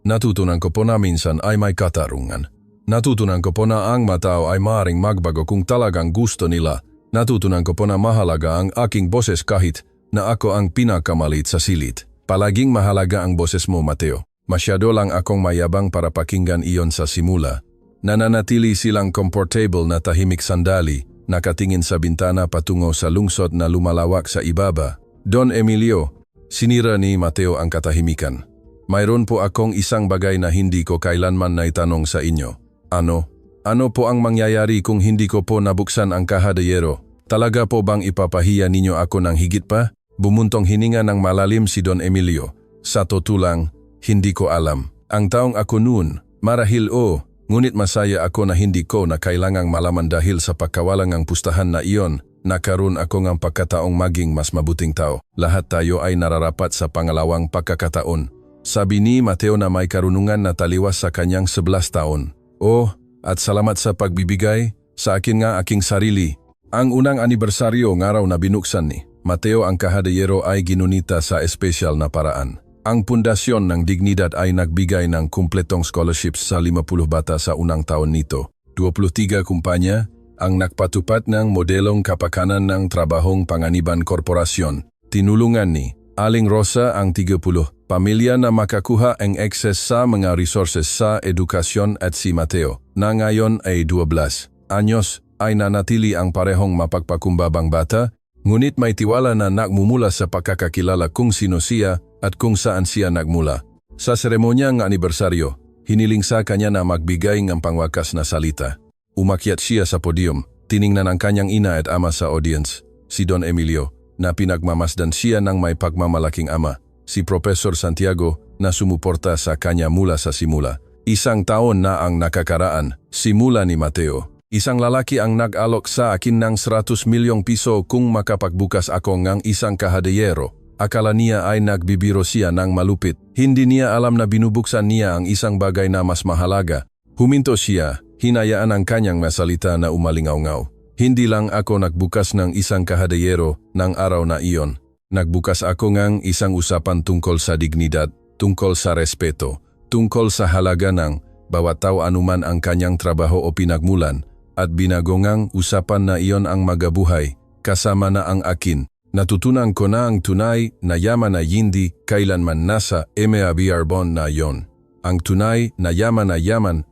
Speaker 1: natutunan ko po na minsan ay may katarungan. Natutunan ko po na ang matao ay maaaring magbago kung talagang gusto nila. Natutunan ko po na mahalaga ang aking boses kahit na ako ang pinakamalit sa silid. Palaging mahalaga ang boses mo, Mateo. Masyado lang akong mayabang para pakinggan iyon sa simula. Nananatili silang comfortable na tahimik sandali, nakatingin sa bintana patungo sa lungsod na lumalawak sa ibaba. Don Emilio, sinira ni Mateo ang katahimikan. Mayroon po akong isang bagay na hindi ko kailanman naitanong sa inyo. Ano po ang mangyayari kung hindi ko po nabuksan ang kahadayero? Talaga po bang ipapahiya ninyo ako ng higit pa? Bumuntong hininga ng malalim si Don Emilio. Sa totoo lang, hindi ko alam. Ang taong ako noon, marahil ngunit masaya ako na hindi ko na kailangang malaman dahil sa pagkawalang ang pustahan na iyon, nakaroon ako ng pagkataong maging mas mabuting tao. Lahat tayo ay nararapat sa pangalawang pagkakataon. Sabi ni Mateo na may karunungan na taliwas sa kanyang 11 taon. At salamat sa pagbibigay sa akin nga aking sarili. Ang unang anibersaryo ng araw na binuksan ni Mateo ang kahadayero ay ginunita sa espesyal na paraan. Ang pundasyon ng dignidad ay nagbigay ng kumpletong scholarships sa 50 bata sa unang taon nito. 23 kumpanya ang nagpatupad ng modelong kapakanan ng trabahong panganiban korporasyon. Tinulungan ni Aling Rosa ang 30 pamilya na makakuha ang access sa mga resources sa edukasyon at si Mateo, na ngayon ay 12 anyos, ay nanatili ang parehong mapagpakumbabang bata, ngunit may tiwala na nagmumula sa pagkakakilala kung sino siya at kung saan siya nagmula. Sa seremonya ng anibersaryo, hiniling sa kanya na magbigay ng pangwakas na salita. Umakyat siya sa podium, tiningnan ang kanyang ina at ama sa audience, si Don Emilio, na pinagmamasdan siya ng may pagmamalaking ama, si Professor Santiago na sumuporta sa kanya mula sa simula. Isang taon na ang nakakaraan, simula ni Mateo. Isang lalaki ang nag-alok sa akin ng 100 milyong piso kung makapagbukas ako ng isang kahadayero. Akala niya ay nagbibiro siya ng malupit. Hindi niya alam na binubuksan niya ang isang bagay na mas mahalaga. Huminto siya, hinayaan ang kanyang masalita na umalingaw-ngaw. Hindi lang ako nagbukas ng isang kahadayero ng araw na iyon. Nagbukas ako ng isang usapan tungkol sa dignidad, tungkol sa respeto, tungkol sa halaga ng bawat tao anuman ang kanyang trabaho o pinagmulan, at binagongang usapan na iyon ang magabuhay, kasama na ang akin. Natutunan ko na ang tunay na yaman na hindi kailanman nasa MA bond na yon. Ang tunay na yaman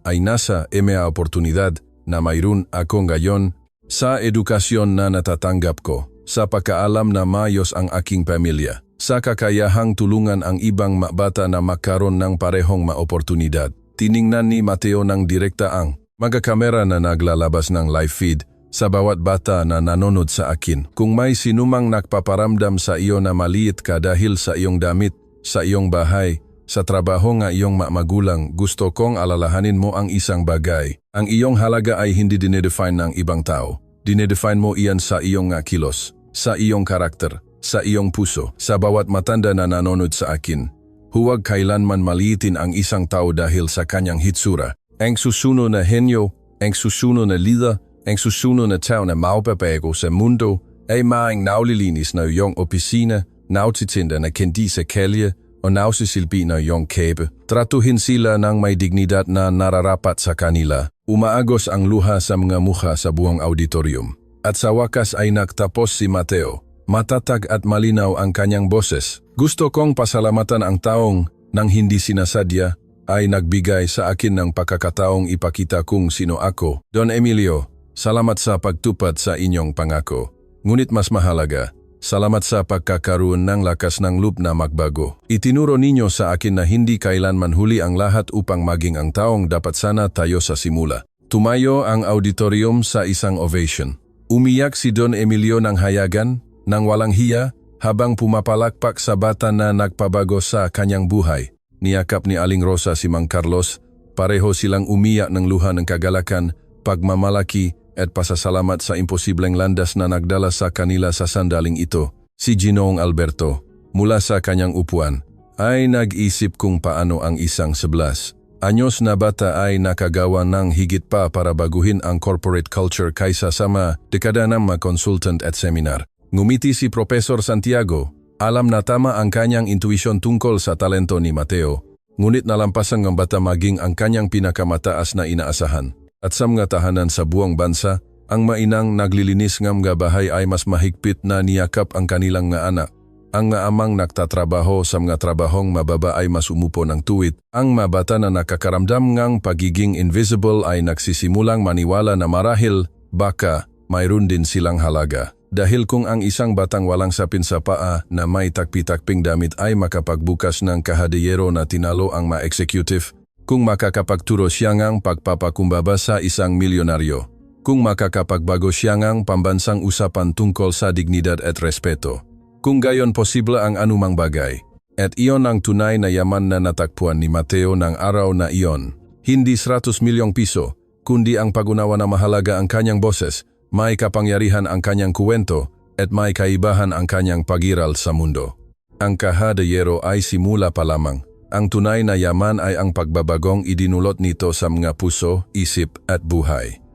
Speaker 1: ay nasa MA oportunidad na mayroon ako ngayon sa edukasyon na natatanggap ko, sa pagkaalam na mayos ang aking pamilya, sa kakayahang tulungan ang ibang bata na magkaroon ng parehong maoportunidad. Tiningnan ni Mateo ng direkta ang magakamera na naglalabas ng live feed sa bawat bata na nanonood sa akin. Kung may sinumang nagpaparamdam sa iyo na maliit ka dahil sa iyong damit, sa iyong bahay, sa trabaho nga iyong magulang, gusto kong alalahanin mo ang isang bagay. Ang iyong halaga ay hindi dinedefine ng ibang tao. Dinedefine mo iyan sa iyong kilos, sa iyong karakter, sa iyong puso, sa bawat matanda na nanonood sa akin. Huwag kailanman maliitin ang isang tao dahil sa kanyang hitsura. Ang susunod na henyo, ang susunod na leader, ang susunod na tao na maupapago sa mundo ay maaaring naulilinis na iyong opisina, nautitinda na kendi sa kalye o nausisilbi na iyong kebe. Tratuhin sila ng may dignidad na nararapat sa kanila. Umaagos ang luha sa mga mukha sa buong auditorium. At sa wakas ay nagtapos si Mateo. Matatag at malinaw ang kanyang boses. Gusto kong pasalamatan ang taong nang hindi sinasadya ay nagbigay sa akin ng pagkakataong ipakita kung sino ako. Don Emilio, salamat sa pagtupad sa inyong pangako. Ngunit mas mahalaga, salamat sa pagkakaroon ng lakas ng loob na magbago. Itinuro ninyo sa akin na hindi kailanman huli ang lahat upang maging ang taong dapat sana tayo sa simula. Tumayo ang auditorium sa isang ovation. Umiyak si Don Emilio ng hayagan, ng walang hiya, habang pumapalakpak sa bata na nagpabago sa kanyang buhay. Niyakap ni Aling Rosa si Mang Carlos, pareho silang umiyak ng luha ng kagalakan, pagmamalaki at pasasalamat sa imposibleng landas na nagdala sa kanila sa sandaling ito. Si Ginoong Alberto, mula sa kanyang upuan, ay nag-isip kung paano ang isang 11 anyos na bata ay nakagawa ng higit pa para baguhin ang corporate culture kaysa sa mga dekada ng mga consultant at seminar. Ngumiti si Professor Santiago, alam na tama ang kanyang intuisyon tungkol sa talento ni Mateo, ngunit nalampasan ng bata maging ang kanyang pinakamataas na inaasahan. At sa mga tahanan sa buong bansa, ang mainang naglilinis ng mga bahay ay mas mahigpit na niyakap ang kanilang nga anak. Ang mga amang nagtatrabaho sa mga trabahong mababa ay mas umupo ng tuwid. Ang mga bata na nakakaramdam ng pagiging invisible ay nagsisimulang maniwala na marahil, baka, mayroon din silang halaga. Dahil kung ang isang batang walang sapin sa paa na may takpi-takping damit ay makapagbukas ng kahadiyero na tinalo ang mga executive, kung makakapagturo siya ng pagpapakumbaba sa isang milyonaryo, kung makakapagbago siya ng pambansang usapan tungkol sa dignidad at respeto, kung gayon posible ang anumang bagay. At iyon ang tunay na yaman na natakpuan ni Mateo ng araw na iyon. Hindi 100 milyong piso, kundi ang pag-unawa na mahalaga ang kanyang boses, may kapangyarihan ang kanyang kuwento, at may kaibahan ang kanyang pagiral sa mundo. Ang kahadiyero ay simula pa lamang. Ang tunay na yaman ay ang pagbabagong idinulot nito sa mga puso, isip at buhay.